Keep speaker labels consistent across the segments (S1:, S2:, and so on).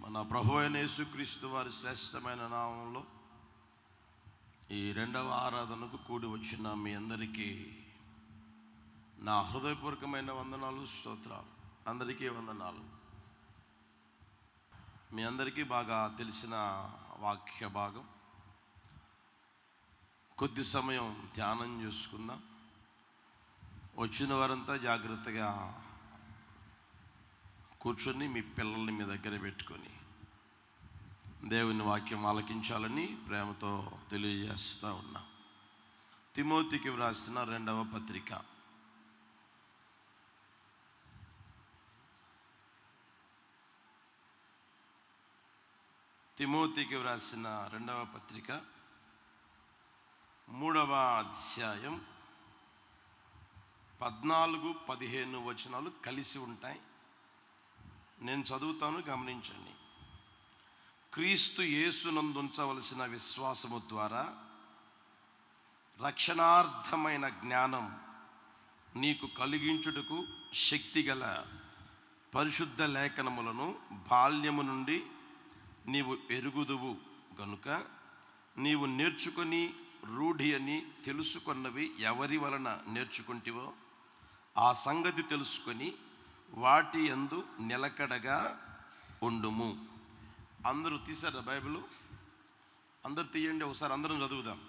S1: మన ప్రభు అయిన యేసుక్రీస్తు వారి శ్రేష్టమైన నామంలో ఈ రెండవ ఆరాధనకు కూడి వచ్చిన మీ అందరికీ నా హృదయపూర్వకమైన వందనాలు, స్తోత్రాలు. అందరికీ వందనాలు. మీ అందరికీ బాగా తెలిసిన వాక్య భాగం కొద్ది సమయం ధ్యానం చేసుకుందాం. వచ్చిన వారంతా జాగ్రత్తగా కూర్చొని మీ పిల్లల్ని మీ దగ్గర పెట్టుకొని దేవుని వాక్యం ఆలకించాలని ప్రేమతో తెలియజేస్తూ ఉన్నా. తిమోతికి వ్రాసిన రెండవ పత్రిక, తిమోతికి వ్రాసిన రెండవ పత్రిక 3వ అధ్యాయం 14-15 వచనాలు కలిసి ఉంటాయి. నేను చదువుతాను, గమనించండి. క్రీస్తు యేసునందు ఉంచవలసిన విశ్వాసము ద్వారా రక్షణార్థమైన జ్ఞానం నీకు కలిగించుటకు శక్తిగల పరిశుద్ధ లేఖనములను బాల్యము నుండి నీవు ఎరుగుదువు గనుక నీవు నేర్చుకొని రూఢి అని తెలుసుకున్నవి ఎవరి వలన నేర్చుకుంటివో ఆ సంగతి తెలుసుకొని వాటి యందు నిలకడగా ఉండుము. అందరూ తీశారా బైబిల్? అందరు తీయండి, ఒకసారి అందరం చదువుదాం.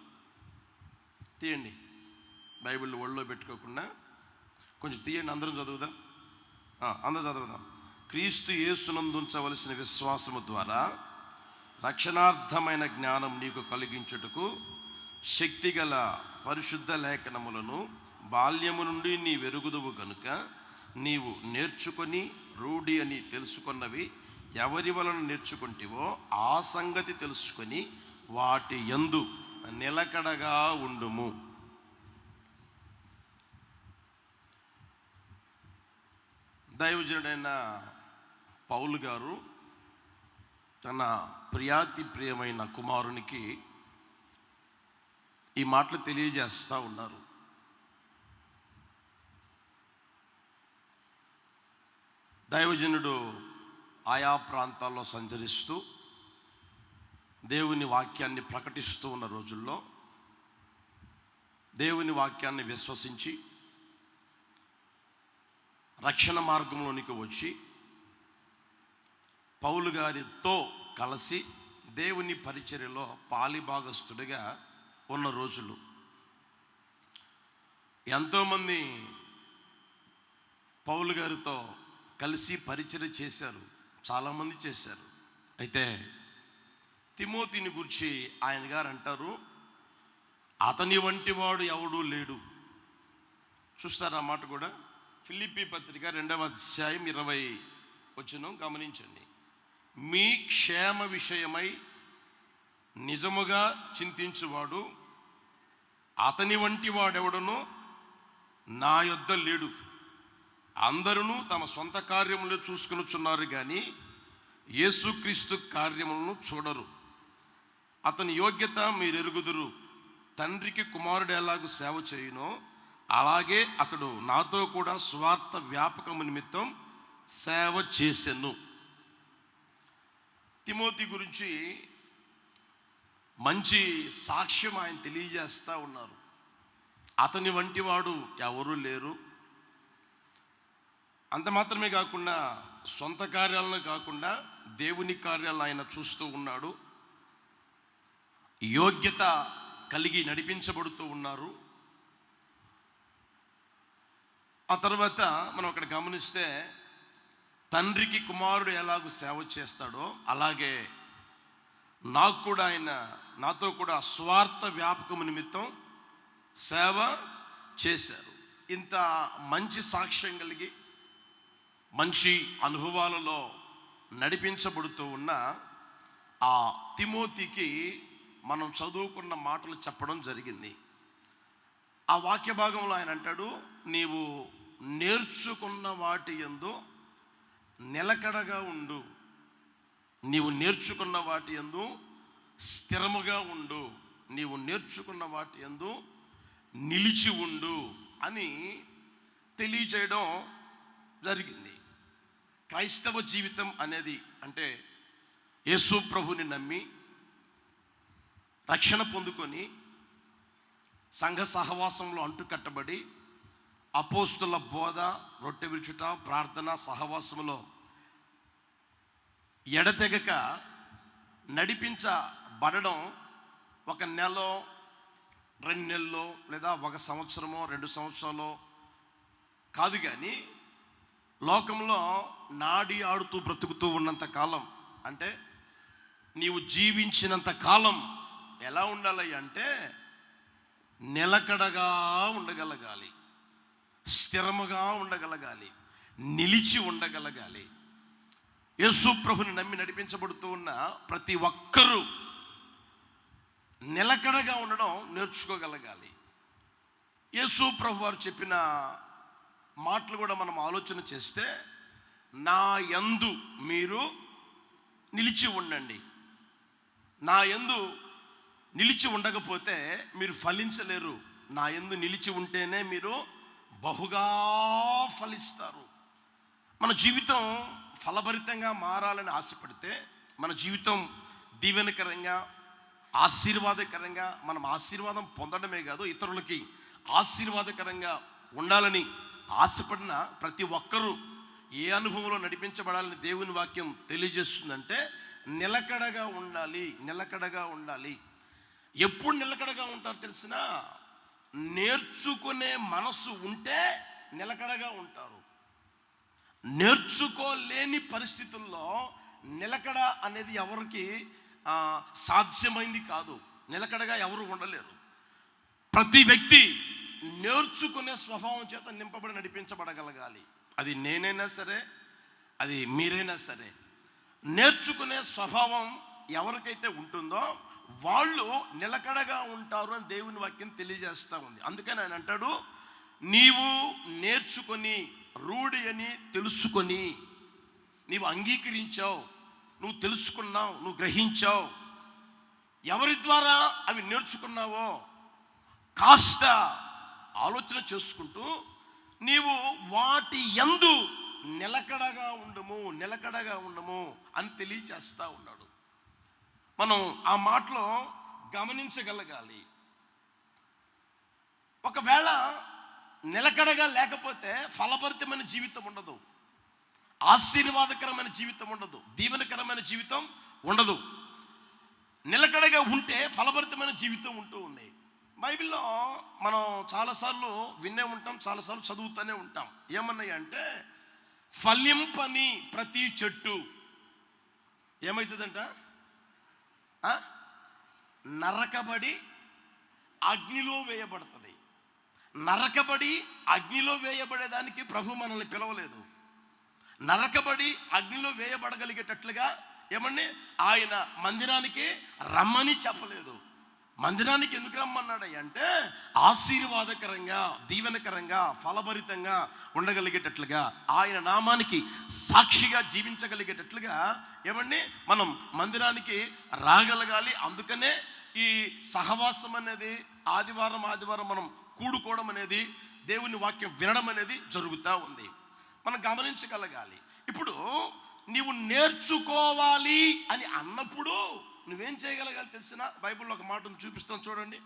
S1: తీయండి, బైబిల్ ఒళ్ళో పెట్టుకోకుండా కొంచెం తీయండి, అందరం చదువుదాం. అందరూ చదువుదాం. క్రీస్తు యేసునందు ఉంచవలసిన విశ్వాసము ద్వారా రక్షణార్థమైన జ్ఞానం నీకు కలిగించుటకు శక్తిగల పరిశుద్ధ లేఖనములను బాల్యము నుండి నీ వెరుగుదువు గనుక నీవు నేర్చుకొని రూఢి అని తెలుసుకున్నవి ఎవరి వలన నేర్చుకుంటివో ఆ సంగతి తెలుసుకొని వాటి యందు నిలకడగా ఉండుము. దైవజనుడైన పౌలు గారు తన ప్రియాతి ప్రియమైన కుమారునికి ఈ మాటలు తెలియజేస్తూ ఉన్నారు. దైవజనుడు ఆయా ప్రాంతాల్లో సంచరిస్తూ దేవుని వాక్యాన్ని ప్రకటిస్తూ ఉన్న రోజుల్లో దేవుని వాక్యాన్ని విశ్వసించి రక్షణ మార్గంలోనికి వచ్చి పౌలు గారితో కలిసి దేవుని పరిచర్యలో పాలిభాగస్తుడిగా ఉన్న రోజులు. ఎంతోమంది పౌలు గారితో కలిసి పరిచర్య చేశారు, చాలామంది చేశారు. అయితే తిమోతిని గురించి ఆయన గారు అంటారు, అతని వంటి వాడు ఎవడూ లేడు. చూస్తారా మాట కూడా? ఫిలిప్పీ పత్రిక 2వ అధ్యాయం 20 వచనం గమనించండి. మీ క్షేమ విషయమై నిజముగా చింతించువాడు అతని వంటి వాడెవడనో నా యొద్ద లేడు. అందరూ తమ సొంత కార్యములు చూసుకొనుచున్నారు కానీ యేసుక్రీస్తు కార్యములను చూడరు. అతని యోగ్యత మీరు ఎరుగుదురు. తండ్రికి కుమారుడు ఎలాగూ సేవ చేయునో అలాగే అతడు నాతో కూడా స్వార్థ వ్యాపకము నిమిత్తం సేవ చేసెను. తిమోతి గురించి మంచి సాక్ష్యం ఆయన తెలియజేస్తూ ఉన్నారు. అతని వంటి వాడు ఎవరూ లేరు. అంత మాత్రమే కాకుండా సొంత కార్యాలను కాకుండా దేవుని కార్యాలను ఆయన చూస్తూ ఉన్నాడు. యోగ్యత కలిగి నడిపించబడుతూ ఉన్నారు. ఆ తర్వాత మనం అక్కడ గమనిస్తే తండ్రికి కుమారుడు ఎలాగూ సేవ చేస్తాడో అలాగే నాకు కూడా ఆయన నాతో కూడా స్వార్థ వ్యాపకము నిమిత్తం సేవ చేశారు. ఇంత మంచి సాక్ష్యం కలిగి మంచి అనుభవాలలో నడిపించబడుతూ ఉన్న ఆ తిమోతికి మనం చదువుకున్న మాటలు చెప్పడం జరిగింది. ఆ వాక్య భాగంలో ఆయన అంటాడు, నీవు నేర్చుకున్న వాటి యందు నిలకడగా ఉండు, నీవు నేర్చుకున్న వాటి యందు స్థిరముగా ఉండు, నీవు నేర్చుకున్న వాటి యందు నిలిచి ఉండు అని తెలియజేయడం జరిగింది. క్రైస్తవ జీవితం అనేది అంటే యేసు ప్రభుని నమ్మి రక్షణ పొందుకొని సంఘ సహవాసంలో అంటుకట్టబడి అపోస్తుల బోధ, రొట్టె విరుచుట, ప్రార్థన సహవాసంలో ఎడతెగక నడిపించబడడం ఒక నెలో, 2 నెలల్లో, లేదా 1 సంవత్సరమో 2 సంవత్సరాలు కాదు. కానీ లోకంలో నాడి ఆడుతూ బ్రతుకుతూ ఉన్నంత కాలం, అంటే నీవు జీవించినంత కాలం ఎలా ఉండాలి అంటే నిలకడగా ఉండగలగాలి, స్థిరముగా ఉండగలగాలి, నిలిచి ఉండగలగాలి. యేసు ప్రభుని నమ్మి నడిపించబడుతూ ఉన్న ప్రతి ఒక్కరూ నిలకడగా ఉండడం నేర్చుకోగలగాలి. యేసు ప్రభు వారు చెప్పిన మాటలు కూడా మనం ఆలోచన చేస్తే, నా యందు మీరు నిలిచి ఉండండి. నా యందు నిలిచి ఉండకపోతే మీరు ఫలించలేరు. నా యందు నిలిచి ఉంటేనే మీరు బహుగా ఫలిస్తారు. మన జీవితం ఫలభరితంగా మారాలని ఆశపడితే, మన జీవితం దీవెనకరంగా, ఆశీర్వాదకరంగా, మనం ఆశీర్వాదం పొందడమే కాదు ఇతరులకి ఆశీర్వాదకరంగా ఉండాలని ఆశపడిన ప్రతి ఒక్కరూ ఏ అనుభవంలో నడిపించబడాలని దేవుని వాక్యం తెలియజేస్తుందంటే నిలకడగా ఉండాలి, నిలకడగా ఉండాలి. ఎప్పుడు నిలకడగా ఉంటారు తెలిసినా, నేర్చుకునే మనసు ఉంటే నిలకడగా ఉంటారు. నేర్చుకోలేని పరిస్థితుల్లో నిలకడ అనేది ఎవరికి సాధ్యమైంది కాదు. నిలకడగా ఎవరు ఉండలేరు. ప్రతి వ్యక్తి నేర్చుకునే స్వభావం చేత నింపబడి నడిపించబడగలగాలి. అది నేనైనా సరే, అది మీరైనా సరే. నేర్చుకునే స్వభావం ఎవరికైతే ఉంటుందో వాళ్ళు నిలకడగా ఉంటారు అని దేవుని వాక్యం తెలియజేస్తూ ఉంది. అందుకని ఆయన అంటాడు, నీవు నేర్చుకొని రూఢి అని తెలుసుకొని, నీవు అంగీకరించావు, నువ్వు తెలుసుకున్నావు, నువ్వు గ్రహించావు. ఎవరి ద్వారా అవి నేర్చుకున్నావో కాస్త ఆలోచన చేసుకుంటూ నీవు వాటి యందు నిలకడగా ఉండము, నిలకడగా ఉండము అని తెలియచేస్తూ ఉన్నాడు. మనం ఆ మాటలో గమనించగలగాలి. ఒకవేళ నిలకడగా లేకపోతే ఫలభరితమైన జీవితం ఉండదు, ఆశీర్వాదకరమైన జీవితం ఉండదు, దీవెనకరమైన జీవితం ఉండదు. నిలకడగా ఉంటే ఫలభరితమైన జీవితం ఉంటూ ఉంది. బైబిల్లో మనం చాలాసార్లు వినే ఉంటాం, చాలాసార్లు చదువుతూనే ఉంటాం. ఏమన్నాయి అంటే, ఫలింపని ప్రతి చెట్టు ఏమవుతుందంట, నరకబడి అగ్నిలో వేయబడుతుంది. నరకబడి అగ్నిలో వేయబడేదానికి ప్రభు మనల్ని పిలవలేదు. నరకబడి అగ్నిలో వేయబడగలిగేటట్లుగా ఏమండి ఆయన మందిరానికి రమ్మని చెప్పలేదు. మందిరానికి ఎందుకు రమ్మన్నాడు అంటే ఆశీర్వాదకరంగా, దీవెనకరంగా, ఫలభరితంగా ఉండగలిగేటట్లుగా, ఆయన నామానికి సాక్షిగా జీవించగలిగేటట్లుగా ఏమండి మనం మందిరానికి రాగలగాలి. అందుకనే ఈ సహవాసం అనేది ఆదివారం మనం కూడుకోవడం అనేది, దేవుని వాక్యం వినడం అనేది జరుగుతూ ఉంది. మనం గమనించగలగాలి. ఇప్పుడు నీవు నేర్చుకోవాలి అని అన్నప్పుడు నువ్వేం చేయగలగాలి తెలిసిన, బైబిల్లో ఒక మాటను చూపిస్తాను చూడండి.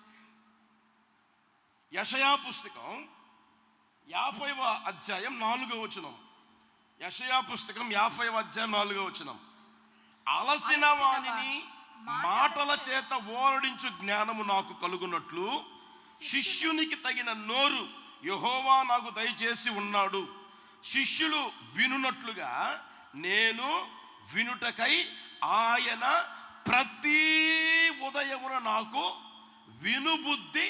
S1: యెషయా పుస్తకం 50వ అధ్యాయం 4వ వచనం. యెషయా పుస్తకం 50వ అధ్యాయం 4వ వచనం. అలసిన వానిని మాటల చేత ఓరడించు జ్ఞానము నాకు కలుగునట్లు శిష్యునికి తగిన నోరు యెహోవా నాకు దయచేసి ఉన్నాడు. శిష్యులు వినున్నట్లుగా నేను వినుటకై ఆయన ప్రతి ఉదయమున నాకు వినుబుద్ధి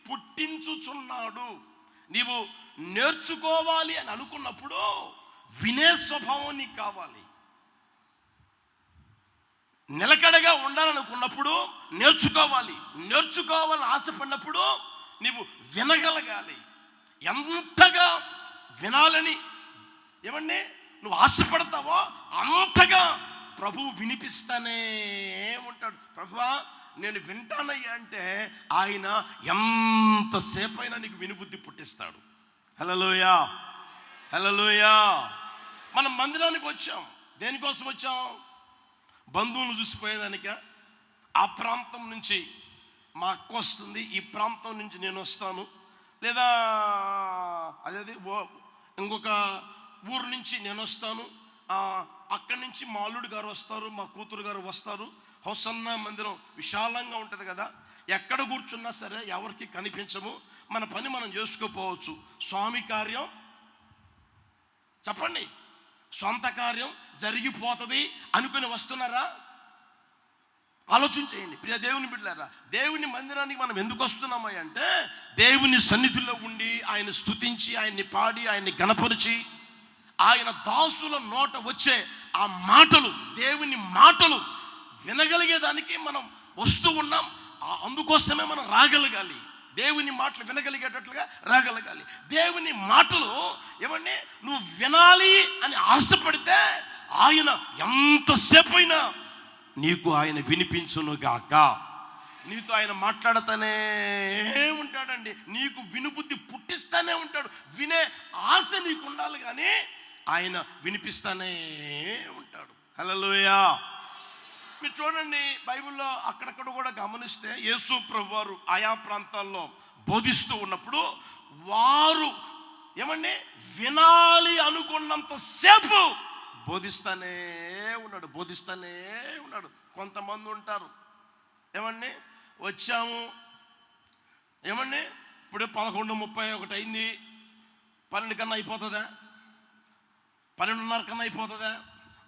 S1: పుట్టించుచున్నాడు. నీవు నేర్చుకోవాలి అని అనుకున్నప్పుడు వినే స్వభావం నీకు కావాలి. నిలకడగా ఉండాలనుకున్నప్పుడు నేర్చుకోవాలని ఆశపడినప్పుడు నీవు వినగలగాలి. ఎంతగా వినాలని ఏమండి నువ్వు ఆశపడతావో అంతగా ప్రభువు వినిపిస్తానే ఉంటాడు. ప్రభువా నేను వింటానయ్యా అంటే ఆయన ఎంతసేపు అయినా నీకు వినుబుద్ధి పుట్టిస్తాడు. హల్లెలూయా, హల్లెలూయా. మనం మందిరానికి వచ్చాం, దేనికోసం వచ్చాం? బంధువులను చూసిపోయేదానిక? ఆ ప్రాంతం నుంచి మా అక్క వస్తుంది, ఈ ప్రాంతం నుంచి నేను వస్తాను, లేదా అదే ఇంకొక ఊరు నుంచి నేను వస్తాను, అక్కడి నుంచి మా అల్లుడు గారు వస్తారు, మా కూతురు గారు వస్తారు. హోసన్నా మందిరం విశాలంగా ఉంటుంది కదా, ఎక్కడ కూర్చున్నా సరే ఎవరికి కనిపించము, మన పని మనం చేసుకోపోవచ్చు. స్వామి కార్యం చెప్పండి, సొంత కార్యం జరిగిపోతుంది అనుకుని వస్తున్నారా? ఆలోచన చేయండి ప్రియ దేవుని బిడ్డలారా. దేవుని మందిరానికి మనం ఎందుకు వస్తున్నామా అంటే, దేవుని సన్నిధిలో ఉండి ఆయన స్తుతించి, ఆయన్ని పాడి, ఆయన్ని గణపరిచి, ఆయన దాసుల నోట వచ్చే ఆ మాటలు, దేవుని మాటలు వినగలిగేదానికి మనం వస్తూ ఉన్నాం. అందుకోసమే మనం రాగలగాలి, దేవుని మాటలు వినగలిగేటట్లుగా రాగలగాలి. దేవుని మాటలు ఏమండి నువ్వు వినాలి అని ఆశపడితే ఆయన ఎంతసేపు అయినా నీకు ఆయన వినిపించునుగాక. నీతో ఆయన మాట్లాడుతూనే ఉంటాడండి, నీకు వినుబుద్ధి పుట్టిస్తానే ఉంటాడు. వినే ఆశ నీకు ఉండాలి, కానీ ఆయన వినిపిస్తానే ఉంటాడు. హల్లెలూయా. మీరు చూడండి, బైబిల్లో అక్కడక్కడ కూడా గమనిస్తే యేసు ప్రభువు వారు ఆయా ప్రాంతాల్లో బోధిస్తూ ఉన్నప్పుడు వారు ఏమండి వినాలి అనుకున్నంత సేపు బోధిస్తానే ఉన్నాడు. కొంతమంది ఉంటారు, ఏమండి వచ్చాము, ఏమండి ఇప్పుడు 11:31 అయింది, 12 కన్నా అయిపోతుందా, 12:30 కన్నా అయిపోతుందా,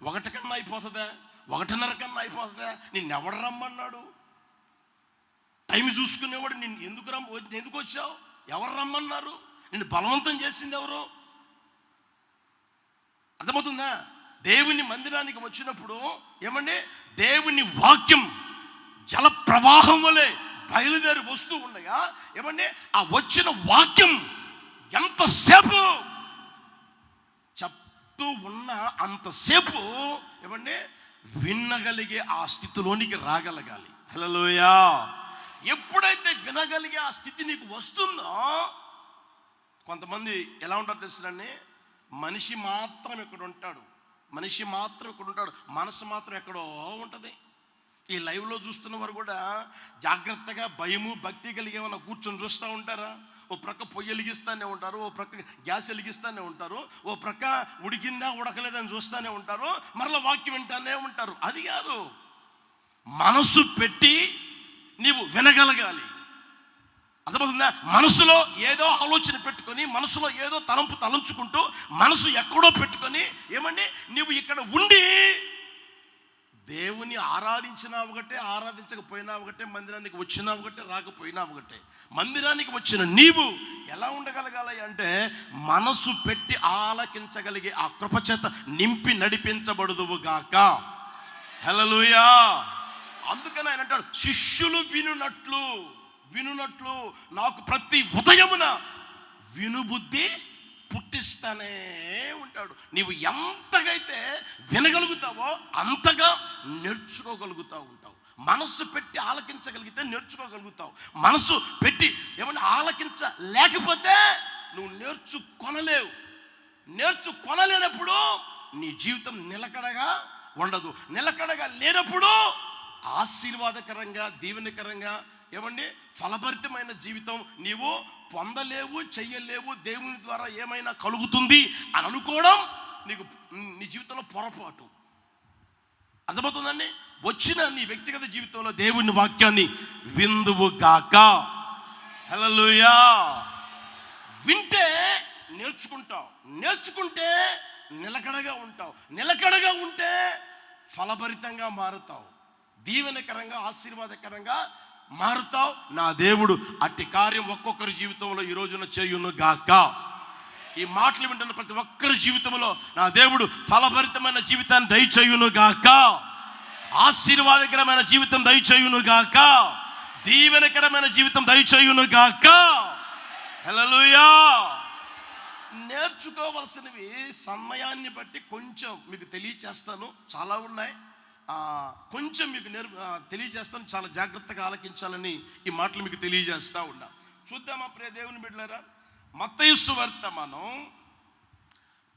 S1: 1 కన్నా అయిపోతుందా, 1:30 కన్నా అయిపోతుందా? నిన్నెవడు రమ్మన్నాడు? టైం చూసుకునేవాడు నిన్ను ఎందుకు వచ్చావు? ఎవరు రమ్మన్నారు? నిన్ను బలవంతం చేసింది ఎవరు? అర్థమవుతుందా? దేవుని మందిరానికి వచ్చినప్పుడు ఏమండి దేవుని వాక్యం జల ప్రవాహం వలె బయలుదేరి వస్తూ ఉండగా ఏమండి ఆ వచ్చిన వాక్యం ఎంతసేపు చెప్తూ ఉన్నా అంతసేపు ఏమండి వినగలిగే ఆ స్థితిలోనికి రాగలగాలి. హల్లెలూయా. ఎప్పుడైతే వినగలిగే ఆ స్థితి నీకు వస్తుందో, కొంతమంది ఎలా ఉంటారు తెలుసునండి, మనిషి మాత్రం ఇక్కడ ఉంటాడు, మనసు మాత్రం ఎక్కడో ఉంటుంది. ఈ లైవ్లో చూస్తున్న వారు కూడా జాగ్రత్తగా భయము భక్తి కలిగి ఏమైనా కూర్చొని చూస్తూ ఉంటారా? ఓ ప్రక్క పొయ్యి వెలిగిస్తూనే ఉంటారు, ఓ ప్రక్క గ్యాస్ వెలిగిస్తూనే ఉంటారు, ఓ ప్రక్క ఉడికిందా ఉడకలేదని చూస్తూనే ఉంటారు, మరలా వాక్యం వింటానే ఉంటారు. అది కాదు, మనసు పెట్టి నీవు వినగలగాలి. అర్థమవుతుందా? మనసులో ఏదో ఆలోచన పెట్టుకొని, మనసులో ఏదో తలంచుకుంటూ, మనసు ఎక్కడో పెట్టుకొని ఏమండి నీవు ఇక్కడ ఉండి దేవుని ఆరాధించినా ఒకటే, ఆరాధించకపోయినా ఒకటే, మందిరానికి వచ్చినా ఒకటే, రాకపోయినా ఒకటే. మందిరానికి వచ్చిన నీవు ఎలా ఉండగలగాలి అంటే, మనసు పెట్టి ఆలకించగలిగే ఆ కృపచేత నింపి నడిపించబడుదువుగాక. హల్లెలూయా. అందుకని ఆయన అంటాడు, శిష్యులు వినునట్లు నాకు ప్రతి ఉదయమున వినుబుద్ధి పుట్టిస్తానే ఉంటాడు. నీవు ఎంతగైతే వినగలుగుతావో అంతగా నేర్చుకోగలుగుతూ ఉంటావు. మనసు పెట్టి ఆలకించగలిగితే నేర్చుకోగలుగుతావు. మనసు పెట్టి ఏమన్నా ఆలకించలేకపోతే నువ్వు నేర్చుకొనలేనప్పుడు నీ జీవితం నిలకడగా ఉండదు. నిలకడగా లేనప్పుడు ఆశీర్వాదకరంగా, దీవెనకరంగా, ఏమండి ఫలభరితమైన జీవితం నీవు పొందలేవు, చెయ్యలేవు. దేవుని ద్వారా ఏమైనా కలుగుతుంది అని అనుకోవడం నీ జీవితంలో పొరపాటు. అర్థమవుతుందండి? వచ్చిన నీ వ్యక్తిగత జీవితంలో దేవుని వాక్యాన్ని విందువుగాక. హల్లెలూయా. వింటే నేర్చుకుంటే నిలకడగా ఉంటావు, నిలకడగా ఉంటే ఫలభరితంగా మారుతావు, దీవెనకరంగా, ఆశీర్వాదకరంగా మారుతావు. నా దేవుడు అట్టి కార్యం ఒక్కొక్కరి జీవితంలో ఈ రోజున చేయునుగాక. ఈ మాటలు వింటున్న ప్రతి ఒక్కరి జీవితంలో నా దేవుడు ఫలభరితమైన జీవితాన్ని దయచేయునుగాక, ఆశీర్వాదకరమైన జీవితం దయచేయునుగాక, దీవెనకరమైన జీవితం దయచేయునుగాక. హల్లెలూయా. నేర్చుకోవలసినవి సమయాన్ని బట్టి కొంచెం మీకు తెలియచేస్తాను, చాలా ఉన్నాయి. కొంచెం మీకు తెలియజేస్తాను, చాలా జాగ్రత్తగా ఆలకించాలని ఈ మాటలు మీకు తెలియజేస్తూ ఉన్నా. చూద్దామా ప్రియ దేవుని బిడ్డలారా? మత్తయి సువార్తమానం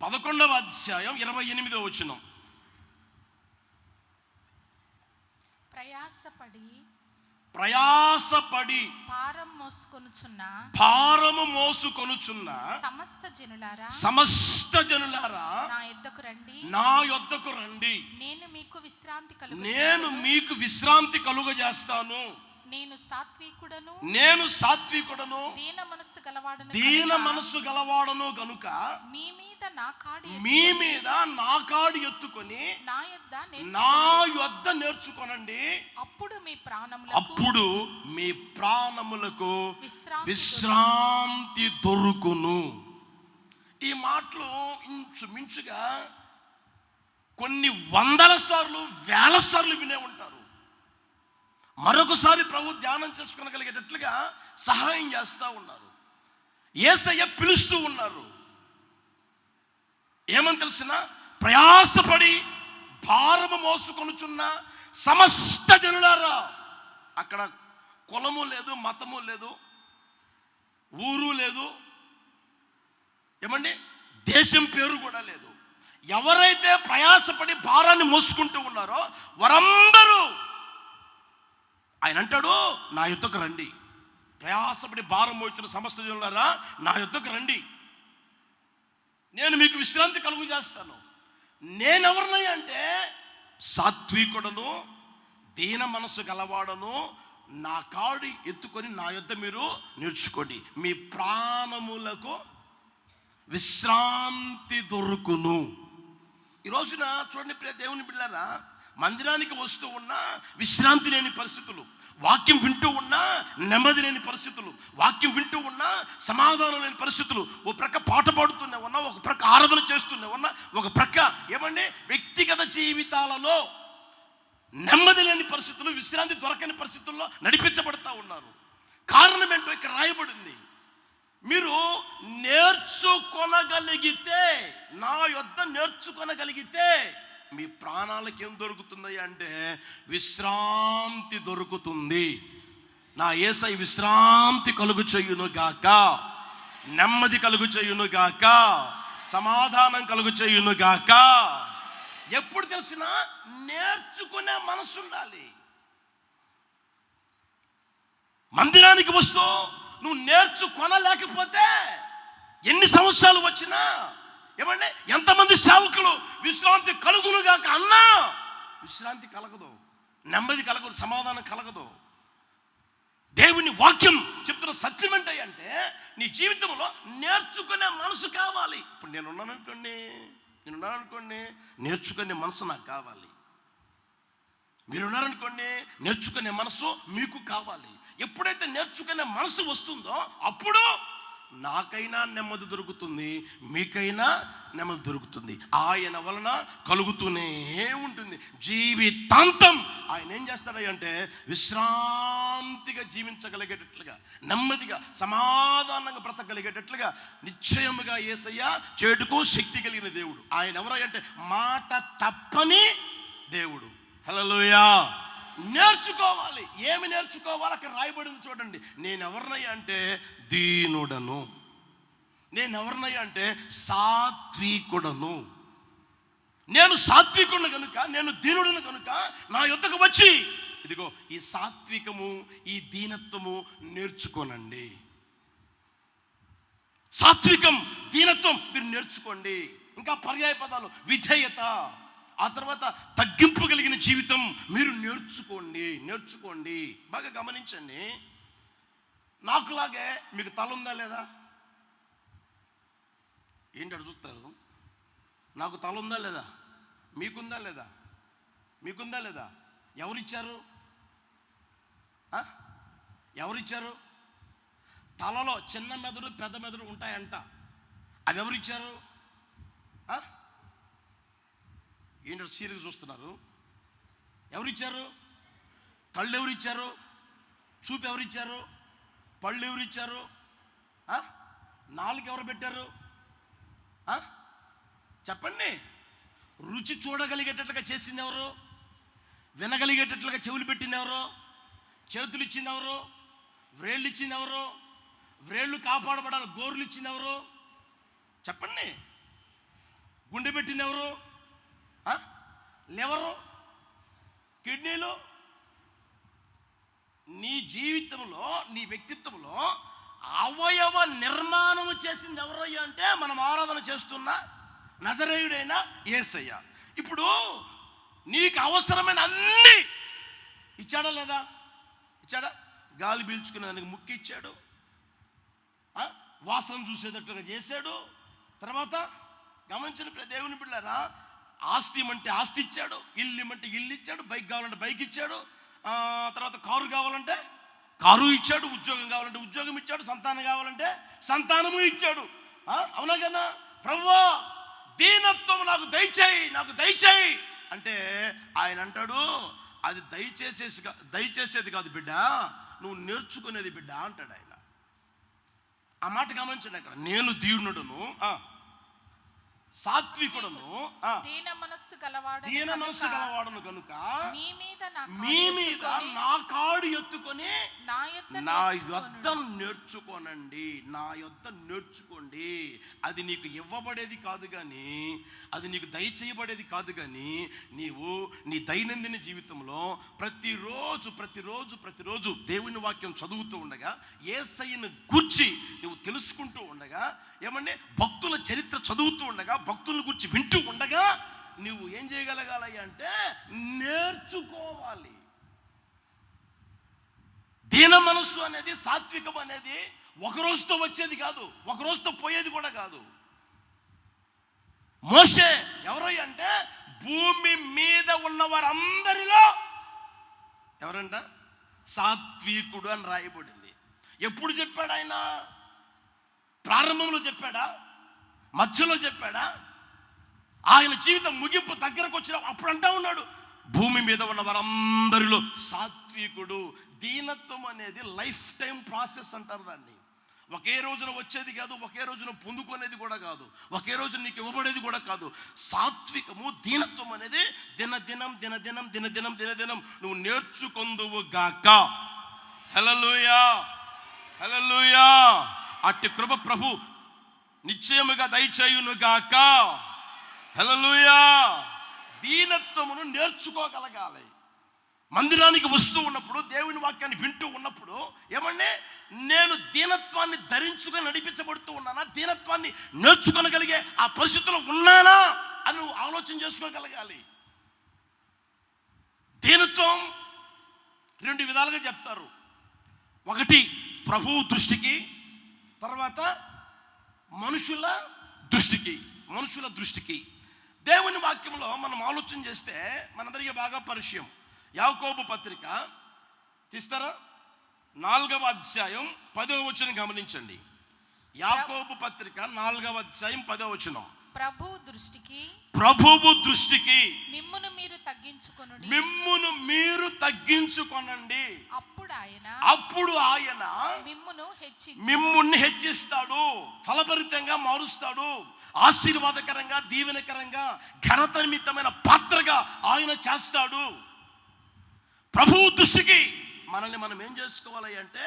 S1: 11వ అధ్యాయం 28వ వచనం. ప్రయాసపడి భారము మోసుకొనుచున్న సమస్త జనులారా నా యొద్దకు రండి, నేను మీకు విశ్రాంతి కలుగజేస్తాను. నేను సాత్వికుడను దీన మనస్సు గలవాడను గనుక మీ మీద నా కాడి ఎత్తుకొని నా యొద్ద నేర్చుకొనండి, అప్పుడు మీ ప్రాణములకు విశ్రాంతి దొరుకును. ఈ మాటలు ఇంచుమించుగా కొన్ని వందల సార్లు, వేల సార్లు వినే ఉంటారు. మరొకసారి ప్రభు ధ్యానం చేసుకోగలిగేటట్లుగా సహాయం చేస్తూ ఉన్నారు. యేసయ్య పిలుస్తూ ఉన్నారు. ఏమని తెలిసిన? ప్రయాసపడి భారము మోసుకొనుచున్న సమస్త జనులారా. అక్కడ కులము లేదు, మతము లేదు, ఊరు లేదు, ఏమండి దేశం పేరు కూడా లేదు. ఎవరైతే ప్రయాసపడి భారాన్ని మోసుకుంటూ ఉన్నారో వారందరూ, ఆయన అంటాడు, నా యొద్దకు రండి. ప్రయాసపడి భారం మోస్తున్న సమస్త జనులారా నా యొద్దకు రండి, నేను మీకు విశ్రాంతి కలుగు చేస్తాను. నేనెవరినై అంటే సాత్వికుడను దీన మనస్సు గలవాడను, నా కాడి ఎత్తుకొని నా యొద్ద మీరు నేర్చుకోండి, మీ ప్రాణములకు విశ్రాంతి దొరుకును. ఈ రోజున చూడండి ప్రియ దేవుని బిడ్డలారా, మందిరానికి వస్తూ ఉన్నా విశ్రాంతి లేని పరిస్థితులు, వాక్యం వింటూ ఉన్నా నెమ్మది లేని పరిస్థితులు, వాక్యం వింటూ ఉన్నా సమాధానం లేని పరిస్థితులు, ఒక ప్రక్క పాట పాడుతూనే ఉన్నా, ఒక ప్రక్క ఆరాధన చేస్తూనే ఉన్నా, ఒక ప్రక్క ఏమండి వ్యక్తిగత జీవితాలలో నెమ్మది లేని పరిస్థితులు, విశ్రాంతి దొరకని పరిస్థితుల్లో నడిపించబడతా ఉన్నారు. కారణం ఏంటో ఇక్కడ రాయబడింది. మీరు నేర్చుకొనగలిగితే, నా యొద్ద నేర్చుకొనగలిగితే మీ ప్రాణాలకు ఏం దొరుకుతుంది అంటే విశ్రాంతి దొరుకుతుంది. నా యేసయ్య విశ్రాంతి కలుగు చేయును గాక, నెమ్మది కలుగు చేయును గాక, సమాధానం కలుగు చేయును గాక. ఎప్పుడు తెలిసినా నేర్చుకునే మనసు ఉండాలి. మందిరానికి వస్తూ నువ్వు నేర్చుకొనలేకపోతే ఎన్ని సంవత్సరాలు వచ్చినా, ఏమండి ఎంతమంది సేవకులు విశ్రాంతి కలుగునుగాక అన్నా విశ్రాంతి కలగదు, నెమ్మది కలగదు, సమాధానం కలగదు. దేవుని వాక్యం చెప్తున్న సత్యం ఏంటంటే నీ జీవితంలో నేర్చుకునే మనసు కావాలి. ఇప్పుడు నేనున్నాను అనుకోండి, నేర్చుకునే మనసు నాకు కావాలి. మీరున్నారనుకోండి, నేర్చుకునే మనసు మీకు కావాలి. ఎప్పుడైతే నేర్చుకునే మనసు వస్తుందో అప్పుడు నాకైనా నెమ్మది దొరుకుతుంది, మీకైనా నెమ్మది దొరుకుతుంది. ఆయన వలన కలుగుతూనే ఉంటుంది. జీవితాంతం ఆయన ఏం చేస్తాడంటే విశ్రాంతిగా జీవించగలిగేటట్లుగా, నెమ్మదిగా సమాధానంగా బ్రతకగలిగేటట్లుగా నిశ్చయముగా యేసయ్య చేటుకు శక్తి కలిగిన దేవుడు. ఆయన ఎవరంటే మాట తప్పని దేవుడు. హల్లెలూయా. నేర్చుకోవాలి. ఏమి నేర్చుకోవాలి? అక్కడ రాయబడింది చూడండి. నేను ఎవరినయ్యా అంటే దీనుడను, నేను ఎవరినయ్యా అంటే సాత్వికుడను. నేను సాత్వికుడిని కనుక, నేను దీనుడిని కనుక నా యొద్దకు వచ్చి ఇదిగో ఈ సాత్వికము, ఈ దీనత్వము నేర్చుకోనండి. సాత్వికం, దీనత్వం మీరు నేర్చుకోండి. ఇంకా పర్యాయ పదాలు విధేయత, ఆ తర్వాత తగ్గింపు కలిగిన జీవితం మీరు నేర్చుకోండి. బాగా గమనించండి. నాకులాగే మీకు తల ఉందా లేదా? ఏంటి అడుగుతారు? నాకు తల ఉందా లేదా? మీకుందా లేదా? ఎవరిచ్చారు? తలలో చిన్న మెదడు, పెద్ద మెదడు ఉంటాయంట. అవి ఎవరిచ్చారు? ఏంటో సీరియస్ చూస్తున్నారు? ఎవరిచ్చారు? కళ్ళు ఎవరిచ్చారు? చూపు ఎవరిచ్చారు? పళ్ళు ఎవరిచ్చారు? నాలుగు ఎవరు పెట్టారు? చెప్పండి. రుచి చూడగలిగేటట్లుగా చేసింది ఎవరు? వినగలిగేటట్లుగా చెవులు పెట్టింది ఎవరు? చేతులు ఇచ్చింది ఎవరు? వ్రేళ్ళు ఇచ్చింది ఎవరు? వ్రేళ్ళు కాపాడబడాలి గోర్లు ఇచ్చింది ఎవరు? చెప్పండి. గుండె పెట్టింది ఎవరు? లివరు, కిడ్నీలు, నీ జీవితంలో, నీ వ్యక్తిత్వంలో అవయవ నిర్మాణం చేసింది ఎవరయ్యా అంటే మనం ఆరాధన చేస్తున్న నజరేయుడైన యేసయ్య. ఇప్పుడు నీకు అవసరమైన అన్నీ ఇచ్చాడా లేదా? ఇచ్చాడా? గాలి పీల్చుకునేదానికి ముక్కు ఇచ్చాడు, వాసన చూసేటట్టుగా చేశాడు. తర్వాత గమనించిన దేవుని బిడ్డలారా, ఆస్తి ఇమ్మంటే ఆస్తి ఇచ్చాడు, ఇల్లు ఇమ్మంటే ఇల్లు ఇచ్చాడు, బైక్ కావాలంటే బైక్ ఇచ్చాడు, తర్వాత కారు కావాలంటే కారు ఇచ్చాడు, ఉద్యోగం కావాలంటే ఉద్యోగం ఇచ్చాడు, సంతానం కావాలంటే సంతానము ఇచ్చాడు. అవునా కదా? ప్రభువా దీనత్వం నాకు దయచేయి అంటే ఆయన అంటాడు, అది దయచేసేది కాదు బిడ్డ, నువ్వు నేర్చుకునేది బిడ్డ అంటాడు ఆయన. ఆ మాట గమనించండి. అక్కడ నేను దీనుడును, సాత్వికుడును, దీన మనస్సు గలవాడును కనుక మీ మీద నా కాడు ఎత్తుకొని నా యొద్ద నేర్చుకోండి. అది నీకు ఇవ్వబడేది కాదు కానీ, అది నీకు దయచేయబడేది కాదు కానీ, నీవు నీ దైనందిన జీవితంలో ప్రతిరోజు దేవుని వాక్యం చదువుతూ ఉండగా, యేసయ్యను గూర్చి నువ్వు తెలుసుకుంటూ ఉండగా, ఏమంటే భక్తుల చరిత్ర చదువుతూ ఉండగా, భక్తుల గురించి వింటూ ఉండగా నువ్వు ఏం చేయగలగాలి అంటే నేర్చుకోవాలి. దీన మనస్సు అనేది, సాత్వికం అనేది ఒక రోజుతో వచ్చేది కాదు, ఒక రోజుతో పోయేది కూడా కాదు. మోషే ఎవరై అంటే భూమి మీద ఉన్న వారందరిలో ఎవరంట? సాత్వికుడు అని రాయబడింది. ఎప్పుడు చెప్పాడు ఆయన? ప్రారంభంలో చెప్పాడా? మధ్యలో చెప్పాడా? ఆయన జీవితం ముగింపు దగ్గరకు వచ్చిన అప్పుడు అంటా ఉన్నాడు, భూమి మీద ఉన్న వారందరిలో సాత్వికుడు. దీనత్వం అనేది లైఫ్ టైం ప్రాసెస్ అంటారు దాన్ని. ఒకే రోజున వచ్చేది కాదు, ఒకే రోజున పొందుకునేది కూడా కాదు, ఒకే రోజు నీకు ఇవ్వబడేది కూడా కాదు. సాత్వికము, దీనత్వం అనేది దినదినం నువ్వు నేర్చుకొందువు గాక. హల్లెలూయా, హల్లెలూయా. అట్టి కృప ప్రభు నిశ్చయముగా దయచేయును గాక. హల్లెలూయా. దీనత్వమును నేర్చుకోగలగాలి. మందిరానికి వస్తూ ఉన్నప్పుడు, దేవుని వాక్యాన్ని వింటూ ఉన్నప్పుడు ఏమంటే నేను దీనత్వాన్ని ధరించుకొని నడిపించబడుతూ ఉన్నానా, దీనత్వాన్ని నేర్చుకోగలిగే ఆ పరిస్థితుల్లో ఉన్నానా అని నువ్వు ఆలోచన చేసుకోగలగాలి. దీనత్వం రెండు విధాలుగా చెప్తారు. ఒకటి ప్రభువు దృష్టికి, తర్వాత మనుషుల దృష్టికి. దేవుని వాక్యంలో మనం ఆలోచన చేస్తే మనందరికీ బాగా పరిచయం. యాకోబు పత్రిక తీస్తారా? 4వ అధ్యాయం 10వ వచనం గమనించండి. యాకోబు పత్రిక 4వ అధ్యాయం 10వ వచనం. ప్రభువు దృష్టికి మిమ్మును మీరు తగ్గించుకొనండి, అప్పుడు ఆయన మిమ్మును హెచ్చిస్తాడు, ఫలభరితంగా మారుస్తాడు, ఆశీర్వాదకరంగా, దీవెనకరంగా, ఘనత నిమిత్తమైన పాత్రగా ఆయన చేస్తాడు. ప్రభువు దృష్టికి మనల్ని మనం ఏం చేసుకోవాలి అంటే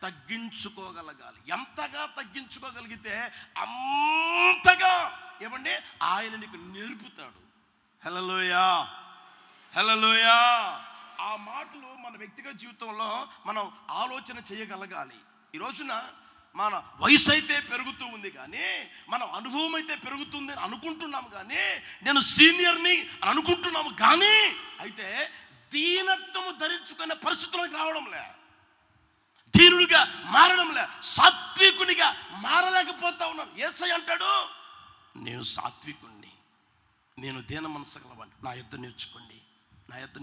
S1: తగ్గించుకోగలగాలి. ఎంతగా తగ్గించుకోగలిగితే అంతగా ఏమంటే ఆయన నీకు నేర్పుతాడు. హల్లెలూయా, హల్లెలూయా. ఆ మాటలు మన వ్యక్తిగత జీవితంలో మనం ఆలోచన చేయగలగాలి. ఈ రోజున మన వయసు అయితే పెరుగుతూ ఉంది కానీ, మన అనుభవం అయితే పెరుగుతుంది అని అనుకుంటున్నాము కానీ, నేను సీనియర్ని అని అనుకుంటున్నాము కానీ, అయితే దీనత్వము ధరించుకునే పరిస్థితులకు రావడంలే, దీనుడిగా మారడంలే, సాత్వికునిగా మారలేకపోతా ఉన్నాను. యేసయ్య అంటాడు, నేను సాత్వికుణ్ణి, నేను దీన మనసు గలవాడిని, నా యొద్ద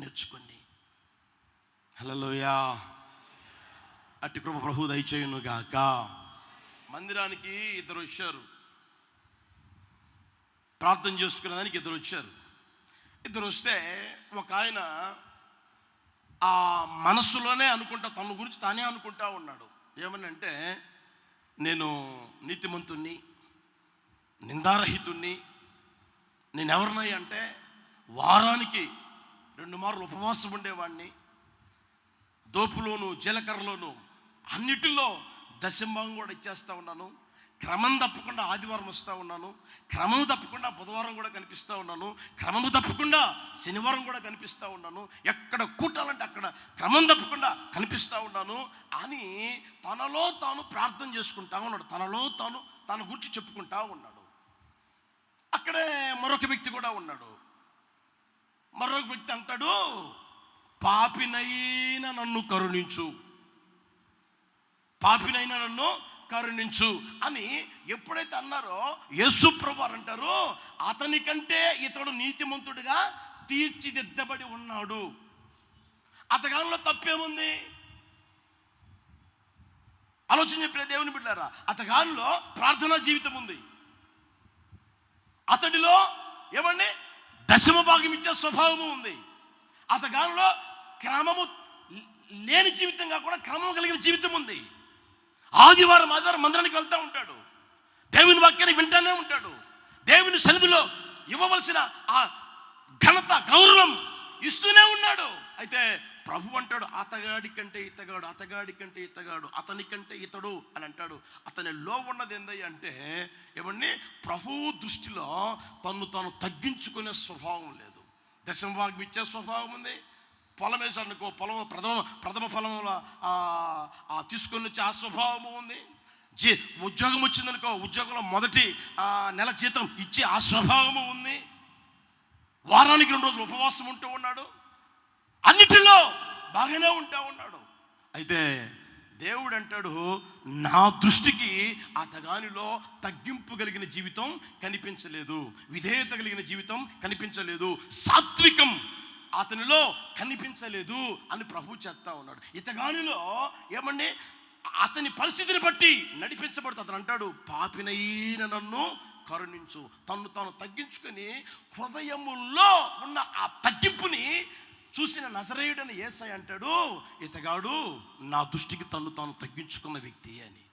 S1: నేర్చుకోండి. హల్లెలూయా. అట్టి కృప ప్రభు దయచేయును గాక. మందిరానికి ఇద్దరు వచ్చారు, ప్రార్థన చేసుకునేదానికి ఇద్దరు వస్తే ఒక ఆయన ఆ మనస్సులోనే అనుకుంటా, తన గురించి తానే అనుకుంటా ఉన్నాడు. ఏమని అంటే, నేను నీతిమంతుణ్ణి, నిందారహితుణ్ణి, నేను ఎవరినై అంటే వారానికి 2 మార్లు ఉపవాసం ఉండేవాడిని, దోపులోను జీలకర్రలోను అన్నిటిలో దశంభాగం కూడా ఇచ్చేస్తూ ఉన్నాను, క్రమం తప్పకుండా ఆదివారం వస్తూ ఉన్నాను, క్రమం తప్పకుండా బుధవారం కూడా కనిపిస్తూ ఉన్నాను, క్రమము తప్పకుండా శనివారం కూడా కనిపిస్తూ ఉన్నాను, ఎక్కడ కూటాలంటే అక్కడ అక్కడ క్రమం తప్పకుండా కనిపిస్తూ ఉన్నాను అని తనలో తాను ప్రార్థన చేసుకుంటా ఉన్నాడు. తనలో తాను తన గురించి చెప్పుకుంటా ఉన్నాడు. అక్కడే మరొక వ్యక్తి కూడా ఉన్నాడు. మరొక వ్యక్తి అంటాడు, పాపినైనా నన్ను కరుణించు, పాపినైనా నన్ను కరుణించు అని ఎప్పుడైతే అన్నారో యేసు ప్రభువారు అంటారు, అతని కంటే ఇతడు నీతిమంతుడిగా తీర్చిదిద్దబడి ఉన్నాడు. అతగానిలో తప్పేముంది? ఆలోచన చెప్పిన దేవుని బిడ్డారా, అతగానిలో ప్రార్థనా జీవితం ఉంది. అతడిలో ఏమండి దశమ భాగం ఇచ్చే స్వభావము ఉంది. అతగానిలో క్రమము లేని జీవితం కాకుండా క్రమం కలిగిన జీవితం ఉంది. ఆదివారం మందిరానికి వెళ్తూ ఉంటాడు, దేవుని వాక్యాన్ని వింటానే ఉంటాడు, దేవుని సన్నిధిలో ఇవ్వవలసిన ఆ ఘనత గౌరవం ఇస్తూనే ఉన్నాడు. అయితే ప్రభు అంటాడు, అతగాడి కంటే ఇతగాడు, అతగాడి కంటే ఇతగాడు, అతని కంటే ఇతడు అని అంటాడు. అతనిలో ఉన్నది ఏందయ్య అంటే ఏమండి ప్రభువు దృష్టిలో తను తగ్గించుకునే స్వభావం లేదు. దశమ భాగం ఇచ్చే స్వభావం ఉంది. పొలం వేసాడనుకో, ప్రథమ ఫలంలో తీసుకొని వచ్చి ఆ స్వభావము ఉంది. ఉద్యోగం వచ్చిందనుకో, ఉద్యోగంలో మొదటి నెల జీతం ఇచ్చే ఆ స్వభావము ఉంది. వారానికి 2 రోజులు ఉపవాసం ఉంటూ ఉన్నాడు. అన్నిటిలో బాగానే ఉంటా ఉన్నాడు. అయితే దేవుడు అంటాడు, నా దృష్టికి అతగానిలో తగ్గింపు కలిగిన జీవితం కనిపించలేదు, విధేయత కలిగిన జీవితం కనిపించలేదు, సాత్వికం అతనిలో కనిపించలేదు అని ప్రభు చెప్తా ఉన్నాడు. ఇతగానిలో ఏమండి అతని పరిస్థితిని బట్టి నడిపించబడుతుంది. అతను అంటాడు, పాపినైన నన్ను కరుణించు. తాను తగ్గించుకొని హృదయములో ఉన్న ఆ తగ్గింపుని చూసిన నజరేయుడని యేసయ్య అంటాడు, ఇతగాడు నా దృష్టికి తాను తగ్గించుకున్న వ్యక్తి అని.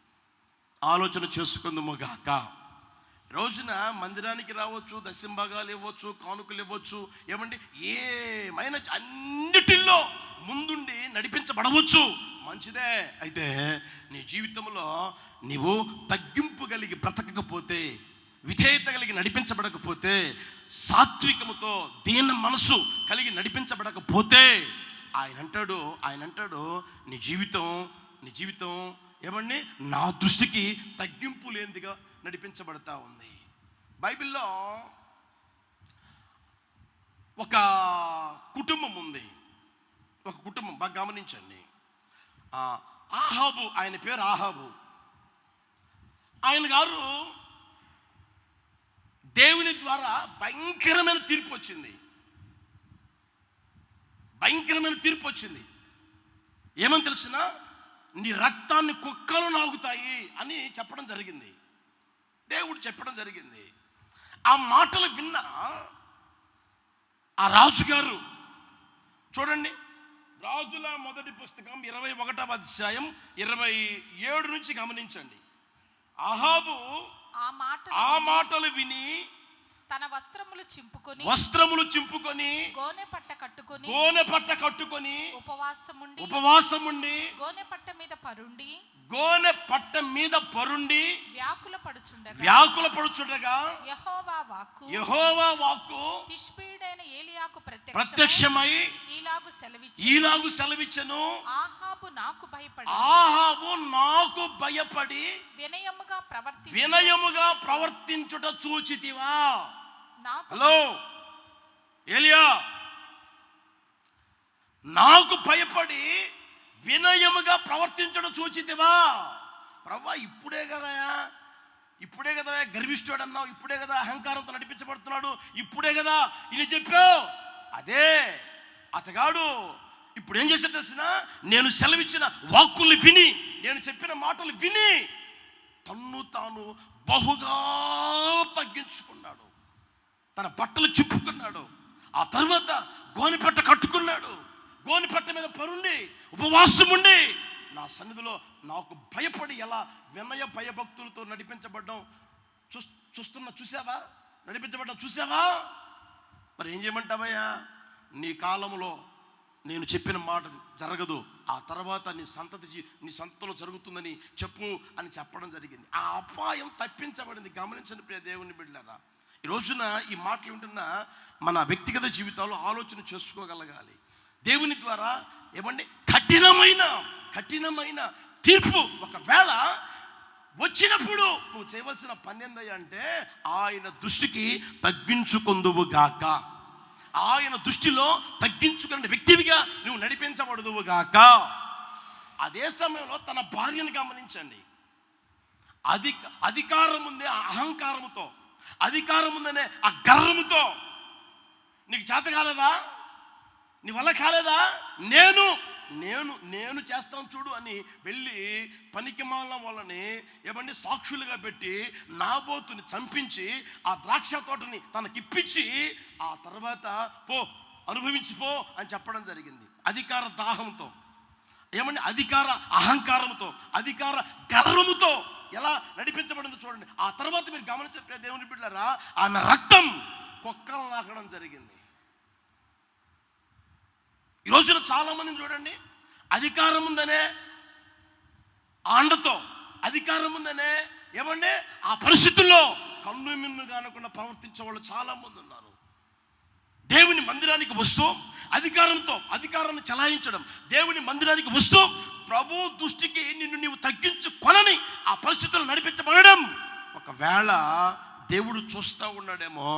S1: ఆలోచన చేసుకుందాము గాక. రోజున మందిరానికి రావచ్చు, దశంభాగాలు ఇవ్వచ్చు, కానుకలు ఇవ్వచ్చు, ఏమండి ఏమైనా అన్నిటిల్లో ముందుండి నడిపించబడవచ్చు, మంచిదే. అయితే నీ జీవితంలో నీవు తగ్గింపు కలిగి బ్రతకకపోతే, విధేయత కలిగి నడిపించబడకపోతే, సాత్వికముతో దీన మనసు కలిగి నడిపించబడకపోతే ఆయన అంటాడు నీ జీవితం ఏమండి నా దృష్టికి తగ్గింపు లేనిదిగా నడిపించబడతా ఉంది. బైబిల్లో ఒక కుటుంబం ఉంది. ఒక కుటుంబం బాగా గమనించండి. ఆహాబు, ఆయన పేరు ఆహాబు. ఆయన గారు దేవుని ద్వారా భయంకరమైన తీర్పు వచ్చింది. ఏమని తెలిసిన, నీ రక్తాన్ని కుక్కలు నాగుతాయి అని చెప్పడం జరిగింది. దేవుడు చెప్పడం జరిగింది. ఆ మాటలు విన్న ఆ రాజుగారు, చూడండి రాజుల మొదటి పుస్తకం 21వ అధ్యాయం 27 నుంచి గమనించండి. ఆహాబు ఆ మాటలు విని
S2: తన వస్త్రములు చింపుకొని గోనె పట్ట కట్టుకొని ఉపవాసముండి గోనె పట్ట మీద పరుండి వ్యాకుల పడుచుండగా యెహోవా వాక్కు తిష్బీయుడైన ఏలీయాకు ప్రత్యక్షమై ఈలాగు సెలవిచ్చెను, ఆహాబు నాకు భయపడి వినయముగా ప్రవర్తించుట చూచితివా. హలో ఏలియా, నాకు భయపడి వినయముగా ప్రవర్తించడం చూచితివా. ప్రభువా, ఇప్పుడే కదా గర్విష్ఠుడు అన్నావు, ఇప్పుడే కదా అహంకారంతో నడిపించబడుతున్నాడు, ఇప్పుడే కదా ఇది చెప్పావు. అదే అతగాడు ఇప్పుడు ఏం చేశాడు తెలిసిన, నేను సెలవిచ్చిన వాక్కులు విని, నేను చెప్పిన మాటలు విని తాను బహుగా తగ్గించుకున్నాడు. తన బట్టలు చింపుకున్నాడు. ఆ తర్వాత గోనెపట్ట కట్టుకున్నాడు. గోనెపట్ట మీద పరుండి ఉపవాసం ఉండి నా సన్నిధిలో నాకు భయపడి ఎలా వినయ భయభక్తులతో నడిపించబడ్డం చూసావా? మరి ఏం చేయమంటావయ్యా? నీ కాలంలో నేను చెప్పిన మాట జరగదు, ఆ తర్వాత నీ సంతతిలో జరుగుతుందని చెప్పు అని చెప్పడం జరిగింది. ఆ అపాయం తప్పించబడింది. గమనించండి ప్రియ దేవుని బిడ్డలారా, ఈ రోజున ఈ మాటలు వింటున్న మన వ్యక్తిగత జీవితాల్లో ఆలోచన చేసుకోగలగాలి. దేవుని ద్వారా ఏమండి కఠినమైన తీర్పు ఒకవేళ వచ్చినప్పుడు నువ్వు చేయవలసిన పని ఏందయ్యా అంటే ఆయన దృష్టికి తగ్గించుకొందువు గాక, ఆయన దృష్టిలో తగ్గించుకునే వ్యక్తివిగా నువ్వు నడిపించబడదువు గాక. అదే సమయంలో తన భార్యను గమనించండి. అధికారం ఉంది ఆ అహంకారముతో, అధికారం ఉందనే ఆ గర్వముతో, నీకు చేత కాలేదా, నీ వల్ల కాలేదా, నేను నేను నేను చేస్తాను చూడు అని వెళ్ళి పనికిమాలిన వాళ్ళని ఏమండి సాక్షులుగా పెట్టి నాబోతుని చంపించి ఆ ద్రాక్ష తోటని తనకిప్పించి ఆ తర్వాత పో అనుభవించిపో అని చెప్పడం జరిగింది. అధికార దాహంతో, ఏమండి అధికార అహంకారంతో, అధికార గర్వముతో ఎలా నడిపించబడిందో చూడండి. ఆ తర్వాత మీరు గమనించే దేవుని బిడ్డలారా, ఆమె రక్తం కుక్కలు నాకడం జరిగింది. ఈ రోజున చాలా మందిని చూడండి, అధికారం ఉందనే ఆండతో, అధికారం ఉందనే ఏమంటే ఆ పరిస్థితుల్లో కన్ను మిన్ను కానకుండా ప్రవర్తించే వాళ్ళు చాలా మంది ఉన్నారు. దేవుని మందిరానికి వస్తూ అధికారంతో అధికారాన్ని చలాయించడం, దేవుని మందిరానికి వస్తూ ప్రభు దృష్టికి నిన్ను నీవు తగ్గించుకొనని ఆ పరిస్థితులు నడిపించబడడం. ఒకవేళ దేవుడు చూస్తూ ఉన్నాడేమో,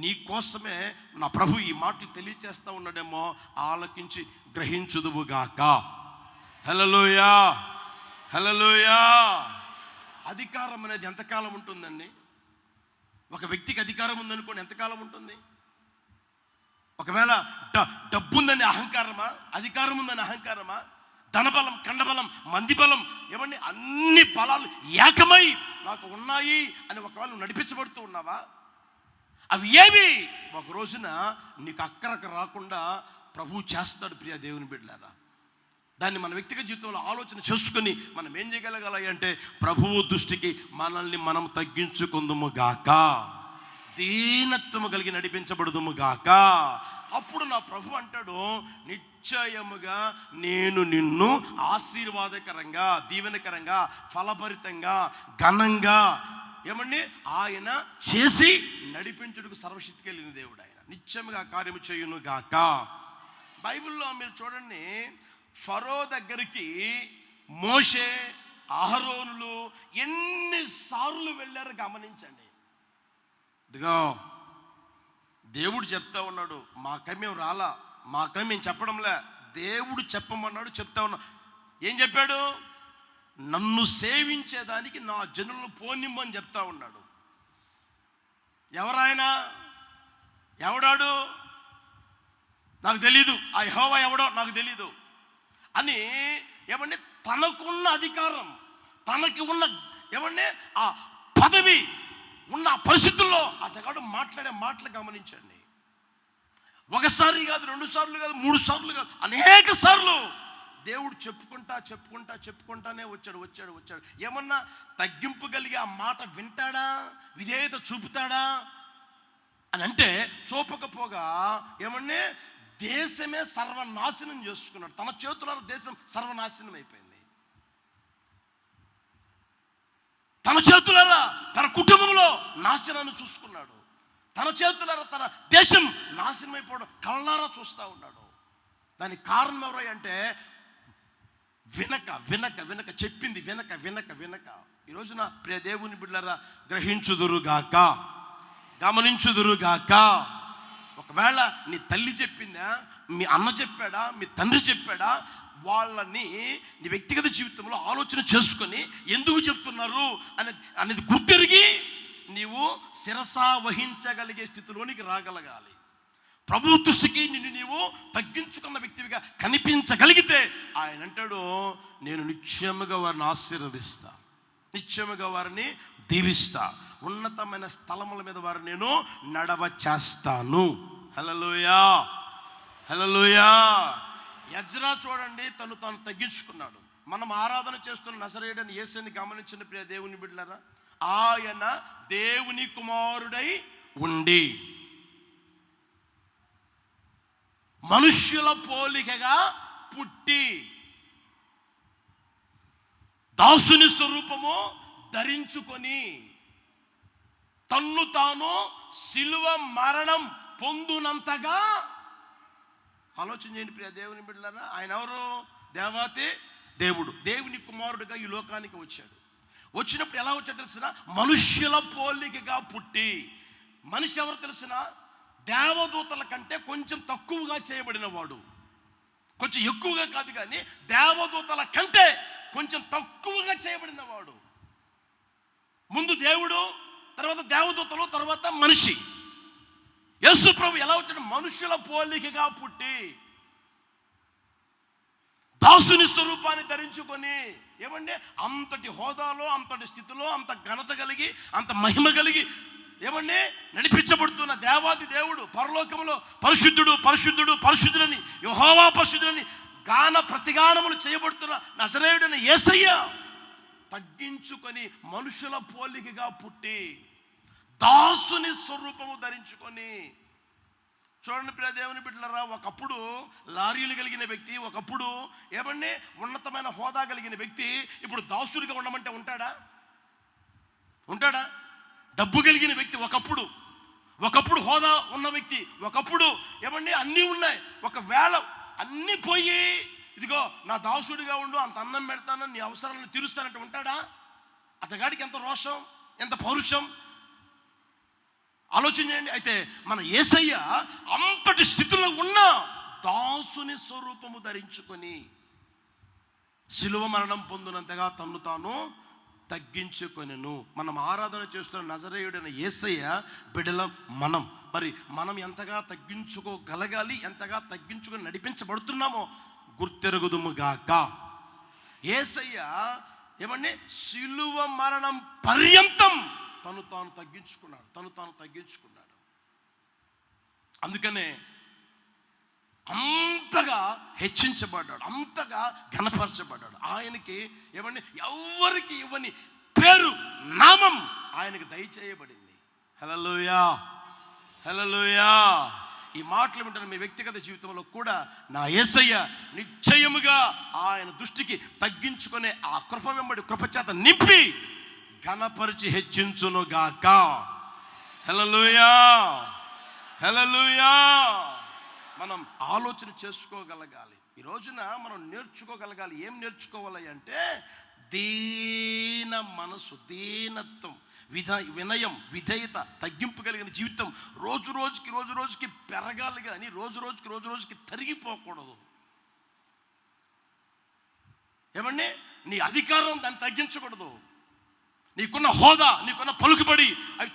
S2: నీ కోసమే నా ప్రభు ఈ మాటలు తెలియచేస్తూ ఉన్నాడేమో, ఆలకించి గ్రహించుదువుగాక. హల్లెలూయా, హల్లెలూయా. అధికారం అనేది ఎంతకాలం ఉంటుందండి? ఒక వ్యక్తికి అధికారం ఉందనుకోండి, ఎంతకాలం ఉంటుంది? ఒకవేళ డబ్బుందని అహంకారమా, అధికారం ఉందని అహంకారమా, ధనబలం, కండబలం, మంది బలం, ఏమన్నా అన్ని బలాలు ఏకమై నాకు ఉన్నాయి అని ఒకవేళ నువ్వు నడిపించబడుతూ ఉన్నావా? అవి ఏవి ఒక రోజున నీకు అక్కరకు రాకుండా ప్రభువు చేస్తాడు. ప్రియ దేవుని బిడ్డలారా, దాన్ని మన వ్యక్తిగత జీవితంలో ఆలోచన చేసుకుని మనం ఏం చేయగలగాలి అంటే ప్రభువు దృష్టికి మనల్ని మనం తగ్గించుకుందుము గాక, దీనత్వము కలిగి నడిపించబడుదుము గాక. అప్పుడు నా ప్రభు అంటాడు, నిశ్చయముగా నేను నిన్ను ఆశీర్వాదకరంగా, దీవెనకరంగా, ఫలభరితంగా, ఘనంగా ఏమండి ఆయన చేసి నడిపించుటకు సర్వశక్తి కలిగిన దేవుడు ఆయన. నిశ్చయముగా కార్యము చేయును గాక. బైబిల్లో మీరు చూడండి, ఫరో దగ్గరికి మోషే, అహరోనులు ఎన్నిసార్లు వెళ్ళారో గమనించండి. ఇదిగో దేవుడు చెప్తా ఉన్నాడు, మాకై మేము రాలా, మాకై మేము చెప్పడంలే, దేవుడు చెప్పమన్నాడు, చెప్తా ఉన్నా. ఏం చెప్పాడు? నన్ను సేవించేదానికి నా జనులను పోనిమ్మని చెప్తా ఉన్నాడు. ఎవరాయన? ఎవడాడు నాకు తెలీదు, ఆ యెహోవా ఎవడో నాకు తెలీదు అని ఏమంటే తనకున్న అధికారం, తనకి ఉన్న ఏమంటే ఆ పదవి ఉన్న పరిస్థితుల్లో అతగాడు మాట్లాడే మాటలు గమనించండి. ఒకసారి కాదు, 2 సార్లు కాదు, 3 సార్లు కాదు, అనేక సార్లు దేవుడు చెప్పుకుంటానే వచ్చాడు. ఏమన్నా తగ్గింపు కలిగి ఆ మాట వింటాడా, విధేయత చూపుతాడా అని అంటే చూపకపోగా ఏమన్నా దేశమే సర్వనాశనం చేసుకున్నాడు. తన చేతుల దేశం సర్వనాశనం అయిపోయింది. తన చేతులారా తన కుటుంబంలో నాశనాన్ని చూసుకున్నాడు. తన చేతులారా తన దేశం నాశనం అయిపోవడం కళ్ళారా చూస్తూ ఉన్నాడు. దానికి కారణం ఎవరై అంటే వినక చెప్పింది వినక. ఈ రోజున ప్రియ దేవుని బిడ్డలారా, గ్రహించుదురుగాక, గమనించుదురుగాక. ఒకవేళ నీ తల్లి చెప్పిందా, మీ అన్న చెప్పాడా, మీ తండ్రి చెప్పాడా, వాళ్ళని నీ వ్యక్తిగత జీవితంలో ఆలోచన చేసుకొని ఎందుకు చెప్తున్నారు అనేది గుర్తెరిగి నీవు శిరసా వహించగలిగే స్థితిలోనికి రాగలగాలి. ప్రభు దృష్టికి నిన్ను నీవు తగ్గించుకున్న వ్యక్తివిగా కనిపించగలిగితే ఆయన అంటాడు, నేను నిశ్చయముగా వారిని ఆశీర్వదిస్తా, నిశ్చయముగా వారిని దీవిస్తా, ఉన్నతమైన స్థలముల మీద వారిని నేను నడవ చేస్తాను. హల్లెలూయా, హల్లెలూయా. ఎజ్రా చూడండి, తను తగ్గించుకున్నాడు. మనం ఆరాధన చేస్తున్న నజరేయుడైన యేసుని గమనించిన ప్రియ దేవుని బిడ్డలారా, ఆయన దేవుని కుమారుడై ఉండి మనుష్యుల పోలికగా పుట్టి దాసుని స్వరూపము ధరించుకొని తన్ను తాను సిలువ మరణం పొందునంతగా ఆలోచన చేయండి ప్రియ దేవుని బిడ్డలారా. ఆయన ఎవరు? దేవాతి దేవుడు, దేవుని కుమారుడిగా ఈ లోకానికి వచ్చాడు. వచ్చినప్పుడు ఎలా వచ్చాడు తెలిసిన? మనుష్యుల పోలికగా పుట్టి. మనిషి ఎవరు తెలిసిన? దేవదూతల కంటే కొంచెం తక్కువగా చేయబడిన వాడు. కొంచెం ఎక్కువగా కాదు కానీ దేవదూతల కంటే కొంచెం తక్కువగా చేయబడిన వాడు. ముందు దేవుడు, తర్వాత దేవదూతలు, తర్వాత మనిషి. యేసు ప్రభు ఎలా వచ్చాడు? మనుషుల పోలికగా పుట్టి దాసుని స్వరూపాన్ని ధరించుకొని, ఏమంటే అంతటి హోదాలో, అంతటి స్థితిలో, అంత ఘనత కలిగి, అంత మహిమ కలిగి, ఏమంటే నడిపించబడుతున్న దేవాది దేవుడు పరలోకములో పరిశుద్ధుడు పరిశుద్ధుడు పరిశుద్ధుడని, యెహోవా పరిశుద్ధుడని గాన ప్రతిగానములు చేయబడుతున్న నజరేయుడైన యేసయ్య తగ్గించుకొని మనుషుల పోలికగా పుట్టి దాసుని స్వరూపము ధరించుకొని. చూడండి ప్రియ దేవుని బిడ్డలారా, ఒకప్పుడు లారీలు కలిగిన వ్యక్తి, ఒకప్పుడు ఏమండి ఉన్నతమైన హోదా కలిగిన వ్యక్తి ఇప్పుడు దాసుడిగా ఉండమంటే ఉంటాడా? ఉంటాడా? డబ్బు కలిగిన వ్యక్తి ఒకప్పుడు హోదా ఉన్న వ్యక్తి, ఒకప్పుడు ఏమండి అన్నీ ఉన్నాయి, ఒకవేళ అన్నీ పోయి ఇదిగో నా దాసుడిగా ఉండు, అంత అన్నం పెడతాను, నీ అవసరాలను తీరుస్తానంటే ఉంటాడా? అతగాడికి ఎంత రోషం, ఎంత పౌరుషం ఆలోచన చేయండి. అయితే మన యేసయ్య అంతటి స్థితిలో ఉన్న దాసుని స్వరూపము ధరించుకొని శిలువ మరణం పొందినంతగా తన్ను తాను తగ్గించుకొనెను. మనం ఆరాధన చేస్తున్న నజరేయుడైన యేసయ్య బిడ్డలం మరి మనం ఎంతగా తగ్గించుకోగలగాలి, ఎంతగా తగ్గించుకొని నడిపించబడుతున్నామో గుర్తెరుగుదుముగాక. యేసయ్య ఏమండి శిలువ మరణం పర్యంతం తను తాను తగ్గించుకున్నాడు. అందుకనే అంతగా హెచ్చించబడ్డాడు, అంతగా ఘనపరచబడ్డాడు. ఆయనకి ఏమండి ఎవరికి ఇవ్వని పేరు, నామం ఆయనకి దయచేయబడింది. హల్లెలూయా, హల్లెలూయా. ఈ మాటలు వింటున్న మీ వ్యక్తిగత జీవితంలో కూడా నా యేసయ్య నిశ్చయముగా ఆయన దృష్టికి తగ్గించుకునే ఆ కృప వెంబడి కృపచేత నింపి ఘనపరిచి హెచ్చించునుగాక. హల్లెలూయా, హల్లెలూయా. మనం ఆలోచన చేసుకోగలగాలి. ఈ రోజున మనం నేర్చుకోగలగాలి. ఏం నేర్చుకోవాలి అంటే దీన మనసు, దీనత్వం, వినయం, విధేయత, తగ్గింపు కలిగిన జీవితం రోజు రోజుకి పెరగాలి కానీ రోజు రోజుకి తరిగిపోకూడదు. ఏమండి నీ అధికారం దాన్ని తగ్గించకూడదు, నీకున్న హోదా, నీకున్న పలుకుబడి అవి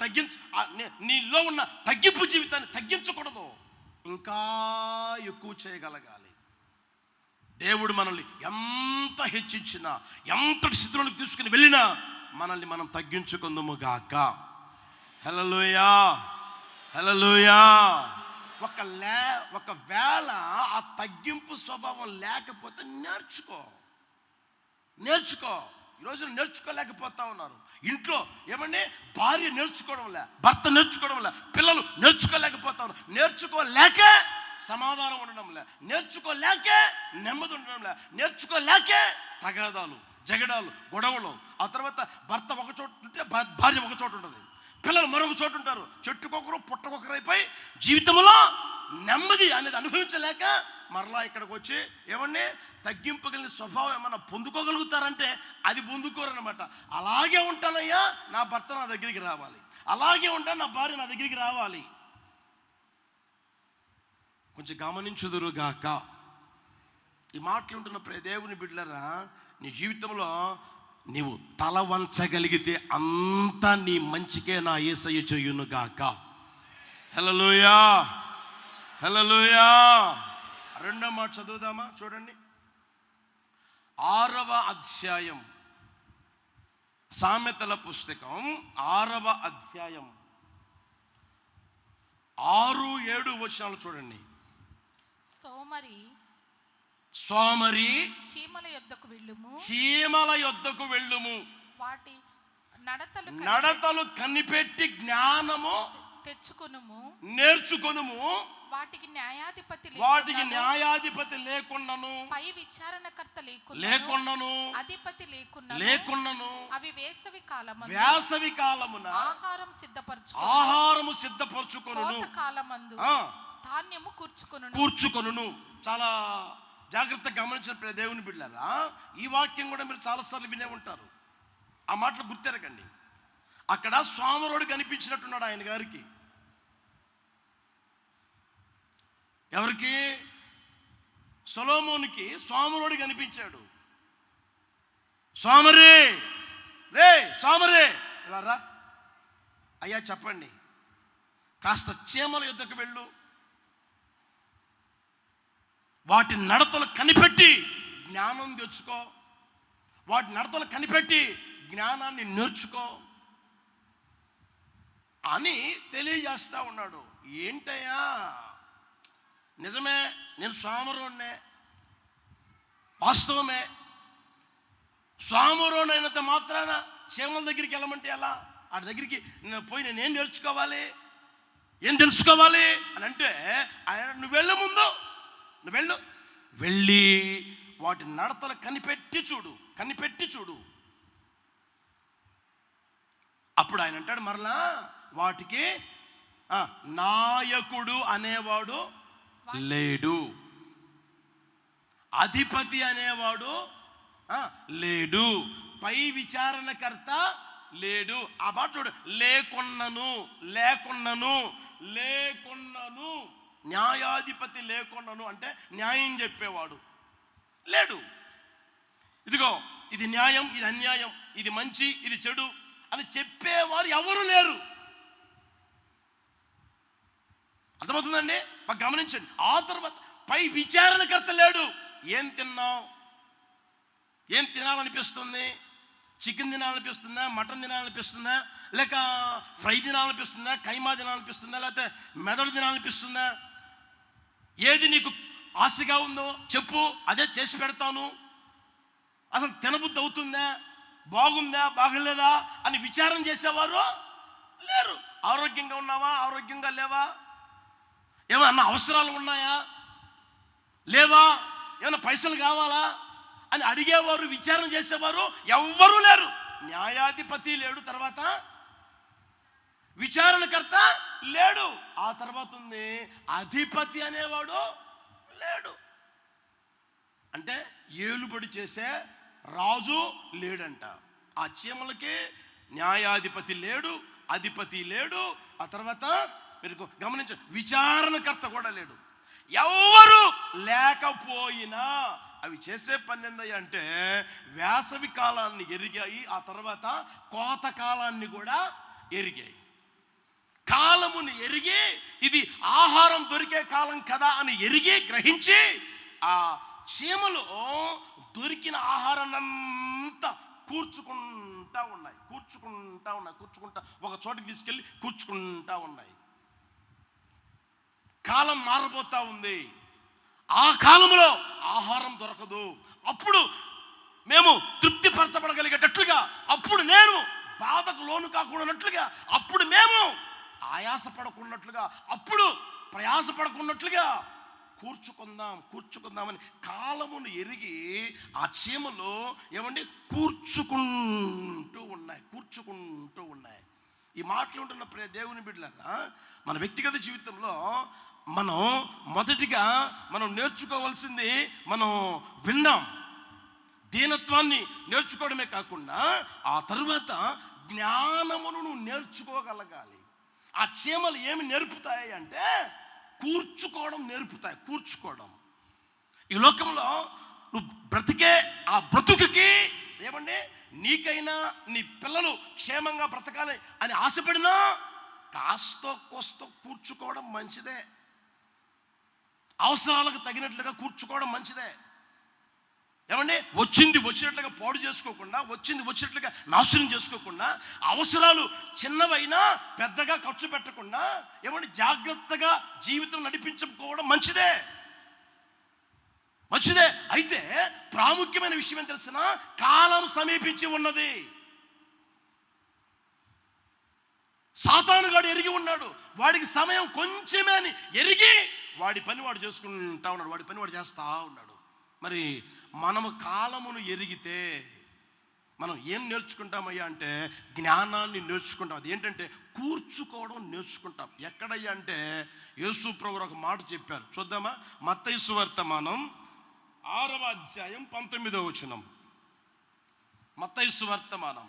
S2: నీలో ఉన్న తగ్గింపు జీవితాన్ని తగ్గించకూడదు, ఇంకా ఎక్కువ చేయగలగాలి. దేవుడు మనల్ని ఎంత హెచ్చించినా, ఎంతటి స్థితిలోకి తీసుకుని వెళ్ళినా మనల్ని మనం తగ్గించుకుందుముగాక. హల్లెలూయా, హల్లెలూయా. ఒకవేళ ఆ తగ్గింపు స్వభావం లేకపోతే నేర్చుకో. ఈరోజు నేర్చుకోలేకపోతా ఉన్నారు. ఇంట్లో ఏమంటే భార్య నేర్చుకోవడంలే, భర్త నేర్చుకోవడంలే, పిల్లలు నేర్చుకోలేకపోతా ఉన్నారు. నేర్చుకోలేకే సమాధానం ఉండడంలే, నేర్చుకోలేకే నెమ్మది ఉండడంలే, నేర్చుకోలేకే తగాదాలు, జగడాలు, గొడవలు. ఆ తర్వాత భర్త ఒక చోటు ఉంటే భార్య ఒక చోటు ఉంటుంది, పిల్లలు మరొక చోటు ఉంటారు. చెట్టుకొకరు పుట్టకొకరైపోయి జీవితంలో నెమ్మది అనేది అనుభవించలేక మరలా ఇక్కడికి వచ్చి ఏమన్నా తగ్గింపగలిగిన స్వభావం ఏమన్నా పొందుకోగలుగుతారంటే అది పొందుకోరనమాట. అలాగే ఉంటానయ్యా, నా భర్త నా దగ్గరికి రావాలి, అలాగే ఉంటాను నా భార్య నా దగ్గరికి రావాలి. కొంచెం గమనించుదురుగాక. ఈ మాటలు ఉంటున్న దేవుని బిడ్డలారా, నీ జీవితంలో నీవు తల వంచగలిగితే అంతా నీ మంచికే నా యేసయ్య చేయునుగాక. హల్లెలూయా, హల్లెలూయా. రెండో మాట చదువుదామా? చూడండి, 6వ అధ్యాయం, సామెతల పుస్తకం 6వ అధ్యాయం 6-7 వచనాలు చూడండి. సోమరి
S3: చీమల యొద్దకు వెళ్ళుము, వాటి
S2: నడతలు కనిపెట్టి జ్ఞానము
S3: తెచ్చుకొనుము,
S2: నేర్చుకొనుము.
S3: వాటికి
S2: న్యాయాధిపతి లేకుండాను,
S3: పై విచారణకర్త
S2: లేకుండాను,
S3: అధిపతి
S2: లేకుండాను,
S3: అవి వేసవి
S2: కాలమున
S3: ఆహారము సిద్ధపరచుకొనును, కాలమందు ధాన్యము
S2: కూర్చుకొనును. చాలా జాగ్రత్తగా గమనించిన దేవుని బిడ్డలారా, ఈ వాక్యం కూడా మీరు చాలాసార్లు వినే ఉంటారు. ఆ మాటలు గుర్తెరగండి. అక్కడ సోమరోడు కనిపించినట్టున్నాడు ఆయన గారికి. ఎవరికి? సొలొమోనుకి సోమరోడు కనిపించాడు. సోమరే, రే సోమరే, ఇలా రా అయ్యా, చెప్పండి, కాస్త చీమల యుద్ధకు వెళ్ళు, వాటి నడతలు కనిపెట్టి జ్ఞానం తెచ్చుకో, వాటి నడతలు కనిపెట్టి జ్ఞానాన్ని నేర్చుకో అని తెలియజేస్తా ఉన్నాడు. ఏంటయ్యా, నిజమే, నేను సోమరోణ్ణే, వాస్తవమే. సోమరోణైనంత మాత్రాన చీమల దగ్గరికి వెళ్ళమంటే ఎలా? వాటి దగ్గరికి పోయి నేనేం నేర్చుకోవాలి, ఏం తెలుసుకోవాలి అని అంటే ఆయన, నువ్వు వెళ్ళు, ముందు నువ్వు వెళ్ళి వాటి నడతలు కనిపెట్టి చూడు. అప్పుడు ఆయన అంటాడు, మరలా వాటికి నాయకుడు అనేవాడు లేడు, అధిపతి అనేవాడు లేడు, పై విచారణకర్త లేడు. ఆ మాట చూడు, లేకున్నను న్యాయాధిపతి లేకున్నను అంటే న్యాయం చెప్పేవాడు లేడు. ఇదిగో ఇది న్యాయం, ఇది అన్యాయం, ఇది మంచి, ఇది చెడు అని చెప్పేవారు ఎవరు లేరు. అర్థమవుతుందండి? మాకు గమనించండి. ఆ తర్వాత పై విచారణకర్త లేడు. ఏం తిన్నావు, ఏం తినాలనిపిస్తుంది? చికెన్ తినాలనిపిస్తుందా, మటన్ తినాలనిపిస్తుందా, లేక ఫ్రై తినాలనిపిస్తుందా, కైమా తినాలనిపిస్తుందా, లేకపోతే మెదడు తినాలనిపిస్తుందా? ఏది నీకు ఆశగా ఉందో చెప్పు, అదే చేసి పెడతాను. అసలు తినబుద్ధి అవుతుందా, బాగుందా, బాగలేదా అని విచారం చేసేవారు లేరు. ఆరోగ్యంగా ఉన్నావా, ఆరోగ్యంగా లేవా, ఏమన్నా అవసరాలు ఉన్నాయా, లేవా, ఏమైనా పైసలు కావాలా అని అడిగేవారు, విచారణ చేసేవారు ఎవ్వరూ లేరు. న్యాయాధిపతి లేడు, తర్వాత విచారణకర్త లేడు, ఆ తర్వాత ఉంది అధిపతి అనేవాడు లేడు. అంటే ఏలుబడి చేసే రాజు లేడంట. ఆ చీమలకి న్యాయాధిపతి లేడు, అధిపతి లేడు, ఆ తర్వాత మీరు గమనించండి, విచారణకర్త కూడా లేడు. ఎవరు లేకపోయినా అవి చేసే పని ఏందయ్య అంటే వేసవి కాలాన్ని ఎరిగాయి, ఆ తర్వాత కోత కాలాన్ని కూడా ఎరిగాయి. కాలముని ఎరిగి ఇది ఆహారం దొరికే కాలం కదా అని ఎరిగి గ్రహించి ఆ చీమలు దొరికిన ఆహారాన్ని అంతా కూర్చుకుంటా ఉన్నాయి, ఒక చోటికి తీసుకెళ్ళి కూర్చుకుంటా ఉన్నాయి. కాలం మారబోతా ఉంది. ఆ కాలంలో ఆహారం దొరకదు. అప్పుడు మేము తృప్తిపరచబడగలిగేటట్లుగా, అప్పుడు నేను బాధకు లోను కాకూడనట్లుగా, అప్పుడు మేము ఆయాసపడకున్నట్లుగా, అప్పుడు ప్రయాసపడకున్నట్లుగా కూర్చుకుందామని కాలమును ఎరిగి ఆ చీమలు ఏమండి కూర్చుకుంటూ ఉన్నాయి. ఈ మాటలు ఉంటున్న దేవుని బిడ్డలారా, మన వ్యక్తిగత జీవితంలో మనం మొదటిగా నేర్చుకోవాల్సింది, మనం విన్నాం, దీనత్వాన్ని నేర్చుకోవడమే కాకుండా ఆ తరువాత జ్ఞానమును నువ్వు నేర్చుకోగలగాలి. ఆ చీమలు ఏమి నేర్పుతాయి అంటే కూర్చుకోవడం నేర్పుతాయి. ఈ లోకంలో నువ్వు బ్రతికే ఆ బ్రతుకుకి ఏమండి, నీకైనా నీ పిల్లలు క్షేమంగా బ్రతకాలి అని ఆశపడినా కాస్తో కోస్తో కూర్చుకోవడం మంచిదే. అవసరాలకు తగినట్లుగా కూర్చుకోవడం మంచిదే. ఏమండి, వచ్చినట్లుగా పాడు చేసుకోకుండా, వచ్చినట్లుగా నాశనం చేసుకోకుండా, అవసరాలు చిన్నవైనా పెద్దగా ఖర్చు పెట్టకుండా ఏమండి జాగ్రత్తగా జీవితం నడిపించుకోవడం మంచిదే. అయితే ప్రాముఖ్యమైన విషయం ఏం తెలిసిన, కాలం సమీపించి ఉన్నది. సాతానుగాడు ఎరిగి ఉన్నాడు, వాడికి సమయం కొంచెమే అని ఎరిగి వాడి పని వాడు చేసుకుంటా ఉన్నాడు, వాడి పని వాడు చేస్తా ఉన్నాడు. మరి మనము కాలమును ఎరిగితే మనం ఏం నేర్చుకుంటామయ్యా అంటే జ్ఞానాన్ని నేర్చుకుంటాం. అది ఏంటంటే కూర్చుకోవడం నేర్చుకుంటాం. ఎక్కడయ్యా అంటే యేసు ప్రభువు ఒక మాట చెప్పారు, చూద్దామా? మత్తయి సువార్తమానం 6వ అధ్యాయం 19వ వచనం. మత్తయి సువార్తమానం.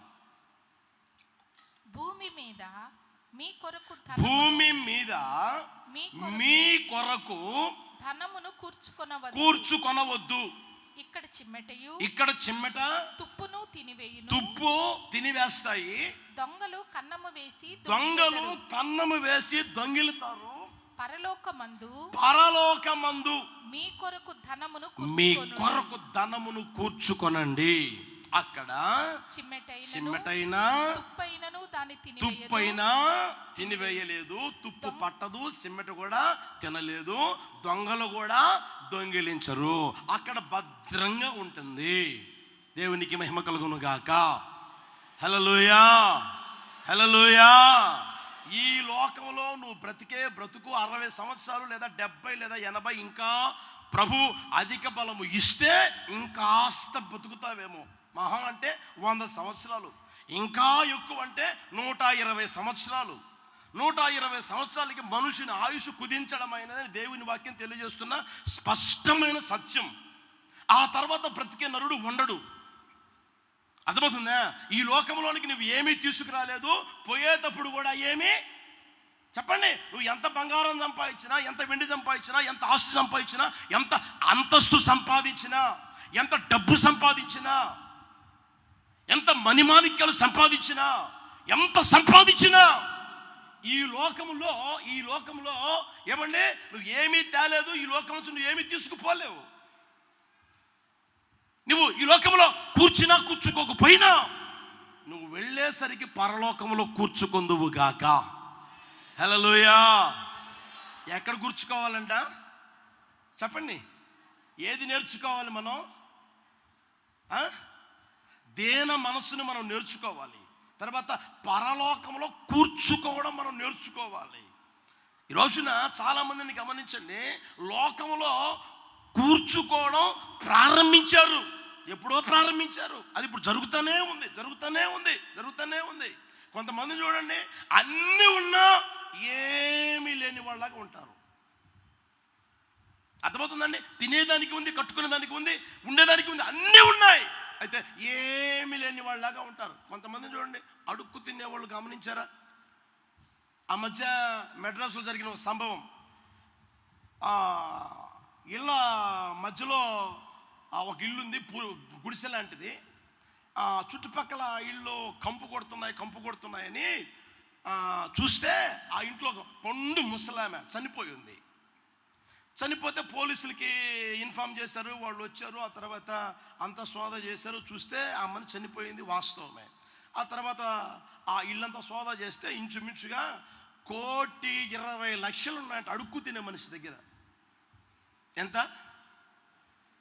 S3: భూమి మీద మీ కొరకు
S2: భూమి మీద మీ కొరకు
S3: ధనమును
S2: కూర్చుకొనవద్దు. ఇక్కడ చిమ్మెట
S3: తుప్పును తినివేయును.
S2: తుప్పు తినివేస్తాయి.
S3: దొంగలు
S2: కన్నము వేసి దొంగిలుతారు.
S3: పరలోకమందు మీ కొరకు
S2: ధనమును కూర్చుకొనండి. అక్కడ చిమ్మెటైనా తుప్పైనా తినివేయలేదు. తుప్పు పట్టదు, సిమ్మెట కూడా తినలేదు, దొంగలు కూడా దొంగిలించరు. అక్కడ భద్రంగా ఉంటుంది. దేవునికి మహిమ కలుగును గాక. హల్లెలూయా, హల్లెలూయా. ఈ లోకంలో నువ్వు బ్రతుకు 60 సంవత్సరాలు లేదా 70 లేదా 80, ఇంకా ప్రభు అధిక బలము ఇస్తే ఇంకాస్త బతుకుతావేమో. మహా అంటే 100 సంవత్సరాలు, ఇంకా ఎక్కువ అంటే 120 సంవత్సరాలు. 120 సంవత్సరాలకి మనుషుని ఆయుష్ కుదించడం అయినదని దేవుని వాక్యం తెలియజేస్తున్న స్పష్టమైన సత్యం. ఆ తర్వాత బ్రతికే నరుడు ఉండడు. అర్థమవుతుందా? ఈ లోకంలోనికి నువ్వు ఏమీ తీసుకురాలేదు, పోయేటప్పుడు కూడా ఏమీ. చెప్పండి, నువ్వు ఎంత బంగారం సంపాదించినా, ఎంత వెండి సంపాదించినా, ఎంత ఆస్తి సంపాదించినా, ఎంత అంతస్తు సంపాదించినా, ఎంత డబ్బు సంపాదించినా, ఎంత మణిమాణిక్యాలు సంపాదించినా, ఎంత సంపాదించినా, ఈ లోకంలో ఏమండి నువ్వు ఏమీ తేలేదు. ఈ లోకం నుంచి నువ్వు ఏమీ తీసుకుపోలేవు. నువ్వు ఈ లోకంలో కూర్చుకోకపోయినా నువ్వు వెళ్ళేసరికి పరలోకంలో కూర్చుకొందువు గాక. హల్లెలూయా. ఎక్కడ కూర్చుకోవాలంట చెప్పండి? ఏది నేర్చుకోవాలి మనం? దేన మనస్సును మనం నేర్చుకోవాలి. తర్వాత పరలోకంలో కూర్చుకోవడం మనం నేర్చుకోవాలి. ఈ రోజున చాలామందిని గమనించండి, లోకంలో కూర్చుకోవడం ప్రారంభించారు. ఎప్పుడో ప్రారంభించారు, అది ఇప్పుడు జరుగుతూనే ఉంది. కొంతమంది చూడండి, అన్నీ ఉన్నా ఏమీ లేని వాళ్ళలాగా ఉంటారు. అర్థమవుతుందండి? తినేదానికి ఉంది, కట్టుకునేదానికి ఉంది, ఉండేదానికి ఉంది, అన్నీ ఉన్నాయి, అయితే ఏమీ లేని వాళ్ళలాగా ఉంటారు. కొంతమంది చూడండి, అడుక్కు తినేవాళ్ళు గమనించారా? ఆ మధ్య మెడ్రాస్లో జరిగిన ఒక సంభవం. ఇళ్ళ మధ్యలో ఒక ఇల్లు ఉంది, గుడిసె లాంటిది. చుట్టుపక్కల ఇళ్ళు కంపు కొడుతున్నాయని చూస్తే ఆ ఇంట్లో పండు ముసలామె చనిపోయి ఉంది. చనిపోతే పోలీసులకి ఇన్ఫామ్ చేశారు, వాళ్ళు వచ్చారు. ఆ తర్వాత అంతా సోదా చేశారు, చూస్తే ఆ అమ్మని చనిపోయింది వాస్తవమే. ఆ తర్వాత ఆ ఇల్లంతా సోదా చేస్తే ఇంచుమించుగా 1,20,00,000 ఉన్నాయంట అడుక్కు తినే మనిషి దగ్గర. ఎంత?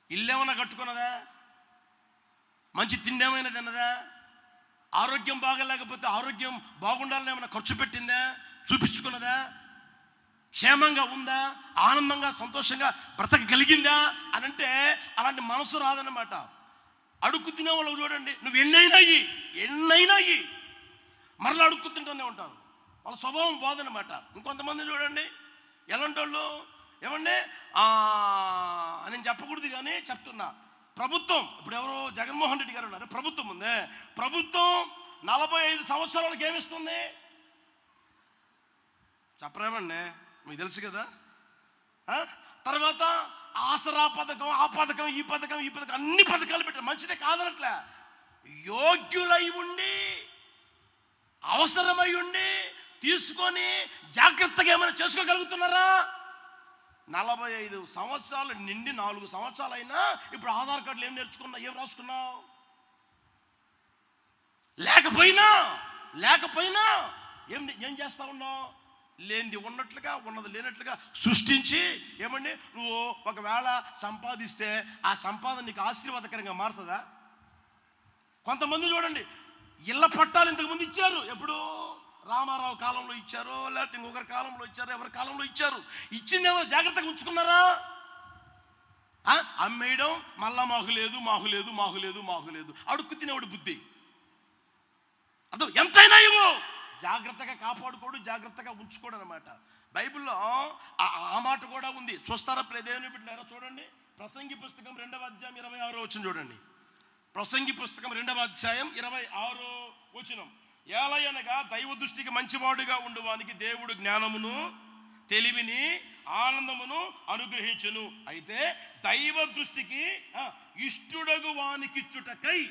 S2: ఇల్లేమన్నా కట్టుకున్నదా? మంచి తిండి ఏమైనా తిన్నదా? ఆరోగ్యం బాగలేకపోతే ఆరోగ్యం బాగుండాలని ఏమైనా ఖర్చు పెట్టిందా? చూపించుకున్నదా? క్షేమంగా ఉందా? ఆనందంగా సంతోషంగా బ్రతకగలిగిందా అని అంటే అలాంటి మనసు రాదన్నమాట. అడుక్కు తినే వాళ్ళు చూడండి, నువ్వు ఎన్నైనా అయ్యి మరలా అడుక్కు తింటూనే ఉంటారు. వాళ్ళ స్వభావం బాధనమాట. ఇంకొంతమంది చూడండి ఎలాంటి వాళ్ళు, ఏమండి నేను చెప్పకూడదు కానీ చెప్తున్నా. ప్రభుత్వం ఇప్పుడు ఎవరు జగన్మోహన్ రెడ్డి గారు ఉన్నారు, ప్రభుత్వం ఉందే, ప్రభుత్వం 45 సంవత్సరాలకు ఏమిస్తుంది చెప్పరేమండి? మీకు తెలుసు కదా. తర్వాత ఆసరా పథకం, ఆ పథకం, ఈ పథకం అన్ని పథకాలు పెట్టారు. మంచిదే కాదనట్లే. యోగ్యులై ఉండి అవసరమై ఉండి తీసుకొని జాగ్రత్తగా ఏమైనా చేసుకోగలుగుతున్నారా? 45 సంవత్సరాలు నిండి 4 సంవత్సరాలు అయినా ఇప్పుడు ఆధార్ కార్డులు ఏం రాసుకున్నావు? లేకపోయినా ఏం చేస్తా ఉన్నావు? లేనిది ఉన్నట్లుగా, ఉన్నది లేనట్లుగా సృష్టించి ఏమండి నువ్వు ఒకవేళ సంపాదిస్తే ఆ సంపాదన నీకు ఆశీర్వాదకరంగా మారుతుందా? కొంతమంది చూడండి, ఇళ్ళ పట్టాలు ఇంతకుముందు ఇచ్చారు. ఎప్పుడు? రామారావు కాలంలో ఇచ్చారు, లేకపోతే ఇంకొకరి కాలంలో ఇచ్చారు, ఎవరి కాలంలో ఇచ్చారు. ఇచ్చిందేమో జాగ్రత్తగా ఉంచుకున్నారా? అమ్మేయడం, మళ్ళా మాకు లేదు అడుక్కు తినేవాడు బుద్ధి. అర్థం, ఎంతైనా ఇవ్వు. జాగ్రత్తగా కాపాడుకోడు, జాగ్రత్తగా ఉంచుకోడు అనమాట. బైబిల్లో ఆ మాట కూడా ఉంది. చూస్తారా దేవుని బిడ్డలారా? చూడండి, ప్రసంగి పుస్తకం 2వ అధ్యాయం 26వ వచనం చూడండి. ప్రసంగి పుస్తకం 2వ అధ్యాయం 26వ వచనం. ఏలయనగా దైవ దృష్టికి మంచివాడుగా ఉండువానికి దేవుడు జ్ఞానమును, తెలివిని, ఆనందమును అనుగ్రహించును. అయితే దైవ దృష్టికి ఇష్టుడగు వానికిచ్చుటకై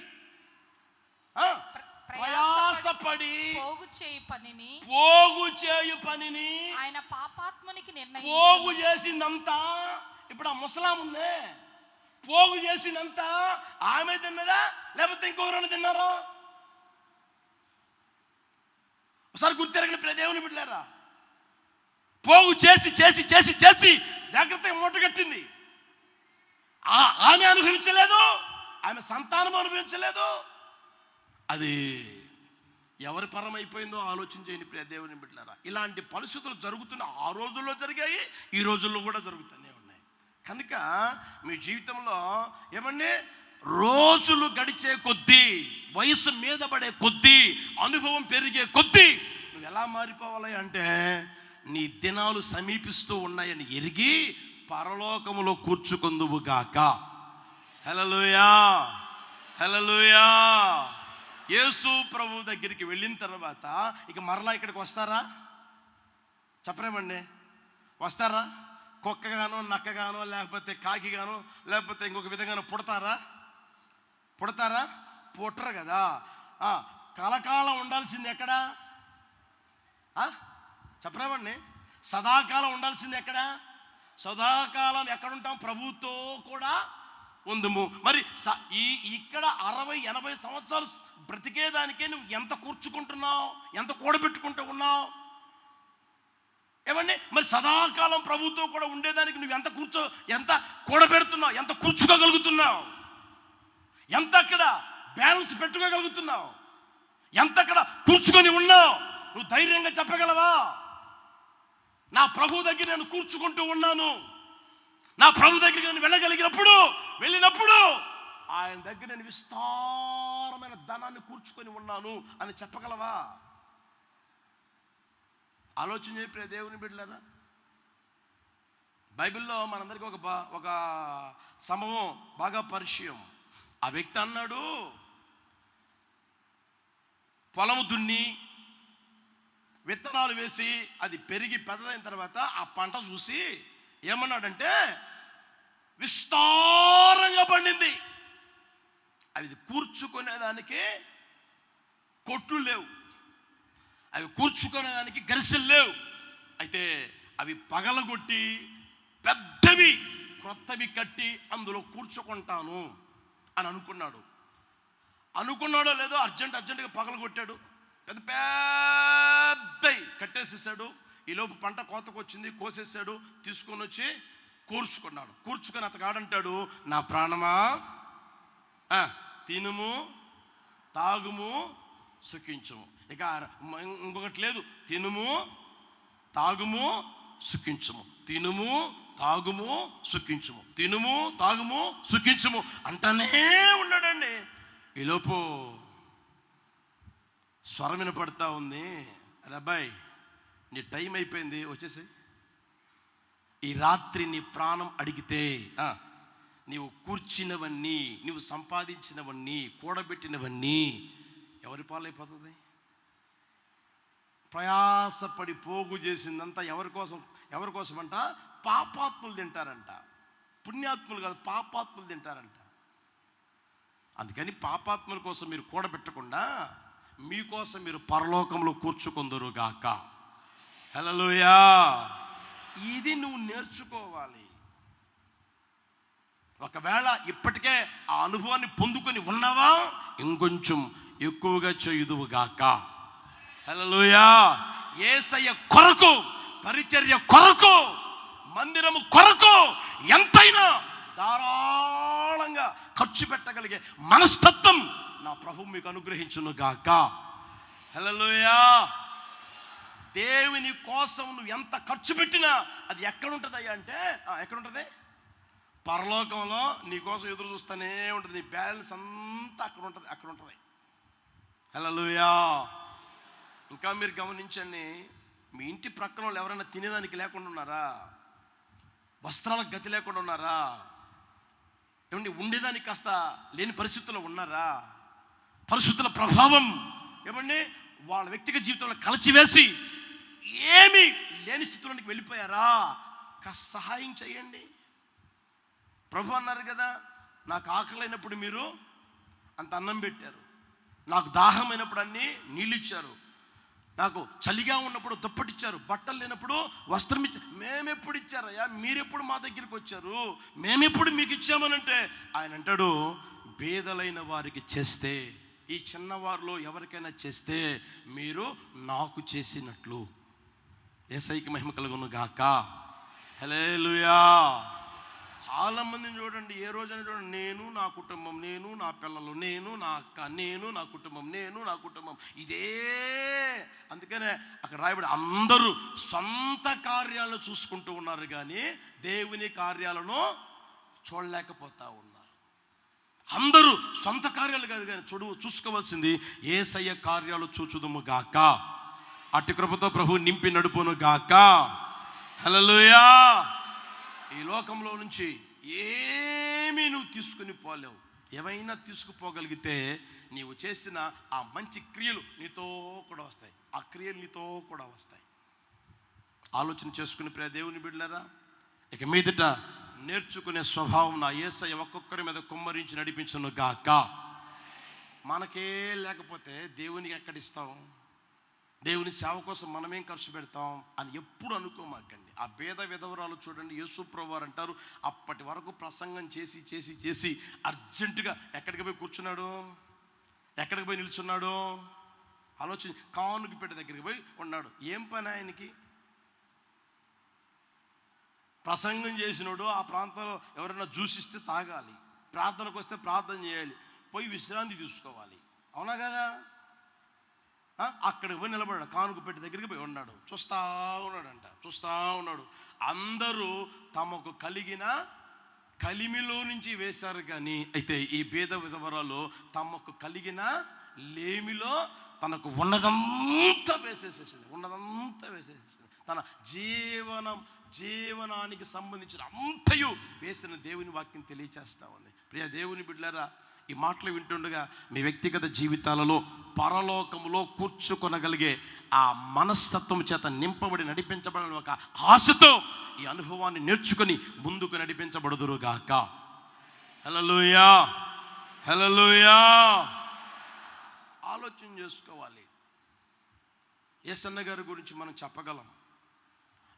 S2: ప్రయాసపడి
S3: పోగు చేయు పనిని ఆయన పాపాత్మునికి నిర్ణయించును.
S2: పోగు చేసిందంతా ఇప్పుడు ఆ ముసలాం ఉందే, పోగు చేసిందంతా ఆమె తిన్నదా లేకపోతే ఇంకొకరు తిన్నారా? ఒకసారి గుర్తెరగని దేవుని బిడ్డలారా, పోగు చేసి చేసి చేసి చేసి జాగ్రత్తగా మూటగట్టింది. ఆమె అనుభవించలేదు, ఆమె సంతానం అనుభవించలేదు. అది ఎవరి పరం అయిపోయిందో ఆలోచన చేయండి ప్రియ దేవుని బిడ్డలారా. ఇలాంటి పరిస్థితులు జరుగుతున్న ఆ రోజుల్లో జరిగాయి, ఈ రోజుల్లో కూడా జరుగుతూనే ఉన్నాయి. కనుక మీ జీవితంలో ఏమండి, రోజులు గడిచే కొద్దీ, వయసు మీద పడే కొద్దీ, అనుభవం పెరిగే కొద్దీ నువ్వు ఎలా మారిపోవాలి అంటే, నీ దినాలు సమీపిస్తూ ఉన్నాయని ఎరిగి పరలోకములో కూర్చుకొందువుగాక. హల్లెలూయా, హల్లెలూయా. యేసు ప్రభు దగ్గరికి వెళ్ళిన తర్వాత ఇక మరలా ఇక్కడికి వస్తారా? చెప్పరేమండి, వస్తారా? కుక్కగానో, నక్కగానో, లేకపోతే కాకిగానో, లేకపోతే ఇంకొక విధంగానో పుడతారా? పుట్టరు కదా. కలకాలం ఉండాల్సింది ఎక్కడా? చెప్పరేమండి, సదాకాలం ఉండాల్సింది ఎక్కడా? సదాకాలం ఎక్కడుంటాం? ప్రభుతో కూడా ఉందుము. మరి ఇక్కడ 60-80 సంవత్సరాలు బ్రతికేదానికే నువ్వు ఎంత కూర్చుకుంటున్నావు, ఎంత కూడబెట్టుకుంటూ ఉన్నావు? ఏమండి, మరి సదాకాలం ప్రభుతో కూడా ఉండేదానికి నువ్వు ఎంత కూడబెడుతున్నావు, ఎంత కూర్చుకోగలుగుతున్నావు, ఎంత అక్కడ బ్యాలెన్స్ పెట్టుకోగలుగుతున్నావు, ఎంత అక్కడ కూర్చుకొని ఉన్నావు? నువ్వు ధైర్యంగా చెప్పగలవా? నా ప్రభు దగ్గర నేను కూర్చుకుంటూ ఉన్నాను, నా ప్రభు దగ్గరికి నేను వెళ్ళినప్పుడు ఆయన దగ్గర నేను విస్తారమైన ధనాన్ని కూర్చుకొని ఉన్నాను అని చెప్పగలవా? ఆలోచన చెప్పే దేవుని బిడ్డలారా, బైబిల్లో మనందరికీ ఒక సంభవం బాగా పరిచయం. ఆ వ్యక్తి అన్నాడు, పొలము దున్ని విత్తనాలు వేసి అది పెరిగి పెద్దదైన తర్వాత ఆ పంట చూసి ఏమన్నాడంటే, విస్తారంగా పండింది, అవి కూర్చుకునేదానికి కొట్లు లేవు, అవి కూర్చుకునేదానికి గరిసెలు లేవు. అయితే అవి పగలగొట్టి పెద్దవి క్రొత్తవి కట్టి అందులో కూర్చుకుంటాను అని అనుకున్నాడో లేదో అర్జెంటుగా పగలగొట్టాడు, పెద్ద పెద్దవి కట్టేసేసాడు. ఈలోపు పంట కోతకు వచ్చింది, కోసేసాడు, తీసుకొని వచ్చి కూర్చుకొని అతగాడంటాడు, నా ప్రాణమా తినుము, తాగుము, సుఖించుము. ఇక ఇంకొకటి లేదు, తినుము, తాగుము, సుఖించుము, తినుము, తాగుము, సుఖించుము, తినుము, తాగుము, సుఖించుము అంటానే ఉన్నాడండి. ఈలోపు స్వరం వినపడతా ఉంది, అబ్బాయి నీ టైం అయిపోయింది, వచ్చేసి ఈ రాత్రి నీ ప్రాణం అడిగితే నీవు కూర్చున్నవన్నీ, నీవు సంపాదించినవన్నీ, కూడబెట్టినవన్నీ ఎవరి పాలైపోతుంది? ప్రయాసపడి పోగు చేసిందంతా ఎవరి కోసం అంట? పాపాత్ములు తింటారంట, పుణ్యాత్ములు కాదు, పాపాత్ములు తింటారంట. అందుకని పాపాత్ముల కోసం మీరు కూడబెట్టకుండా మీకోసం మీరు పరలోకంలో కూర్చుకొందురుగాక. హల్లెలూయా. ఇది నువ్వు నేర్చుకోవాలి. ఒకవేళ ఇప్పటికే ఆ అనుభవాన్ని పొందుకొని ఉన్నావా, ఇంకొంచెం ఎక్కువగా చేయుదువుగాక. హల్లెలూయా. యేసయ్య కొరకు, పరిచర్య కొరకు, మందిరము కొరకు ఎంతైనా ధారాళంగా ఖర్చు పెట్టగలిగే మనస్తత్వం నా ప్రభు మీకు అనుగ్రహించును గాక. హల్లెలూయా. దేవుని కోసం నువ్వు ఎంత ఖర్చు పెట్టినా అది ఎక్కడుంటుందయ్యా అంటే, ఎక్కడుంటుంది? పరలోకంలో నీ కోసం ఎదురు చూస్తూనే ఉంటుంది. నీ బ్యాలెన్స్ అంతా అక్కడ ఉంటుంది. హల్లెలూయా. ఇంకా మీరు గమనించండి, మీ ఇంటి ప్రక్కన వాళ్ళు ఎవరైనా తినేదానికి లేకుండా ఉన్నారా? వస్త్రాలకు గతి లేకుండా ఉన్నారా? ఏమండి ఉండేదానికి కాస్త లేని పరిస్థితుల్లో ఉన్నారా? పరిస్థితుల ప్రభావం ఏమండి వాళ్ళ వ్యక్తిగత జీవితంలో కలచివేసి ఏమీ లేని స్థితిలోనికి వెళ్ళిపోయారా? కాస్త సహాయం చేయండి. ప్రభు అన్నారు కదా, నాకు ఆకలైనప్పుడు మీరు అంత అన్నం పెట్టారు, నాకు దాహమైనప్పుడు అన్నీ నీళ్ళు ఇచ్చారు, నాకు చలిగా ఉన్నప్పుడు దుప్పటిచ్చారు, బట్టలు లేనప్పుడు వస్త్రం ఇచ్చారు. మేమెప్పుడు ఇచ్చారయ్యా? మీరెప్పుడు మా దగ్గరికి వచ్చారు? మేమెప్పుడు మీకు ఇచ్చామనంటే ఆయన అంటాడు, పేదలైన వారికి చేస్తే, ఈ చిన్నవారిలో ఎవరికైనా చేస్తే మీరు నాకు చేసినట్లు. యేసయ్యకి మహిమ కలుగును గాక. హల్లెలూయా. చాలా మందిని చూడండి, ఏ రోజైనా చూడండి, నేను నా కుటుంబం, నేను నా పిల్లలు, నేను నా అక్క, నేను నా కుటుంబం, నేను నా కుటుంబం, ఇదే. అందుకనే అక్కడ రాయబడి అందరూ సొంత కార్యాలను చూసుకుంటూ ఉన్నారు కానీ దేవుని కార్యాలను చూడలేకపోతా ఉన్నారు. అందరూ సొంత కార్యాలు కాదు కానీ చూసుకోవాల్సింది యేసయ్య కార్యాలు చూచుదుము గాక. అట్టి కృపతో ప్రభు నింపి నడుపును గాక. హల్లెలూయా. ఈ లోకంలో నుంచి ఏమీ నువ్వు తీసుకుని పోలేవు. ఏమైనా తీసుకుపోగలిగితే నీవు చేసిన ఆ మంచి క్రియలు నీతో కూడా వస్తాయి, ఆ క్రియలు నీతో కూడా వస్తాయి. ఆలోచన చేసుకుని ప్రియ దేవుని బిడ్డలారా, ఇక మీదట నేర్చుకునే స్వభావం నా యేసయ్య ఒక్కొక్కరి మీద కుమ్మరించి నడిపించును గాక. మనకే లేకపోతే దేవునికి ఎక్కడిస్తాం? దేవుని సేవ కోసం మనమేం ఖర్చు పెడతాం అని ఎప్పుడు అనుకోమాకండి. ఆ భేద విధవరాలు చూడండి, యేసు ప్రభువు వారు అంటారు, అప్పటి వరకు ప్రసంగం చేసి చేసి చేసి అర్జెంటుగా ఎక్కడికి పోయి కూర్చున్నాడు, ఎక్కడికి పోయి నిల్చున్నాడు? ఆలోచన. కానుక పెట్టే దగ్గరికి పోయి ఉన్నాడు. ఏం పని ఆయనకి? ప్రసంగం చేసినాడు ఆ ప్రాంతంలో ఎవరైనా జ్యూస్ ఇస్తే తాగాలి, ప్రార్థనకు వస్తే ప్రార్థన చేయాలి, పోయి విశ్రాంతి తీసుకోవాలి. అవునా కదా? అక్కడికి పోయి నిలబడ్డాడు, కానుక పెట్టి దగ్గరికి పోయి ఉన్నాడు, చూస్తూ ఉన్నాడు. అందరూ తమకు కలిగిన కలిమిలో నుంచి వేశారు కానీ అయితే ఈ భేద విధవరాలు తమకు కలిగిన లేమిలో తనకు ఉన్నదంతా వేసేసేసింది. తన జీవనానికి సంబంధించిన అంతయు వేసిన దేవుని వాక్యం తెలియచేస్తూ ఉంది. ప్రియ దేవుని బిడ్డలారా, ఈ మాటలు వింటుండగా మీ వ్యక్తిగత జీవితాలలో పరలోకములో కూర్చుకొనగలిగే ఆ మనస్తత్వం చేత నింపబడి నడిపించబడిన ఒక ఆశతో ఈ అనుభవాన్ని నేర్చుకొని ముందుకు నడిపించబడుదురుగాక. హల్లెలూయా. హల్లెలూయా. ఆలోచన చేసుకోవాలి. యేసన్న గారి గురించి మనం చెప్పగలం,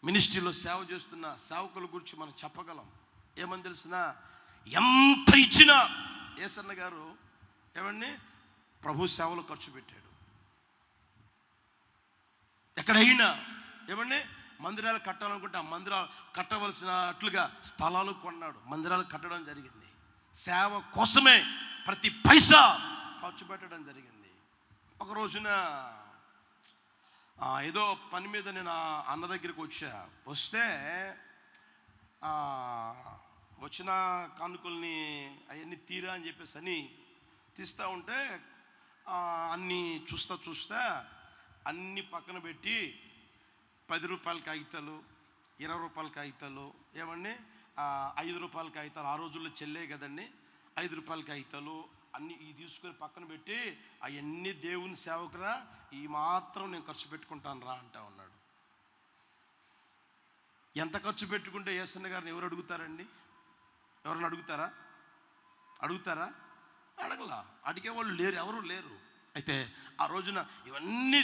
S2: మినిస్ట్రీలో సేవ చేస్తున్న సేవకుల గురించి మనం చెప్పగలం. ఏమని తెలిసిన, ఎంత ఇచ్చినా యేసన్న గారు ఏమండి ప్రభు సేవలో ఖర్చు పెట్టాడు. ఎక్కడైనా ఏమండి మందిరాలు కట్టాలనుకుంటే ఆ మందిరాలు కట్టవలసినట్లుగా స్థలాలు కొన్నాడు, మందిరాలు కట్టడం జరిగింది. సేవ కోసమే ప్రతి పైసా ఖర్చు పెట్టడం జరిగింది. ఒక రోజున ఏదో పని మీద నేను అన్న దగ్గరికి వస్తే వచ్చిన కానుకల్ని అవన్నీ తీరా అని చెప్పేసి అని తీస్తూ ఉంటే అన్నీ చూస్తా అన్నీ పక్కన పెట్టి 10 రూపాయల కాగితాలు, 20 రూపాయల కాగితాలు, ఏమండి 5 రూపాయల కాగితాలు, ఆ రోజుల్లో చెల్లే కదండి, 5 రూపాయల కాగితాలు అన్నీ ఈ తీసుకొని పక్కన పెట్టి, అవన్నీ దేవుని సేవకురా, ఈ మాత్రం నేను ఖర్చు పెట్టుకుంటాను రా అంటా ఉన్నాడు. ఎంత ఖర్చు పెట్టుకుంటే యేసన్న గారిని ఎవరు అడుగుతారండి? ఎవరన్నా అడుగుతారా? అడగలా. అడిగేవాళ్ళు లేరు, ఎవరు లేరు. అయితే ఆ రోజున ఇవన్నీ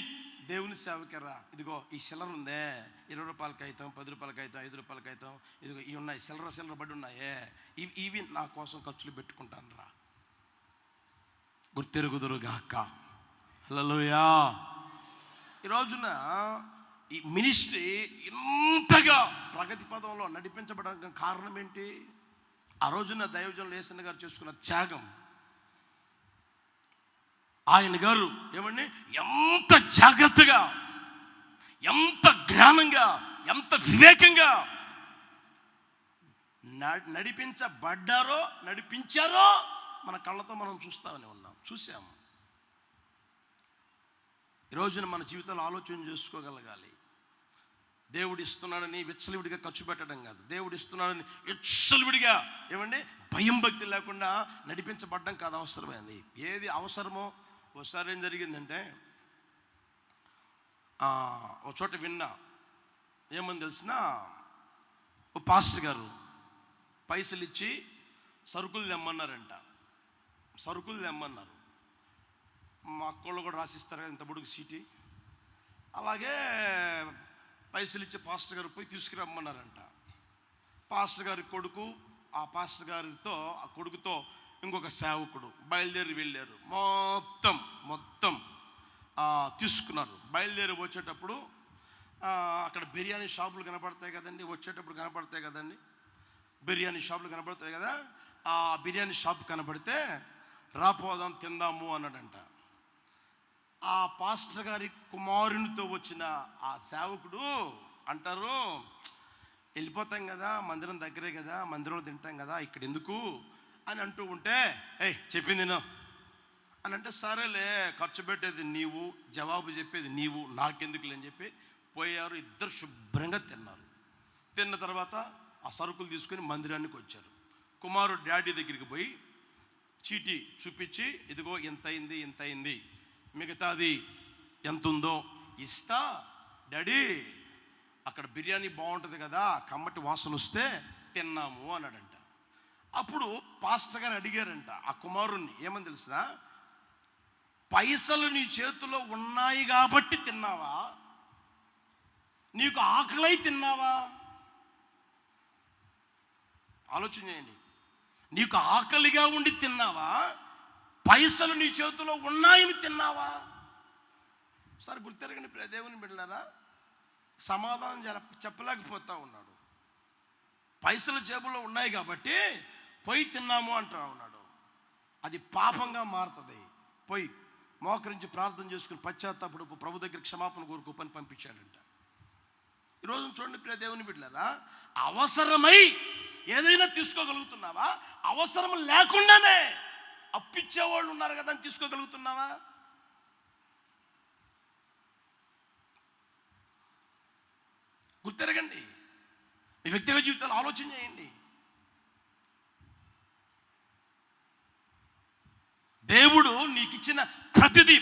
S2: దేవుని సేవకరా, ఇదిగో ఈ చిల్లర ఉందే, 20 రూపాయల కాగితం, 10 రూపాయల కాగితం, 5 రూపాయల కాగితం, ఇదిగో ఇవి ఉన్నాయి, చిల్లర బడి ఉన్నాయే, ఇవి నా కోసం ఖర్చులు పెట్టుకుంటాను రా, గుర్తెరుగుదురుగాక. హల్లెలూయా. ఈ రోజున ఈ మినిస్ట్రీ ఇంతగా ప్రగతి పదంలో నడిపించబడడానికి కారణం ఏంటి? ఆ రోజున దైవజనులు యేసన్న గారు చేసుకున్న త్యాగం. ఆయన గారు ఏమండి ఎంత జాగ్రత్తగా, ఎంత జ్ఞానంగా, ఎంత వివేకంగా నడిపించారో మన కళ్ళతో మనం చూస్తామని ఉన్నాం, చూసాము. ఈ రోజున మన జీవితాలు ఆలోచన చేసుకోగలగాలి. దేవుడు ఇస్తున్నాడని విచ్చలవిడిగా ఖర్చు పెట్టడం కాదు, దేవుడు ఇస్తున్నాడని విచ్చలవిడిగా ఏమండి భయం భక్తి లేకుండా నడిపించబడ్డం కాదు అవసరమైంది. ఏది అవసరమో. ఒకసారి ఏం జరిగిందంటే ఒక చోట విన్నా, ఏమని తెలిసిన ఓ పాస్టర్ గారు పైసలు ఇచ్చి సరుకులు తెమ్మన్నారంట. సరుకులు తెమ్మన్నారు. మా అక్కళ్ళు కూడా రాసిస్తారు కదా ఇంత బుడుగు సీటీ. అలాగే పైసలు ఇచ్చి పాస్టర్ గారు పోయి తీసుకురమ్మన్నారంట. పాస్టర్ గారి కొడుకు, ఆ పాస్టర్ గారితో ఆ కొడుకుతో ఇంకొక సేవకుడు బయలుదేరి వెళ్ళారు. మొత్తం తీసుకున్నారు. బయలుదేరి వచ్చేటప్పుడు అక్కడ బిర్యానీ షాపులు కనపడతాయి కదండి, వచ్చేటప్పుడు కనపడతాయి కదండి, బిర్యానీ షాపులు కనపడతాయి కదా. ఆ బిర్యానీ షాప్ కనపడితే రాపోదాం తిందాము అన్నాడంట. ఆ పాస్టర్ గారి కుమారునితో వచ్చిన ఆ సేవకుడు అంటారు, వెళ్ళిపోతాం కదా, మందిరం దగ్గరే కదా, మందిరంలో తింటాం కదా, ఇక్కడ ఎందుకు అని అంటూ ఉంటే, చెప్పింది నేను అని అంటే, సరేలే ఖర్చు పెట్టేది నీవు, జవాబు చెప్పేది నీవు, నాకెందుకులే అని చెప్పి పోయారు. ఇద్దరు శుభ్రంగా తిన్నారు. తిన్న తర్వాత ఆ సరుకులు తీసుకొని మందిరానికి వచ్చారు. కుమారుడు డాడీ దగ్గరికి పోయి చీటీ చూపించి, ఇదిగో ఎంత అయింది, మిగతాది ఎంత ఉందో ఇస్తా డాడీ, అక్కడ బిర్యానీ బాగుంటుంది కదా, కమ్మటి వాసన వస్తే తిన్నాము అన్నాడంట. అప్పుడు పాస్టర్ గారు అడిగారంట ఆ కుమారుణ్ణి, ఏమని తెలిసినా, పైసలు నీ చేతిలో ఉన్నాయి కాబట్టి తిన్నావా, నీకు ఆకలై తిన్నావా? ఆలోచన చేయండి. నీకు ఆకలిగా ఉండి తిన్నావా, పైసలు నీ చేతిలో ఉన్నాయని తిన్నావా? సరే గుర్తెరగండి దేవుని బిడ్డలారా, సమాధానం చెప్పలేకపోతా ఉన్నాడు. పైసలు జేబులో ఉన్నాయి కాబట్టి పోయి తిన్నాము అంటా ఉన్నాడు. అది పాపంగా మారుతుంది. పోయి మోకరించి ప్రార్థన చేసుకుని పశ్చాత్తాపడు, ప్రభు దగ్గర క్షమాపణ కోరుకు పని పంపించాడంట. ఈరోజు చూడండి దేవుని బిడ్డలారా, అవసరమై ఏదైనా తీసుకోగలుగుతున్నావా? అవసరం లేకుండానే అప్పిచ్చేవాళ్ళు ఉన్నారు కదా అని తీసుకోగలుగుతున్నావా? గుర్తెరగండి. మీ వ్యక్తిగత జీవితాలు ఆలోచన చేయండి. దేవుడు నీకు ఇచ్చిన ప్రతిదీ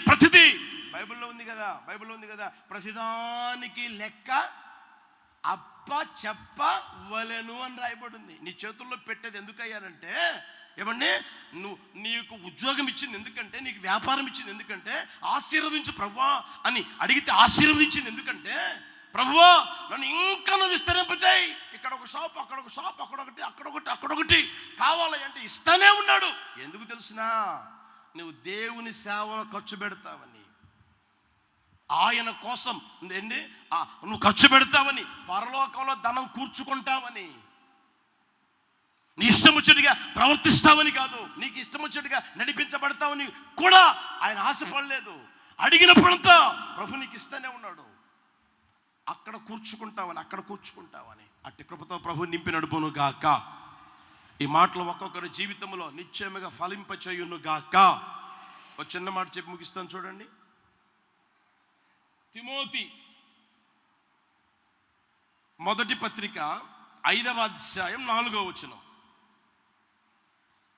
S2: బైబిల్లో ఉంది కదా, ప్రతిదానికి లెక్క అప్ప చెప్పవలెను అని రాయబడింది. నీ చేతుల్లో పెట్టేది ఎందుకయ్యానంటే, ఏమండి, నీకు ఉద్యోగం ఇచ్చింది ఎందుకంటే, నీకు వ్యాపారం ఇచ్చింది ఎందుకంటే, ఆశీర్వదించు ప్రభువా అని అడిగితే ఆశీర్వదించింది ఎందుకంటే, ప్రభువా నన్ను ఇంకా నువ్వు విస్తరింపచేయి, ఇక్కడ ఒక షాప్, అక్కడ ఒక షాప్, అక్కడొకటి కావాలి అంటే ఇస్తానే ఉన్నాడు. ఎందుకు తెలుసునా? నువ్వు దేవుని సేవలో ఖర్చు పెడతావని, ఆయన కోసం నువ్వు ఖర్చు పెడతావని, పరలోకంలో ధనం కూర్చుకుంటావని, నీ ఇష్టం వచ్చేట్టుగా ప్రవర్తిస్తావని కాదు, నీకు ఇష్టం వచ్చేట్టుగా నడిపించబడతావని కూడా ఆయన ఆశపడలేదు. అడిగినప్పుడంతా ప్రభు నీకు ఇస్తూనే ఉన్నాడు. అక్కడ కూర్చుకుంటావని అట్టి కృపతో ప్రభు నింపి నడుపును గాక. ఈ మాటలు ఒక్కొక్కరి జీవితంలో నిశ్చయముగా ఫలింపచేయును గాక. ఒక చిన్న మాట చెప్పి ముగిస్తాను చూడండి. తిమోతి మొదటి పత్రిక 5వ అధ్యాయం 4వ వచనం.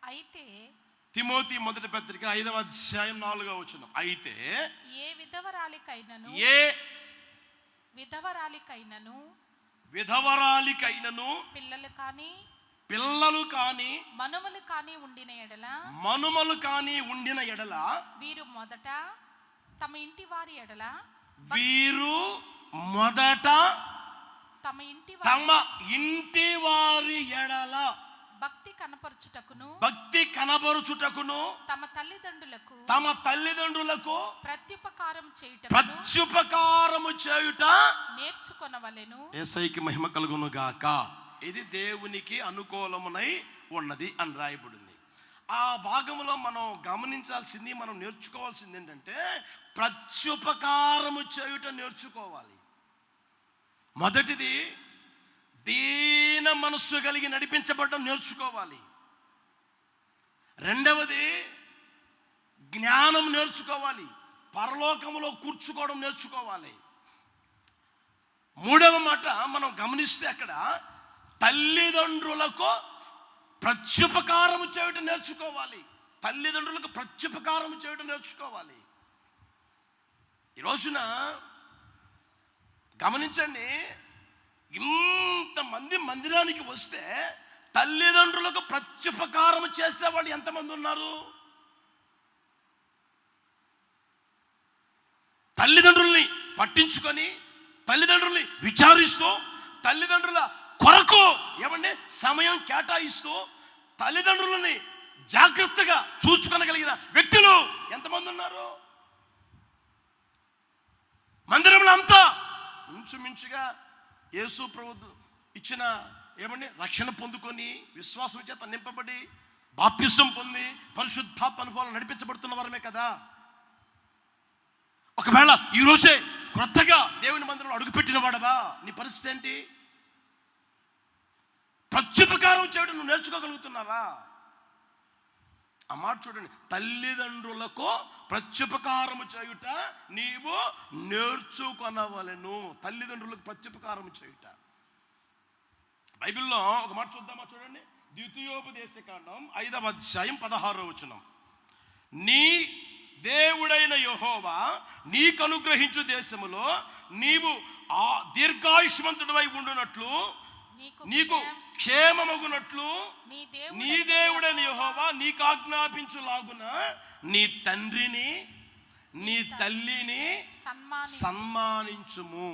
S2: అయితే తిమోతి మొదటి పత్రిక 5వ అధ్యాయం 4వ వచనం. అయితే
S3: ఏ విధవరాలికైనను పిల్లలు కాని మనుమలు కాని ఉండిన ఎడల వీరు మొదట తమ ఇంటి వారి ఎడల భక్తి కనపరుచుటకును తమ తల్లిదండ్రులకు ప్రత్యుపకారము చేయుట నేర్చుకొనవలెను.
S2: యేసయ్యకి మహిమ కలుగును గాక. ఇది దేవునికి అనుకూలమునై ఉన్నది అని రాయబడింది. ఆ భాగంలో మనం గమనించాల్సింది, మనం నేర్చుకోవాల్సింది ఏంటంటే, ప్రత్యుపకారము చేయుట నేర్చుకోవాలి. మొదటిది దీన మనస్సు కలిగి నడిపించబడడం నేర్చుకోవాలి. రెండవది జ్ఞానం నేర్చుకోవాలి. పరలోకములో కూర్చుకోవడం నేర్చుకోవాలి. మూడవ మాట మనం గమనిస్తే అక్కడ తల్లిదండ్రులకు ప్రత్యుపకారం చేయడం నేర్చుకోవాలి. తల్లిదండ్రులకు ప్రత్యుపకారం చేయడం నేర్చుకోవాలి. ఈ రోజున గమనించండి, ఇంతమంది మందిరానికి వస్తే తల్లిదండ్రులకు ప్రత్యుపకారం చేసేవాళ్ళు ఎంతమంది ఉన్నారు? తల్లిదండ్రుల్ని పట్టించుకొని, తల్లిదండ్రుల్ని విచారిస్తూ, తల్లిదండ్రుల కొరకు ఏమండి సమయం కేటాయిస్తూ, తల్లిదండ్రులని జాగ్రత్తగా చూసుకొనగలిగిన వ్యక్తులు ఎంతమంది ఉన్నారు? మందిరంలో అంతా ఇంచుమించుగా యేసు ప్రభు ఇచ్చిన ఏమండి రక్షణ పొందుకొని, విశ్వాసం చేత నింపబడి, బాప్తిసం పొంది, పరిశుద్ధాత్మ అనుభవాలు నడిపించబడుతున్న వారమే కదా. ఒకవేళ ఈరోజే క్రొత్తగా దేవుని మందిరంలో అడుగుపెట్టిన వాడవా, నీ పరిస్థితి ఏంటి? ప్రత్యుపకారం చేయడం నువ్వు నేర్చుకోగలుగుతున్నావా? ఆ మాట చూడండి, తల్లిదండ్రులకు ప్రత్యుపకారం చేయుట నీవు నేర్చుకొనవలెను. తల్లిదండ్రులకు ప్రత్యుపకారం చేయుట. బైబిల్లో ఒక మాట చూద్దామా? చూడండి, ద్వితీయోపదేశకాండం 5వ అధ్యాయం 16వ వచనం. నీ దేవుడైన యెహోవా నీకు అనుగ్రహించు దేశములో నీవు ఆ దీర్ఘాయుష్మంతుడవై ఉండునట్లు, నీకు క్షేమమగునట్లు నీ దేవుడైన యెహోవా నీకు ఆజ్ఞాపించులాగున నీ తండ్రిని నీ తల్లిని సన్మానించుము.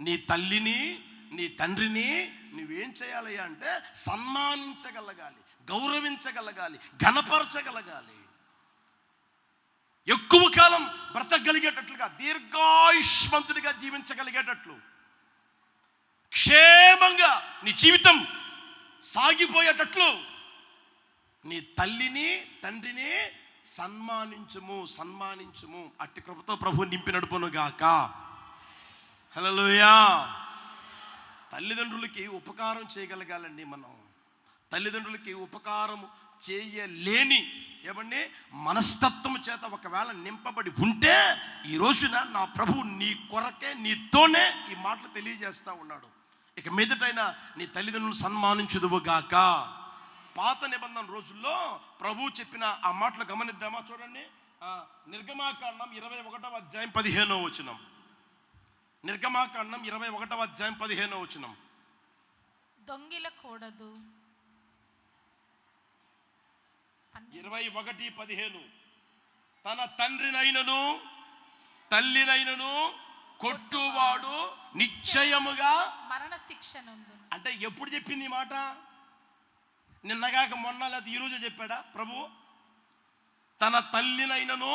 S2: నీ తల్లిని నీ తండ్రిని నువ్వేం చేయాలి అంటే సన్మానించగలగాలి, గౌరవించగలగాలి, ఘనపరచగలగాలి. ఎక్కువ కాలం బ్రతకగలిగేటట్లుగా, దీర్ఘాయుష్మంతుడిగా జీవించగలిగేటట్లు, క్షేమంగా నీ జీవితం సాగిపోయేటట్లు నీ తల్లిని తండ్రిని సన్మానించుము. అట్టి కృపతో ప్రభు నింపి నడుపునుగాక. హల్లెలూయా. తల్లిదండ్రులకి ఉపకారం చేయగలగాలండి మనం. తల్లిదండ్రులకి ఉపకారం చేయలేని ఏమండి మనస్తత్వం చేత ఒకవేళ నింపబడి ఉంటే, ఈ రోజున నా ప్రభు నీ కొరకే నీతోనే ఈ మాటలు తెలియజేస్తా ఉన్నాడు. ఇక మీదటైనా నీ తల్లిదండ్రులను సన్మానించుదువుగాక. పాత నిబంధన రోజుల్లో ప్రభు చెప్పిన ఆ మాటలు గమనిద్దామా? చూడండి, నిర్గమాకాండం 21వ అధ్యాయం 15వ వచనం. నిర్గమాకాండం 21వ అధ్యాయం 15వ వచనం.
S3: దొంగిలకూడదు.
S2: 21:15 తన తండ్రినైనను తల్లినైనను కొట్టువాడు నిశ్చయముగా
S3: మరణ శిక్ష నందును.
S2: అంటే ఎప్పుడు చెప్పింది ఈ మాట? నిన్నగాక మొన్న, లేదా ఈరోజు చెప్పాడా ప్రభు? తన తల్లినైనను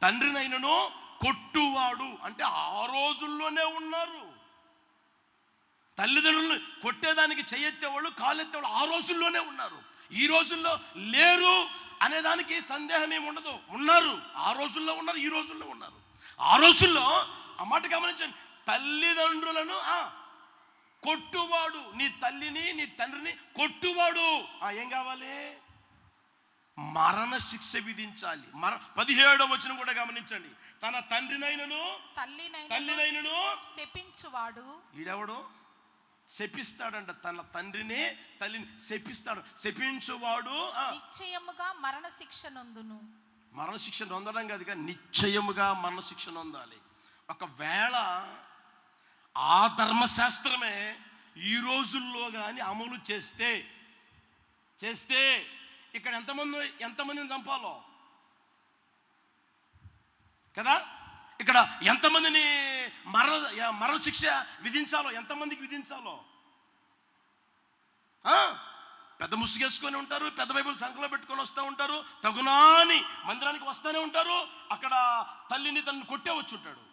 S2: తండ్రినైనను కొట్టువాడు అంటే ఆ రోజుల్లోనే ఉన్నారు. తల్లిదండ్రులను కొట్టేదానికి చెయ్యెత్తేవాళ్ళు, కాలెత్తేవాళ్ళు ఆ రోజుల్లోనే ఉన్నారు. ఈ రోజుల్లో లేరు అనేదానికి సందేహం ఏమి ఉండదు. ఉన్నారు, ఆ రోజుల్లో ఉన్నారు, ఈ రోజుల్లో ఉన్నారు. ఆ రోజుల్లో ఆ మాట గమనించండి, తల్లిదండ్రులను కొట్టువాడు, నీ తల్లిని నీ తండ్రిని కొట్టువాడు ఏం కావాలి? మరణ శిక్ష విధించాలి. 17వ వచనం కూడా గమనించండి. తన తండ్రినైనను తల్లినైనను
S3: శపించువాడు.
S2: ఈడెవడు? శపిస్తాడంట. తన తండ్రిని తల్లిని శపిస్తాడు. శపించువాడు
S3: నిశ్చయముగా మరణ శిక్ష నందును.
S2: మరణ శిక్ష నొందడం కాదు, నిశ్చయముగా మరణ శిక్ష నొందాలి. ఒకవేళ ఆ ధర్మశాస్త్రమే ఈ రోజుల్లో కానీ అమలు చేస్తే ఇక్కడ ఎంతమందిని చంపాలో కదా, ఇక్కడ ఎంతమందిని మరణ శిక్ష విధించాలో, ఎంతమందికి విధించాలో. పెద్ద ముసుగేసుకొని ఉంటారు, పెద్ద బైబిల్ సంఖ్యలో పెట్టుకొని వస్తూ ఉంటారు, తగునాని మందిరానికి వస్తూనే ఉంటారు. అక్కడ తల్లిని తనని కొట్టే వచ్చి ఉంటాడు,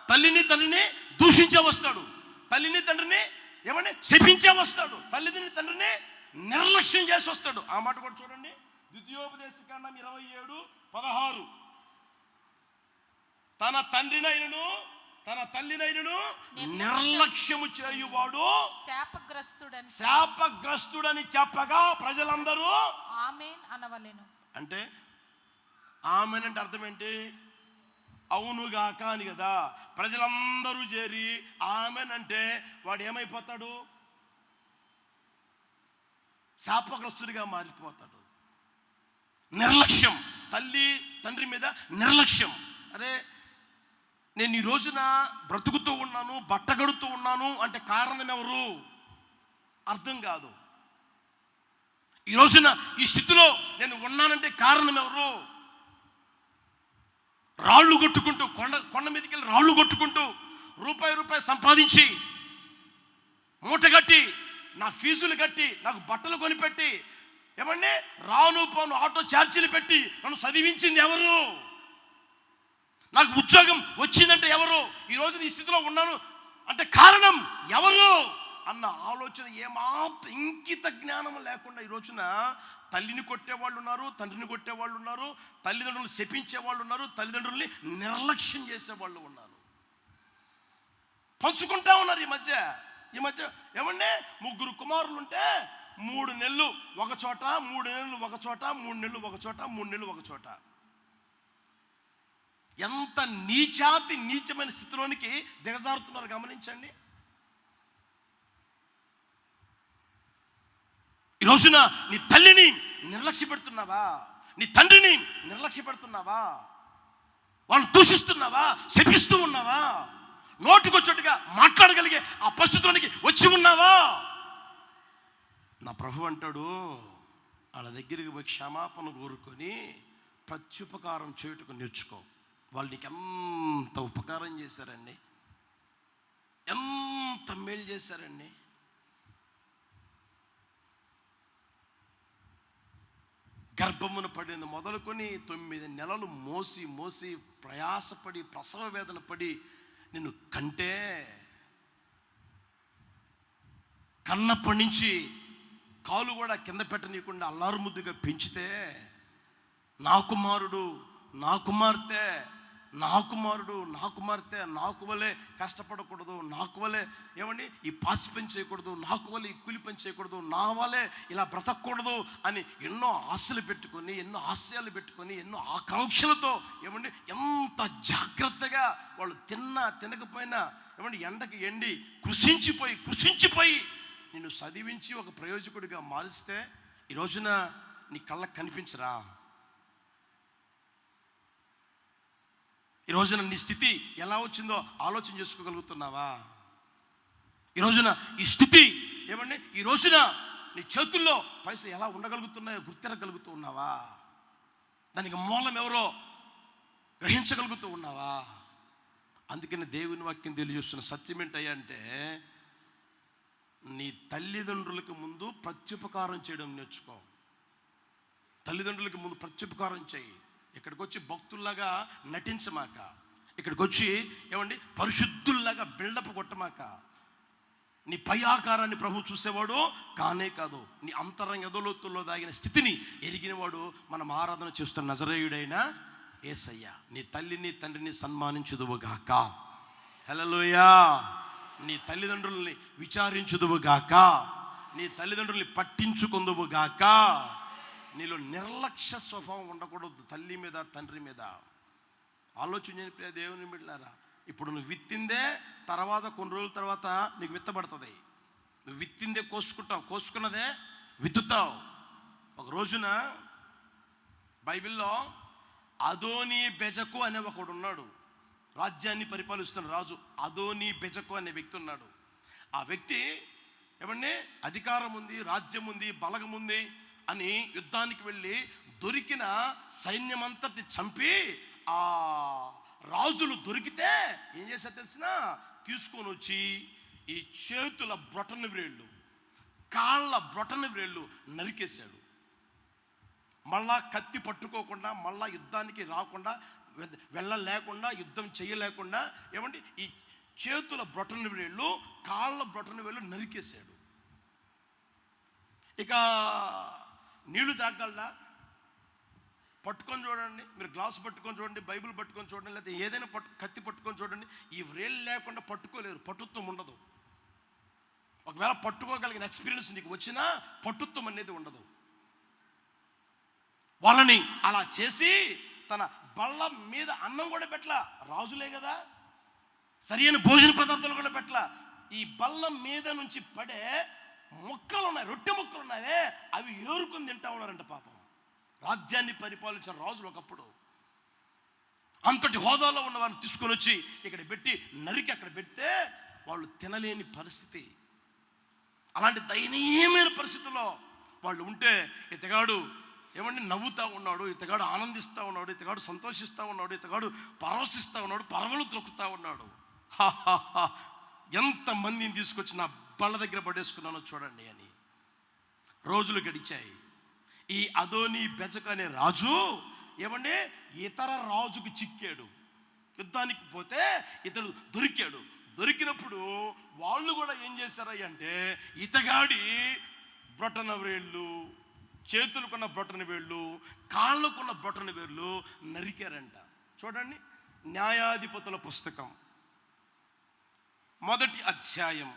S2: తల్లిని తండ్రిని దూషించే వస్తాడు, తల్లిని తండ్రిని ఏమని శపించే వస్తాడు, తల్లిని తండ్రిని నిర్లక్ష్యం చేసి వస్తాడు. ఆ మాట కూడా చూడండి, ద్వితీయోపదేశకాండం 27:16. తన తండ్రినైనను తన తల్లినైనను నిర్లక్ష్యము చేయువాడు శాపగ్రస్తుడని చెప్పగా ప్రజలందరూ
S3: ఆమేన్ అనవలెను.
S2: అంటే ఆమెన్ అంటే అర్థం ఏంటి? అవునుగాక అని కదా. ప్రజలందరూ చేరి ఆమెన్ అంటే వాడు ఏమైపోతాడు? శాపగ్రస్తుడిగా మారిపోతాడు. నిర్లక్ష్యం, తల్లి తండ్రి మీద నిర్లక్ష్యం. అరే నేను ఈ రోజున బ్రతుకుతూ ఉన్నాను, బట్టగడుతూ ఉన్నాను అంటే కారణం ఎవరు? అర్థం కాదు. ఈ రోజున ఈ స్థితిలో నేను ఉన్నానంటే కారణం ఎవరు? రాళ్ళు కొట్టుకుంటూ కొండ మీదకి వెళ్ళి రాళ్ళు కొట్టుకుంటూ రూపాయి సంపాదించి మూటగట్టి నా ఫీజులు కట్టి నాకు బట్టలు కొనిపెట్టి ఏమండి రాను పోను ఆటో ఛార్జీలు పెట్టి నన్ను చదివించింది ఎవరు? నాకు ఉద్యోగం వచ్చిందంటే ఎవరు? ఈ రోజు ఈ స్థితిలో ఉన్నాను అంటే కారణం ఎవరు అన్న ఆలోచన ఏమాత్రం ఇంకిత జ్ఞానం లేకుండా ఈ రోజున తల్లిని కొట్టేవాళ్ళు ఉన్నారు, తండ్రిని కొట్టేవాళ్ళు ఉన్నారు, తల్లిదండ్రులను శపించే వాళ్ళు ఉన్నారు, తల్లిదండ్రుల్ని నిర్లక్ష్యం చేసేవాళ్ళు ఉన్నారు. పంచుకుంటా ఉన్నారు ఈ మధ్య ఏమంటే 3 కుమారులు ఉంటే 3 నెలలు ఒక చోట, 3 నెలలు ఒక చోట, 3 నెలలు ఒక చోట, 3 నెలలు ఒక చోట. ఎంత నీచమైన స్థితిలోనికి దిగజారుతున్నారు గమనించండి. ఈ రోజున నీ తల్లిని నిర్లక్ష్య పెడుతున్నావా? నీ తండ్రిని నిర్లక్ష్య పెడుతున్నావా? వాళ్ళు దూషిస్తున్నావా? శపిస్తూ ఉన్నావా? నోటికొచ్చేట్టుగా మాట్లాడగలిగే ఆ పరిస్థితులకి వచ్చి ఉన్నావా? నా ప్రభు అంటాడు, వాళ్ళ దగ్గరికి పోయి క్షమాపణ కోరుకొని ప్రత్యుపకారం చేయుటకు నేర్చుకో. వాళ్ళు నీకు ఎంత ఉపకారం చేశారండి, ఎంత మేలు చేశారండి. గర్భమును పడింది మొదలుకొని 9 నెలలు మోసి ప్రయాసపడి ప్రసవ వేదన పడి నిన్ను కంటే కన్నప్పటి నుంచి కాలు కూడా కింద పెట్టనీయకుండా అల్లారు ముద్దుగా పెంచితే నా కుమారుడు నా కుమార్తె నాకు వలే కష్టపడకూడదు, నాకు వలే ఏమండి ఈ పాసి పని చేయకూడదు, నాకు వలే ఈ కూలి పని చేయకూడదు, నా వలే ఇలా బ్రతకూడదు అని ఎన్నో ఆశలు పెట్టుకొని, ఎన్నో ఆశయాలు పెట్టుకొని, ఎన్నో ఆకాంక్షలతో ఏమండి ఎంత జాగ్రత్తగా వాళ్ళు తినకపోయినా ఏమండి ఎండకి ఎండి కృషించిపోయి నిన్ను చదివించి ఒక ప్రయోజకుడిగా మారిస్తే ఈ రోజున నీ కళ్ళకు కనిపించరా? ఈ రోజున నీ స్థితి ఎలా వచ్చిందో ఆలోచన చేసుకోగలుగుతున్నావా? ఈ రోజున ఈ స్థితి ఏమండి ఈ రోజున నీ చేతుల్లో పైసలు ఎలా ఉండగలుగుతున్నాయో గుర్తిరగలుగుతూ ఉన్నావా? దానికి మూలం ఎవరో గ్రహించగలుగుతూ ఉన్నావా? అందుకని దేవుని వాక్యం తెలియజేస్తున్న సత్యం ఏంటయ్యా అంటే, నీ తల్లిదండ్రులకు ముందు ప్రత్యుపకారం చేయడం నేర్చుకో. తల్లిదండ్రులకు ముందు ప్రత్యుపకారం చేయి. ఇక్కడికి వచ్చి భక్తుల్లాగా నటించమాక, ఇక్కడికి వచ్చి ఏమండి పరిశుద్ధుల్లాగా బిల్డప్ కొట్టమాక. నీ పై ఆకారాన్ని ప్రభు చూసేవాడు కానే కాదు, నీ అంతరంగ ఎదలోతుల్లో దాగిన స్థితిని ఎరిగినవాడు మనం ఆరాధన చేస్తున్న నజరేయుడైన యేసయ్య. నీ తల్లిని తండ్రిని సన్మానించుదువుగాక. హల్లెలూయా. నీ తల్లిదండ్రుల్ని విచారించుదువుగాక, నీ తల్లిదండ్రుల్ని పట్టించుకుందువుగాక. నీలో నిర్లక్ష్య స్వభావం ఉండకూడదు తల్లి మీద తండ్రి మీద. ఆలోచన ప్రియ దేవుని బిడ్డలారా, ఇప్పుడు నువ్వు విత్తిందే తర్వాత కొన్ని రోజుల తర్వాత నీకు విత్తబడుతుంది. నువ్వు విత్తిందే కోసుకున్నదే విత్తుతావు. ఒక రోజున బైబిల్లో అదోనీ బెజకు అనే ఒకడు ఉన్నాడు. రాజ్యాన్ని పరిపాలిస్తున్న రాజు అదోనీ బెజకు అనే వ్యక్తి ఉన్నాడు. ఆ వ్యక్తి ఏమండి అధికారం ఉంది, రాజ్యం ఉంది, బలగం ఉంది అని యుద్ధానికి వెళ్ళి దొరికిన సైన్యమంతటి చంపి ఆ రాజులు దొరికితే ఏం చేశారు తెలిసిన, తీసుకొని వచ్చి ఈ చేతుల బ్రొటన వ్రేళ్ళు, కాళ్ళ బ్రొటన వ్రేళ్ళు నరికేశాడు. మళ్ళా కత్తి పట్టుకోకుండా, మళ్ళా యుద్ధానికి రాకుండా, వెళ్ళలేకుండా, యుద్ధం చేయలేకుండా ఏమండి ఈ చేతుల బ్రొటన వ్రేళ్ళు, కాళ్ళ బ్రొటన వ్రేళ్ళు నరికేశాడు. ఇక నీళ్లు తాగలడా? పట్టుకొని చూడండి, మీరు గ్లాసు పట్టుకొని చూడండి, బైబిల్ పట్టుకొని చూడండి, లేకపోతే ఏదైనా కత్తి పట్టుకొని చూడండి, ఈ వ్రేళ్ళు లేకుండా పట్టుకోలేరు, పట్టుత్వం ఉండదు. ఒకవేళ పట్టుకోగలిగిన ఎక్స్పీరియన్స్ నీకు వచ్చినా పట్టుత్వం అనేది ఉండదు. వాళ్ళని అలా చేసి తన బల్ల మీద అన్నం కూడా పెట్టలా, రాజులే కదా, సరైన భోజన పదార్థాలు కూడా పెట్టలా. ఈ బల్ల మీద నుంచి పడే ముక్కలు ఉన్నాయి, రొట్టె ముక్కలు ఉన్నాయే, అవి ఏరుకుని తింటా ఉన్నారంట. పాపం, రాజ్యాన్ని పరిపాలించిన రాజులు ఒకప్పుడు అంతటి హోదాలో ఉన్న వారిని తీసుకొని వచ్చి ఇక్కడ పెట్టి నరికి అక్కడ పెడితే వాళ్ళు తినలేని పరిస్థితి. అలాంటి దయనీయమైన పరిస్థితుల్లో వాళ్ళు ఉంటే ఇతగాడు ఏమంటే నవ్వుతూ ఉన్నాడు, ఇతగాడు ఆనందిస్తూ ఉన్నాడు, ఇతగాడు సంతోషిస్తూ ఉన్నాడు, ఇతగాడు పరవశిస్తూ ఉన్నాడు, పరవలు త్రొక్కుతూ ఉన్నాడు. ఎంతమందిని తీసుకొచ్చి నా బళ్ళ దగ్గర పడేసుకున్నానో చూడండి అని. రోజులు గడిచాయి. ఈ అదోని బెజకు అనే రాజు ఏమంటే ఇతర రాజుకు చిక్కాడు. యుద్ధానికి పోతే ఇతడు దొరికాడు. దొరికినప్పుడు వాళ్ళు కూడా ఏం చేశారంటే ఇతగాడి బ్రొటన వేళ్ళు, చేతులకున్న బ్రొటన వేళ్ళు, కాళ్ళకున్న బ్రొటన వేళ్ళు నరికారంట. చూడండి, న్యాయాధిపతుల పుస్తకం 1వ అధ్యాయం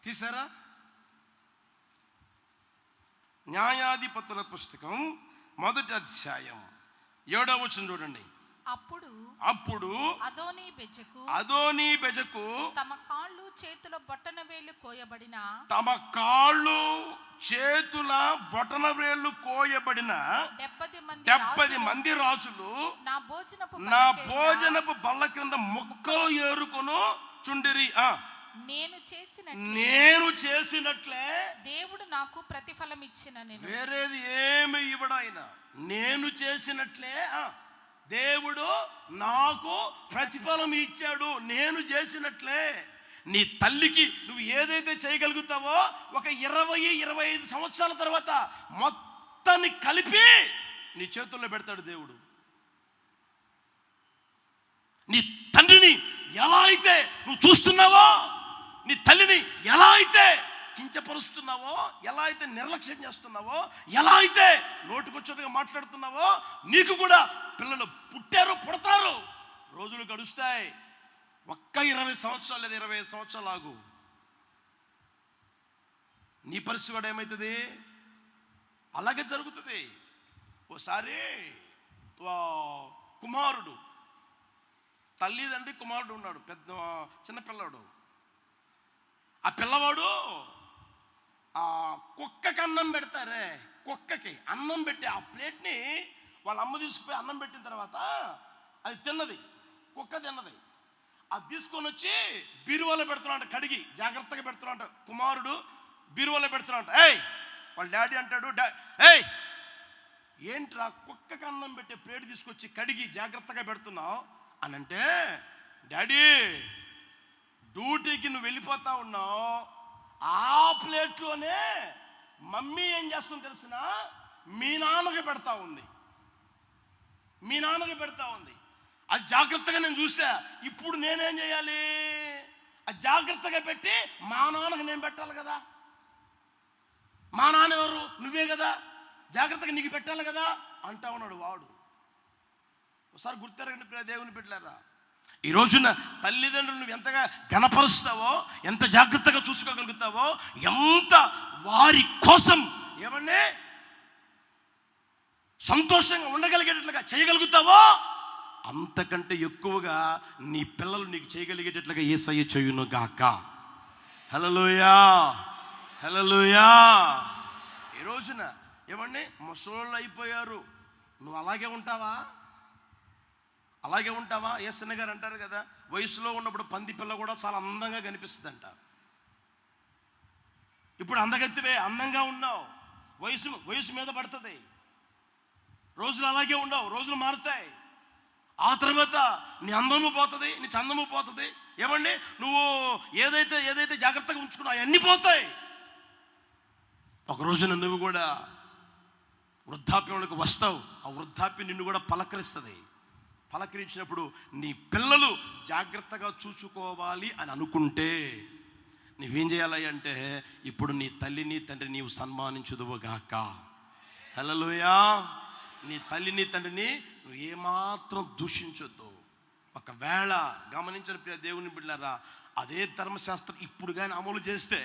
S2: తీసారా? న్యాయాధిపతుల పుస్తకం 1వ అధ్యాయం 7వ వచనం చూడండి. అప్పుడు అదోని బెజకు
S3: తమ కాళ్ళు చేతుల బొటన వేళ్ళు కోయబడిన
S2: 70 మంది రాజులు నా భోజనపు బల్ల క్రింద ముక్కలు ఏరుకొను చుండిరి. నేను చేసినట్లే
S3: దేవుడు నాకు ప్రతిఫలం ఇచ్చిన.
S2: వేరేది ఏమి ఇవ్వడు ఆయన. నేను చేసినట్లే దేవుడు నాకు ప్రతిఫలం ఇచ్చాడు. నేను చేసినట్లే. నీ తల్లికి నువ్వు ఏదైతే చేయగలుగుతావో ఒక 20-25 సంవత్సరాల తర్వాత మొత్తాన్ని కలిపి నీ చేతుల్లో పెడతాడు దేవుడు. నీ తండ్రిని ఎలా అయితే నువ్వు చూస్తున్నావో, నీ తల్లిని ఎలా అయితే కించపరుస్తున్నావో, ఎలా అయితే నిర్లక్ష్యం చేస్తున్నావో, ఎలా అయితే నోటికొచ్చినట్టుగా మాట్లాడుతున్నావో, నీకు కూడా పిల్లలు పుట్టారు, పుడతారు, రోజులు గడుస్తాయి. ఒక్క 20 సంవత్సరాలు లేదా 25 సంవత్సరాలు ఆగు, నీ పరిస్థితి కూడా ఏమవుతుంది? అలాగే జరుగుతుంది. ఓసారి కుమారుడు, తల్లిదండ్రి కుమారుడు ఉన్నాడు, పెద్ద చిన్నపిల్లాడు. ఆ పిల్లవాడు కుక్కకి అన్నం పెడతారే, కుక్కకి అన్నం పెట్టి ఆ ప్లేట్ని వాళ్ళ అమ్మ తీసుకుపోయి అన్నం పెట్టిన తర్వాత అది తిన్నది, కుక్క తిన్నది. అది తీసుకొని వచ్చి బీరువాలో పెడుతున్నాడు, కడిగి జాగ్రత్తగా పెడుతున్నాడు. కుమారుడు బీరువాలో పెడుతున్నాడు. వాళ్ళ డాడీ అంటాడు, ఏయ్ ఏంట్రా కుక్కకి అన్నం పెట్టే ప్లేట్ తీసుకొచ్చి కడిగి జాగ్రత్తగా పెడుతున్నావు అని అంటే, డాడీ డ్యూటీకి నువ్వు వెళ్ళిపోతా ఉన్నావు, ఆ ప్లేట్లోనే మమ్మీ ఏం చేస్తుందో తెలిసిన, మీ నాన్నకి పెడతా ఉంది, మీ నాన్నకి పెడతా ఉంది. అది జాగ్రత్తగా నేను చూసా. ఇప్పుడు నేనేం చేయాలి? అది జాగ్రత్తగా పెట్టి మా నాన్నకి నేను పెట్టాలి కదా. మా నాన్న ఎవరు? నువ్వే కదా, జాగ్రత్తగా నీకు పెట్టాలి కదా అంటా ఉన్నాడు వాడు. ఒకసారి గుర్తెరగండి దేవుని పెట్టారా, ఈ రోజున తల్లిదండ్రులు నువ్వు ఎంతగా ఘనపరుస్తావో, ఎంత జాగ్రత్తగా చూసుకోగలుగుతావో, ఎంత వారి కోసం ఏమన్నా సంతోషంగా ఉండగలిగేటట్లుగా చేయగలుగుతావో, అంతకంటే ఎక్కువగా నీ పిల్లలు నీకు చేయగలిగేటట్లుగా యేసయ్య చేయును గాక. హల్లెలూయా, హల్లెలూయా. ఈ రోజున ఏమండి ముసలోళ్ళు అయిపోయారు, నువ్వు అలాగే ఉంటావా? అలాగే ఉంటావా? యేసన్న గారు అంటారు కదా, వయసులో ఉన్నప్పుడు పంది పిల్ల కూడా చాలా అందంగా కనిపిస్తుందంట. ఇప్పుడు అందగత్తివే, అందంగా ఉన్నావు, వయసు మీద పడుతుంది, రోజులు అలాగే ఉండవు, రోజులు మారుతాయి. ఆ తర్వాత నీ అందము పోతుంది, నీ చందము పోతుంది. ఏమండి నువ్వు ఏదైతే జాగ్రత్తగా ఉంచుకున్నావు అవన్నీ పోతాయి. ఒక రోజున నువ్వు కూడా వృద్ధాప్యంలోకి వస్తావు. ఆ వృద్ధాప్యం నిన్ను కూడా పలకరిస్తుంది. పలకరించినప్పుడు నీ పిల్లలు జాగ్రత్తగా చూసుకోవాలి అని అనుకుంటే నువ్వేం చేయాలి అంటే, ఇప్పుడు నీ తల్లిని తండ్రిని నీవు సన్మానించుదువుగాక. హల్లెలూయా. నీ తల్లిని తండ్రిని నువ్వు ఏమాత్రం దూషించొద్దు. ఒకవేళ గమనించిన ప్రియ దేవుని బిడ్డలారా, అదే ధర్మశాస్త్రం ఇప్పుడు కానీ అమలు చేస్తే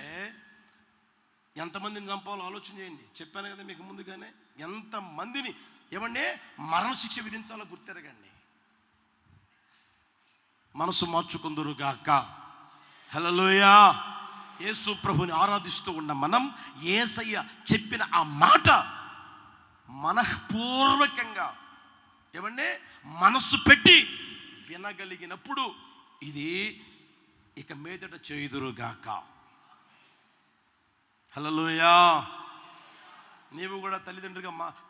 S2: ఎంతమందిని చంపాలో ఆలోచన చేయండి. చెప్పాను కదా మీకు ముందుగానే, ఎంతమందిని ఏమండి మరణశిక్ష విధించాలో గుర్తెరగండి. మనసు మార్చుకుందురుగాక. హల్లెలూయా. యేసు ప్రభుని ఆరాధిస్తూ ఉన్న మనం యేసయ్య చెప్పిన ఆ మాట మనఃపూర్వకంగా ఏమండి మనస్సు పెట్టి వినగలిగినప్పుడు ఇది ఇక మీదట చేయుదురుగాక. హల్లెలూయా. నీవు కూడా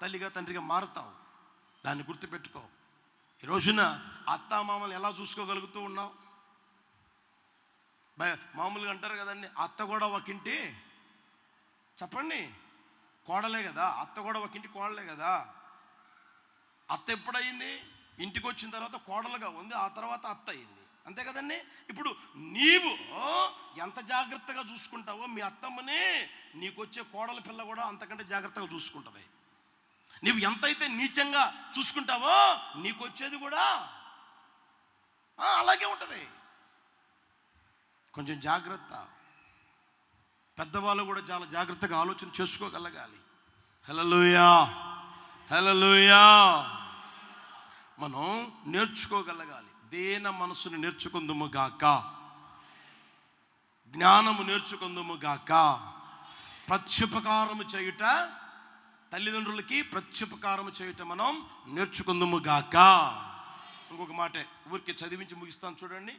S2: తల్లిగా తండ్రిగా మారుతావు. దాన్ని గుర్తుపెట్టుకో. ఈ రోజున అత్తామామలు ఎలా చూసుకోగలుగుతూ ఉన్నావు? మామూలుగా అంటారు కదండి, అత్త కూడా ఒకింటి చెప్పండి కోడలే కదా, అత్త కూడా ఒకింటి కోడలే కదా. అత్త ఎప్పుడయింది? ఇంటికి వచ్చిన తర్వాత కోడలుగా ఉంది, ఆ తర్వాత అత్త అయింది, అంతే కదండి. ఇప్పుడు నీవు ఎంత జాగ్రత్తగా చూసుకుంటావో మీ అత్తమ్మని నీకు వచ్చే కోడల పిల్ల కూడా అంతకంటే జాగ్రత్తగా చూసుకుంటుంది. నీవు ఎంతైతే నీచంగా చూసుకుంటావో నీకు వచ్చేది కూడా అలాగే ఉంటుంది. కొంచెం జాగ్రత్త. పెద్దవాళ్ళు కూడా చాలా జాగ్రత్తగా ఆలోచన చేసుకోగలగాలి. హల్లెలూయా. హల్లెలూయా. మనం నేర్చుకోగలగాలి. దేన మనసును నేర్చుకుందుము గాక, జ్ఞానము నేర్చుకుందుము గాక. ప్రత్యుపకారము చేయుట, తల్లిదండ్రులకి ప్రత్యుపకారము చేయుట మనం నేర్చుకుందుము గాక. ఇంకొక మాట ఊరికి చదివించి ముగిస్తాను చూడండి.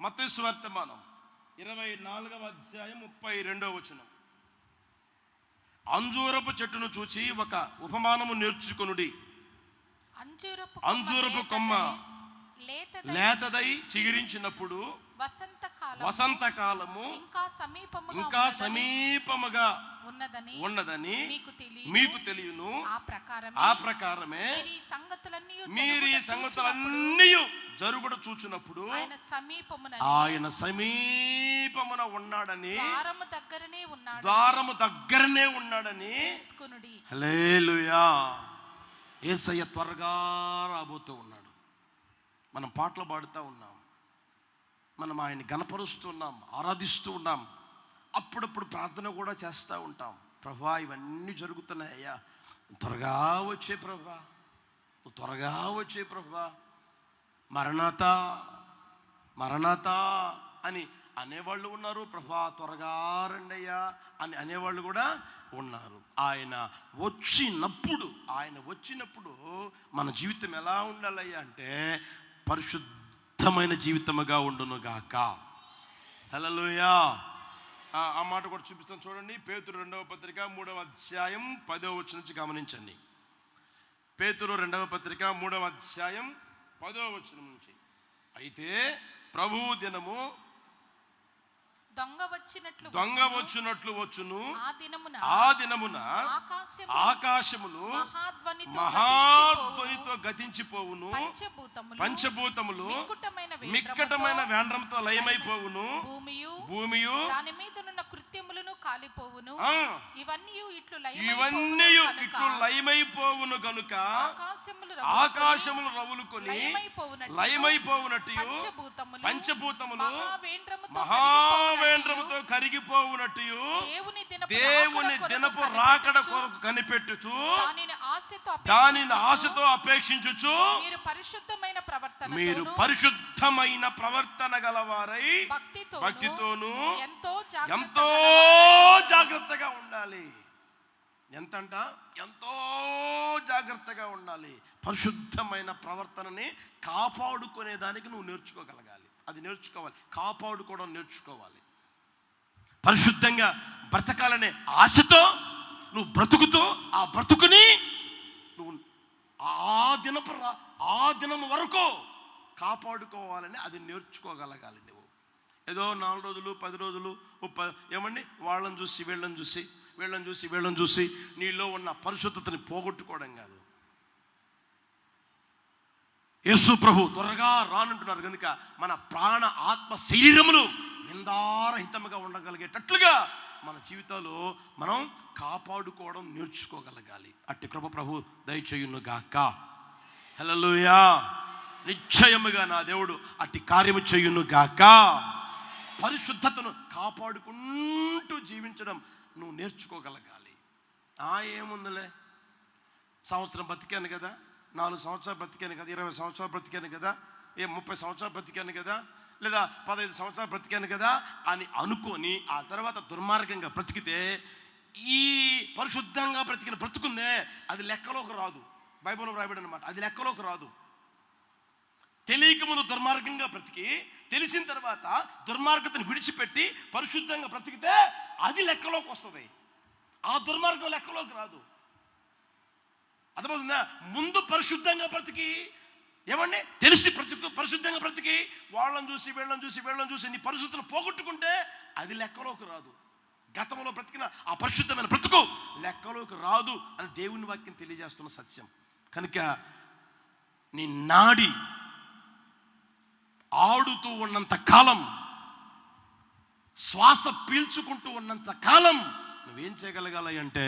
S2: మత్తయి సువార్తమానం 24:32. అంజూరపు చెట్టును చూచి ఒక ఉపమానము నేర్చుకొనుడి. అంజూరపు కొమ్మ లేతదై చిగురించినప్పుడు వసంతకాలము ఇంకా సమీపముగా ఉన్నదని మీకు తెలియను. ఆ ప్రకారమే మీరు ఈ సంగతులన్నీ జరుగుట చూచినప్పుడు ఆయన సమీపమున ఉన్నాడని, ద్వారము దగ్గరనే ఉన్నాడని. హల్లెలూయా. యేసయ్య త్వరగా రాబోతూ ఉన్నాడు. మనం పాటలు పాడుతూ ఉన్నాం, మనం ఆయన గణపరుస్తూ ఉన్నాం, ఆరాధిస్తూ ఉన్నాం. అప్పుడప్పుడు ప్రార్థన కూడా చేస్తూ ఉంటాం. ప్రభువా ఇవన్నీ జరుగుతున్నాయ్యా, త్వరగా వచ్చే ప్రభువా, త్వరగా వచ్చే ప్రభువా, మరణాత మరణాత అని అనేవాళ్ళు ఉన్నారు. ప్రభువా త్వరగా రండయ్యా అని అనేవాళ్ళు కూడా ఉన్నారు. ఆయన వచ్చినప్పుడు మన జీవితం ఎలా ఉండాలయ్యా అంటే పరిశుద్ధమైన జీవితముగా ఉండునుగాక. హల్లెలూయా. ఆ మాట కూడా చూపిస్తాను చూడండి. పేతురు 2వ పత్రిక 3వ అధ్యాయం 10వ వచనం నుంచి గమనించండి. పేతురు 2వ పత్రిక 3వ అధ్యాయం 10వ వచనం నుంచి. అయితే ప్రభువు దినము
S3: దొంగ వచ్చినట్లు వచ్చును. ఆ దినమున ఆకాశములు మహాధ్వనితో గతించిపోవును, పంచభూతములు మిక్కటమైన వేండ్రంతో లయమైపోవును, భూమియు దాని మీదనున్న కృత్యములను కాలిపోవును. ఇవన్నీ ఇట్లు లయమైపోవును గనుక ఆకాశములు రవులుకొని లయమైపోవునట్టు పంచభూతములు మహావేంద్రముతో కరిగిపోవునట్టు దేవుని దినపు రాకడ కొరకు కనిపెట్టుచు దానిని ఆశతో అపేక్షించుచు మీరు పరిశుద్ధమైన ప్రవర్తన గలవారై భక్తితోను ఎంతో జాగ్రత్తగా ఉండాలి. ఎంతో జాగ్రత్తగా ఉండాలి. పరిశుద్ధమైన ప్రవర్తనని కాపాడుకునే దానికి నువ్వు నేర్చుకోగలగాలి. అది నేర్చుకోవాలి, కాపాడుకోవడం నేర్చుకోవాలి. పరిశుద్ధంగా బ్రతకాలనే ఆశతో నువ్వు బ్రతుకుతూ ఆ బ్రతుకుని నువ్వు ఆ దినం వరకు కాపాడుకోవాలని అది నేర్చుకోగలగాలి. నువ్వు ఏదో 4 రోజులు 10 రోజులు ఏమండి వాళ్ళని చూసి వీళ్ళని చూసి నీలో ఉన్న పరిశుద్ధతని పోగొట్టుకోవడం కాదు. యేసు ప్రభు త్వరగా రానంటున్నారు కనుక మన ప్రాణ ఆత్మ శరీరములు నిందారహితంగా ఉండగలిగేటట్లుగా మన జీవితాల్లో మనం కాపాడుకోవడం నేర్చుకోగలగాలి. అట్టి కృప ప్రభు దయచేయునుగాక. హల్లెలూయా. నిశ్చయముగా నా దేవుడు అట్టి కార్యము చేయునుగాక. పరిశుద్ధతను కాపాడుకుంటూ జీవించడం నువ్వు నేర్చుకోగలగాలి. ఏముందిలే సంవత్సరం బతికాను కదా, 4 సంవత్సరాలు బ్రతికాను కదా, 20 సంవత్సరాలు బ్రతికాను కదా, 30 సంవత్సరాలు బ్రతికాను కదా, లేదా 15 సంవత్సరాలు బ్రతికాను కదా అని అనుకొని ఆ తర్వాత దుర్మార్గంగా బ్రతికితే ఈ పరిశుద్ధంగా బ్రతికిన బ్రతుకుందే అది లెక్కలోకి రాదు. బైబిల్లో రాయబడి అనమాట, అది లెక్కలోకి రాదు. తెలియక ముందు దుర్మార్గంగా బ్రతికి తెలిసిన తర్వాత దుర్మార్గతను విడిచిపెట్టి పరిశుద్ధంగా బ్రతికితే అది లెక్కలోకి వస్తుంది. ఆ దుర్మార్గం లెక్కలోకి రాదు. అర్థమవుతుందా? ముందు పరిశుద్ధంగా బ్రతికి ఏమండి తెలిసి పరిశుద్ధంగా బ్రతికి వాళ్ళని చూసి వీళ్ళని చూసి నీ పరిశుద్ధను పోగొట్టుకుంటే అది లెక్కలోకి రాదు. గతంలో బ్రతికిన ఆ పరిశుద్ధమైన బ్రతుకు లెక్కలోకి రాదు అని దేవుని వాక్యం తెలియజేస్తున్న సత్యం. కనుక నీ నాడి ఆడుతూ ఉన్నంత కాలం, శ్వాస పీల్చుకుంటూ ఉన్నంత కాలం నువ్వేం చేయగలగాలి అంటే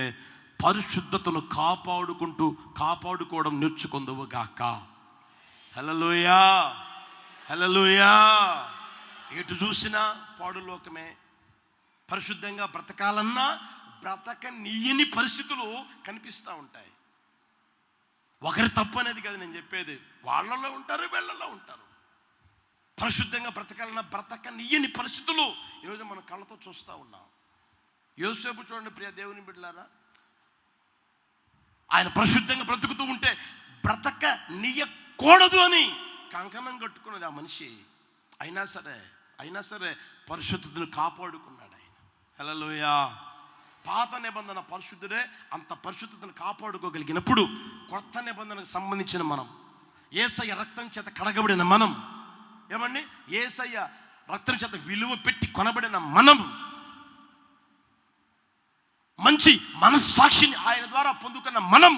S3: పరిశుద్ధతను కాపాడుకోవడం నేర్చుకుందువు గాక. హల్లెలూయా, హల్లెలూయా. ఎటు చూసినా పాడులోకమే. పరిశుద్ధంగా బ్రతకాలన్నా బ్రతకనీయని పరిస్థితులు కనిపిస్తూ ఉంటాయి. ఒకరి తప్పు అనేది కదా నేను చెప్పేది, వాళ్ళల్లో ఉంటారు, వీళ్ళల్లో ఉంటారు. పరిశుద్ధంగా బ్రతకాలన్నా బ్రతకనీయని పరిస్థితులు ఈరోజు మనం కళ్ళతో చూస్తూ ఉన్నాం. యోసేపు చూడండి ప్రియ దేవుని బిడ్డలారా, ఆయన పరిశుద్ధంగా బ్రతుకుతూ ఉంటే బ్రతకనీయకూడదు అని కంకణం కట్టుకున్నది ఆ మనిషి. అయినా సరే పరిశుద్ధతను కాపాడుకున్నాడు ఆయన. హల్లెలూయా. పాత నిబంధన పరిశుద్ధుడే అంత పరిశుద్ధతను కాపాడుకోగలిగినప్పుడు కొత్త నిబంధనకు సంబంధించిన మనం, యేసయ్య రక్తం చేత కడగబడిన మనం, ఏమండి యేసయ్య రక్తం చేత విలువ పెట్టి కొనబడిన మనం, మంచి మనస్సాక్షిని ఆయన ద్వారా పొందుకున్న మనం,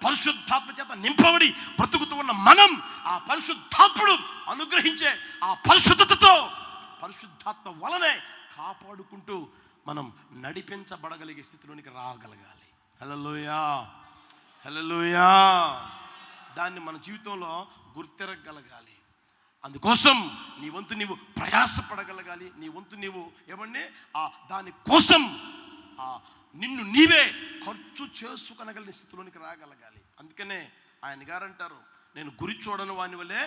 S3: పరిశుద్ధాత్మ చేత నింపబడి బ్రతుకుతూ ఉన్న మనం, ఆ పరిశుద్ధాత్ముడు అనుగ్రహించే ఆ పరిశుద్ధతతో పరిశుద్ధాత్మ వలనే కాపాడుకుంటూ మనం నడిపించబడగలిగే స్థితిలోనికి రాగలగాలి. హల్లెలూయా, హల్లెలూయా. దాన్ని మన జీవితంలో గుర్తిరగలగాలి. అందుకోసం నీ వంతు నీవు ప్రయాసపడగలగాలి. నీ వంతు నీవు ఏమన్నా దానికోసం నిన్ను నీవే ఖర్చు చేసుకొనగలిగిన స్థితిలోనికి రాగలగాలి. అందుకనే ఆయన గారు అంటారు, నేను గురి చూడని వాని వల్లే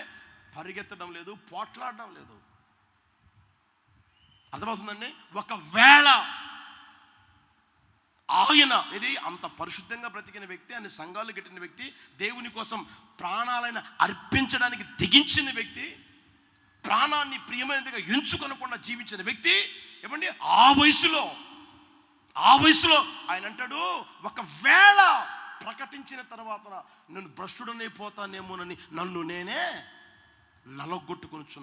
S3: పరిగెత్తడం లేదు, పోట్లాడడం లేదు. అర్థమవుతుందండి? ఒకవేళ ఆయన ఇది అంత పరిశుద్ధంగా బ్రతికిన వ్యక్తి, అన్ని సంఘాలు కట్టిన వ్యక్తి, దేవుని కోసం ప్రాణాలైన అర్పించడానికి తెగించిన వ్యక్తి, ప్రాణాన్ని ప్రియమైనదిగా ఎంచుకొనకుండా జీవించిన వ్యక్తి, ఏమండి ఆ వయసులో ఆయన అంటాడు, ఒకవేళ ప్రకటించిన తర్వాత నేను భ్రష్టుడనైపోతానేమోనని నన్ను నేనే నలగొట్టుకుంటూ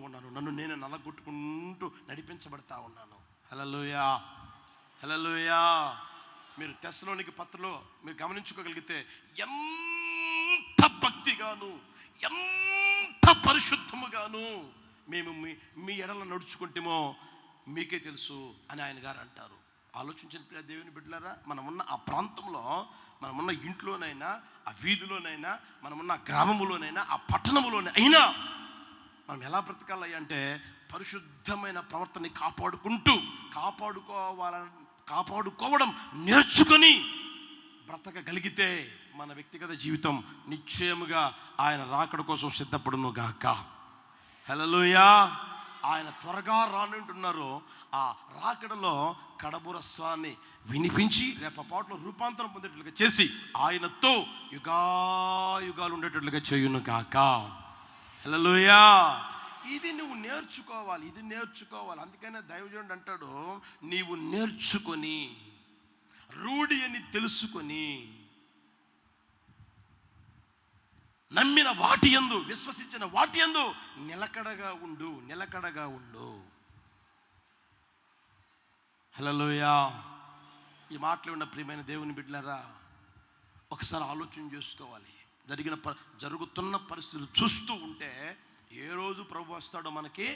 S3: ఉన్నాను, నన్ను నేనే నలగొట్టుకుంటూ నడిపించబడతా ఉన్నాను. హల్లెలూయా, హల్లెలూయా. మీరు తెస్సలోనికీ పత్రికలో మీరు గమనించుకోగలిగితే ఎంత భక్తిగాను ఎంత పరిశుద్ధముగాను మేము మీ ఎడల నడుచుకుంటేమో మీకే తెలుసు అని ఆయన గారు అంటారు. ఆలోచించిన ప్రియ దేవుని బిడ్డలారా, మనమున్న ఆ ప్రాంతంలో, మనమున్న ఇంట్లోనైనా, ఆ వీధిలోనైనా, మనమున్న గ్రామంలోనైనా, ఆ పట్టణంలోనే అయినా మనం ఎలా బ్రతకాలి అంటే పరిశుద్ధమైన ప్రవర్తనని కాపాడుకోవడం నేర్చుకొని బ్రతకగలిగితే మన వ్యక్తిగత జీవితం నిశ్చయముగా ఆయన రాకడ కోసం సిద్ధపడును గాక. హల్లెలూయా. ఆయన త్వరగా రానుంటున్నారు. ఆ రాకడలో కడబుర స్వాన్ని వినిపించి రేపపాట్లో రూపాంతరం పొందేటట్లుగా చేసి ఆయనతో యుగాలు ఉండేటట్లుగా చేయును గాక. హల్లెలూయా. ఇది నువ్వు నేర్చుకోవాలి, ఇది నేర్చుకోవాలి. అందుకనే దైవజనుడు అంటాడు, నీవు నేర్చుకొని రూఢి అని తెలుసుకొని నమ్మిన వాటి యందు, విశ్వసించిన వాటి యందు నిలకడగా ఉండు. హల్లెలూయా. ఈ మాటలు ఉన్న ప్రియమైన దేవుని బిడ్డలారా, ఒకసారి ఆలోచన చేసుకోవాలి. జరుగుతున్న పరిస్థితులు చూస్తూ ఉంటే ఏ రోజు ప్రభు వస్తాడో మనకి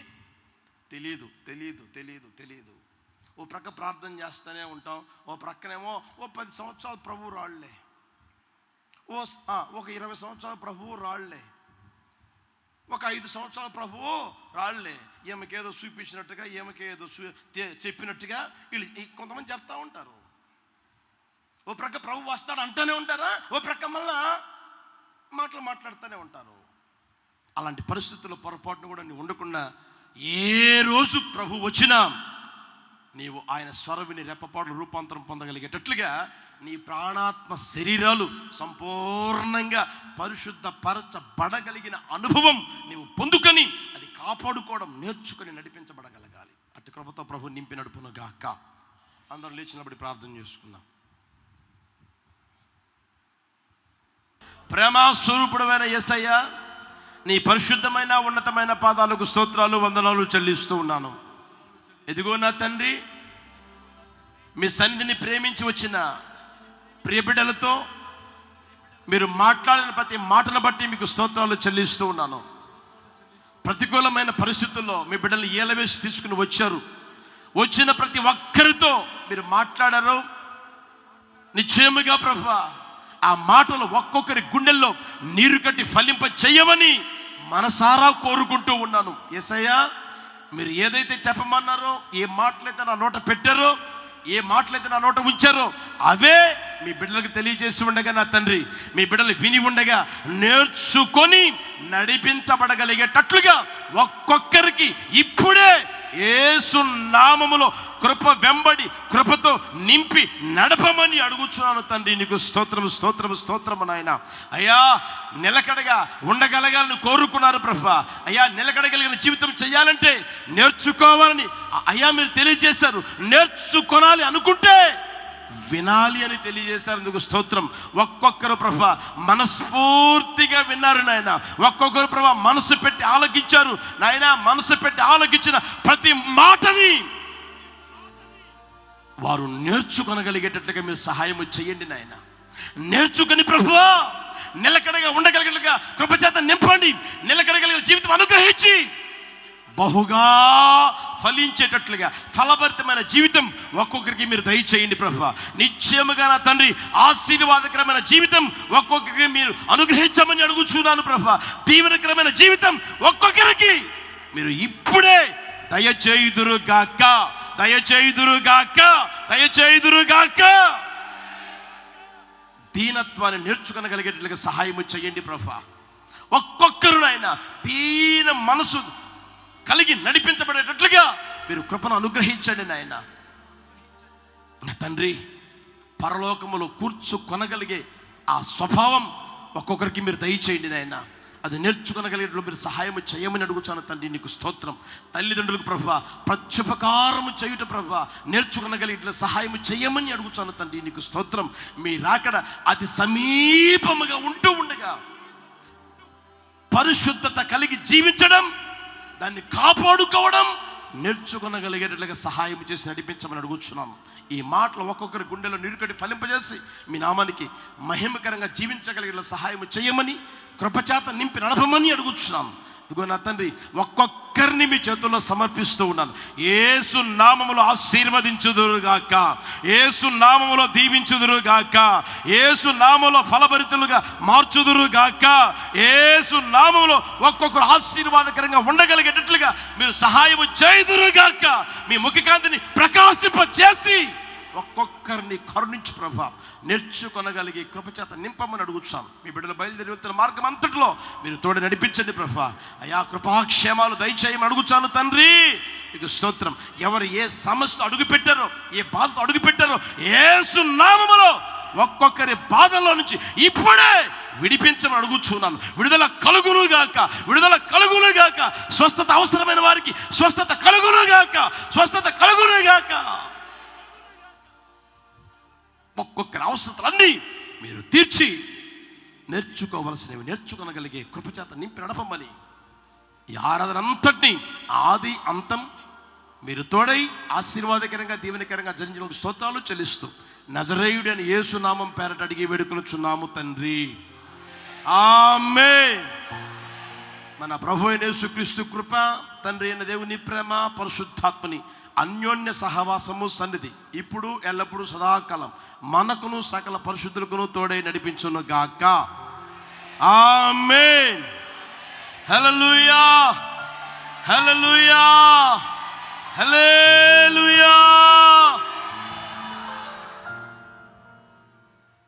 S3: తెలియదు. ఓ ప్రక్క ప్రార్థన చేస్తూనే ఉంటాం, ఓ ప్రక్కనేమో 10 సంవత్సరాలు ప్రభు రాళ్లే, ఒక 20 సంవత్సరాలు ప్రభువు రాళ్లే, ఒక 5 సంవత్సరాల ప్రభువు రాళ్లే. ఏమకేదో చూపించినట్టుగా, ఏమకేదో చెప్పినట్టుగా వీళ్ళు కొంతమంది చెప్తా ఉంటారు.
S2: ఓ ప్రక్క ప్రభు వస్తాడు అంటూనే ఉంటారా, ఓ ప్రక్క మళ్ళా మాట్లాడుతూనే ఉంటారు. అలాంటి పరిస్థితుల్లో పొరపాటును కూడా నీవు ఉండకుండా ఏ రోజు ప్రభు వచ్చినా నీవు ఆయన స్వరవిని రెప్పపాట్లు రూపాంతరం పొందగలిగేటట్లుగా నీ ప్రాణాత్మ శరీరాలు సంపూర్ణంగా పరిశుద్ధపరచబడగలిగిన అనుభవం నీవు పొందుకొని అది కాపాడుకోవడం నేర్చుకొని నడిపించబడగలగాలి. అటు కృపతో ప్రభు నింపి నడుపును గాక. అందరూ లేచినప్పుడు ప్రార్థన చేసుకుందాం. ప్రేమ స్వరూపుడమైన యేసయ్య, నీ పరిశుద్ధమైన ఉన్నతమైన పాదాలకు స్తోత్రాలు వందనాలు చెల్లిస్తూ ఉన్నాను. ఎదిగో నా తండ్రి, మీ సన్నిధిని ప్రేమించి వచ్చిన ప్రియబిడ్డలతో మీరు మాట్లాడిన ప్రతి మాటను బట్టి మీకు స్తోత్రాలు చెల్లిస్తూ ఉన్నాను. ప్రతికూలమైన పరిస్థితుల్లో మీ బిడ్డలు ఏలవేసి తీసుకుని వచ్చారు. వచ్చిన ప్రతి ఒక్కరితో మీరు మాట్లాడారు. నిశ్చయముగా ప్రభువా, ఆ మాటలు ఒక్కొక్కరి గుండెల్లో నీరు కట్టి ఫలింప చెయ్యమని మనసారా కోరుకుంటూ ఉన్నాను. యేసయ్యా, మీరు ఏదైతే చెప్పమన్నారో, ఏ మాటలైతే నా నోట పెట్టారో, ఏ మాటలైతే నా నోట ఉంచారో అవే మీ బిడ్డలకు తెలియజేసి ఉండగా నా తండ్రి, మీ బిడ్డలు విని ఉండగా నేర్చుకొని నడిపించబడగలిగేటట్లుగా ఒక్కొక్కరికి ఇప్పుడే యేసు నామములో కృప వెంబడి కృపతో నింపి నడపమని అడుగుచున్నాను తండ్రి. నీకు స్తోత్రము స్తోత్రము స్తోత్రము నాయన. అయ్యా, నిలకడగా ఉండగలగాలని కోరుకున్నారు ప్రభువా. అయ్యా, నిలకడగలిగిన జీవితం చేయాలంటే నేర్చుకోవాలని అయ్యా మీరు తెలియజేశారు. నేర్చుకోవాలి అనుకుంటే వినాలి అని తెలియజేశారు. అందుకు స్తోత్రం. ఒక్కొక్కరు ప్రభువా మనస్ఫూర్తిగా విన్నారు నాయన. ఒక్కొక్కరు ప్రభువా మనసు పెట్టి ఆలకించారు నాయన. మనసు పెట్టి ఆలకించిన ప్రతి మాటని వారు నేర్చుకొనగలిగేటట్లుగా మీరు సహాయం చేయండి నాయన. నేర్చుకుని ప్రభువా నిలకడగా ఉండగలిగేట్లుగా కృపచేత నింపండి. నిలకడగలిగిన జీవితం అనుగ్రహించి బహుగా ఫలించేటట్లుగా ఫలభరితమైన జీవితం ఒక్కొక్కరికి మీరు దయచేయండి ప్రభువా. నిశ్చయముగా నా తండ్రి, ఆశీర్వాదకరమైన జీవితం ఒక్కొక్కరికి మీరు అనుగ్రహించమని అడుగుచున్నాను ప్రభువా. దీవెనకరమైన జీవితం ఒక్కొక్కరికి మీరు ఇప్పుడే దయచేయుదురుగాక, దయచేయుదురుగాక, దయచేయుదురుగాక. దీనత్వాన్ని నేర్చుకొనగలిగేటట్లుగా సహాయం చేయండి ప్రభువా. ఒక్కొక్కరు నాయన దీన మనసు కలిగి నడిపించబడేటట్లుగా మీరు కృపను అనుగ్రహించండి నాయన. నా తండ్రి, పరలోకములో కూర్చుకొనగలిగే ఆ స్వభావం ఒక్కొక్కరికి మీరు దయచేయండి నాయన. అది నేర్చుకొనగలిగేట్లు మీరు సహాయం చేయమని అడుగుచాను తండ్రి. నీకు స్తోత్రం. తల్లిదండ్రులకు ప్రభువా ప్రత్యుపకారము చేయుట ప్రభువా నేర్చుకొనగలిగేట్లు సహాయం చేయమని అడుగుచాను తండ్రి. నీకు స్తోత్రం. మీ రాకడ అతి సమీపముగా ఉంటూ ఉండగా పరిశుద్ధత కలిగి జీవించడం, దాన్ని కాపాడుకోవడం నేర్చుకొనగలిగేటట్లుగా సహాయం చేసి నడిపించమని అడుగుచున్నాము. ఈ మాటలు ఒక్కొక్కరి గుండెలో నీరుకట్టి ఫలింపజేసి మీ నామానికి మహిమకరంగా జీవించగలిగే సహాయం చేయమని కృపచేత నింపి నడపమని అడుగుచున్నాము. ఇదిగో నా తండ్రి, ఒక్కొక్కరిని మీ చేతుల్లో సమర్పిస్తూ ఉన్నాను. యేసు నామములో ఆశీర్వదించుదురుగాక, యేసు నామములో దీవించుదురుగాక, యేసు నామములో ఫలభరితులుగా మార్చుదురుగాక, యేసు నామములో ఒక్కొక్కరు ఆశీర్వాదకరంగా ఉండగలిగేటట్లుగా మీరు సహాయం చేయుదురుగాక. మీ ముఖకాంతిని ప్రకాశింపచేసి ఒక్కొక్కరిని కరుణించి ప్రభా నేర్చుకొనగలిగే కృపచేత నింపమని అడుగుచాను. మీ బిడ్డలు బయలుదేరి వెళ్తున్న మార్గం అంతటిలో మీరు తోడు నడిపించండి ప్రభా. అయా కృపాక్షేమాలు దయచేయమని అడుగుచాను తండ్రి. మీకు స్తోత్రం. ఎవరు ఏ సమస్యతో అడుగు పెట్టారో, ఏ బాధతో అడుగు పెట్టారో, యేసు నామములో ఒక్కొక్కరి బాధల్లో నుంచి ఇప్పుడే విడిపించమని అడుగుచున్నాను. విడుదల కలుగునుగాక, విడుదల కలుగునుగాక. స్వస్థత అవసరమైన వారికి స్వస్థత కలుగునుగాక, స్వస్థత కలుగునుగాక. ఒక్కొక్కరి అవసరతలన్నీ మీరు తీర్చి నేర్చుకోవలసినవి నేర్చుకొనగలిగే కృపచేత నింపి నడపమని ఈ ఆరాధన అంతటినీ ఆది అంతం మీరు తోడై ఆశీర్వాదకరంగా దీవెనకరంగా జరిగిన స్తోత్రాలు చెల్లిస్తూ నజరేయుడు అని యేసు నామం పేరట అడిగి వేడుకొనుచున్నాము తండ్రి. ఆమేన్. మన ప్రభు అయిన యేసుక్రీస్తు కృప, తండ్రి అయిన దేవుని ప్రేమ, పరిశుద్ధాత్మని అన్యోన్య సహవాసము సన్నిధి ఇప్పుడు ఎల్లప్పుడూ సదాకాలం మనకును సకల పరిశుద్ధులకును తోడై నడిపించును గాక. ఆమేన్. హల్లెలూయా, హల్లెలూయా, హల్లెలూయా.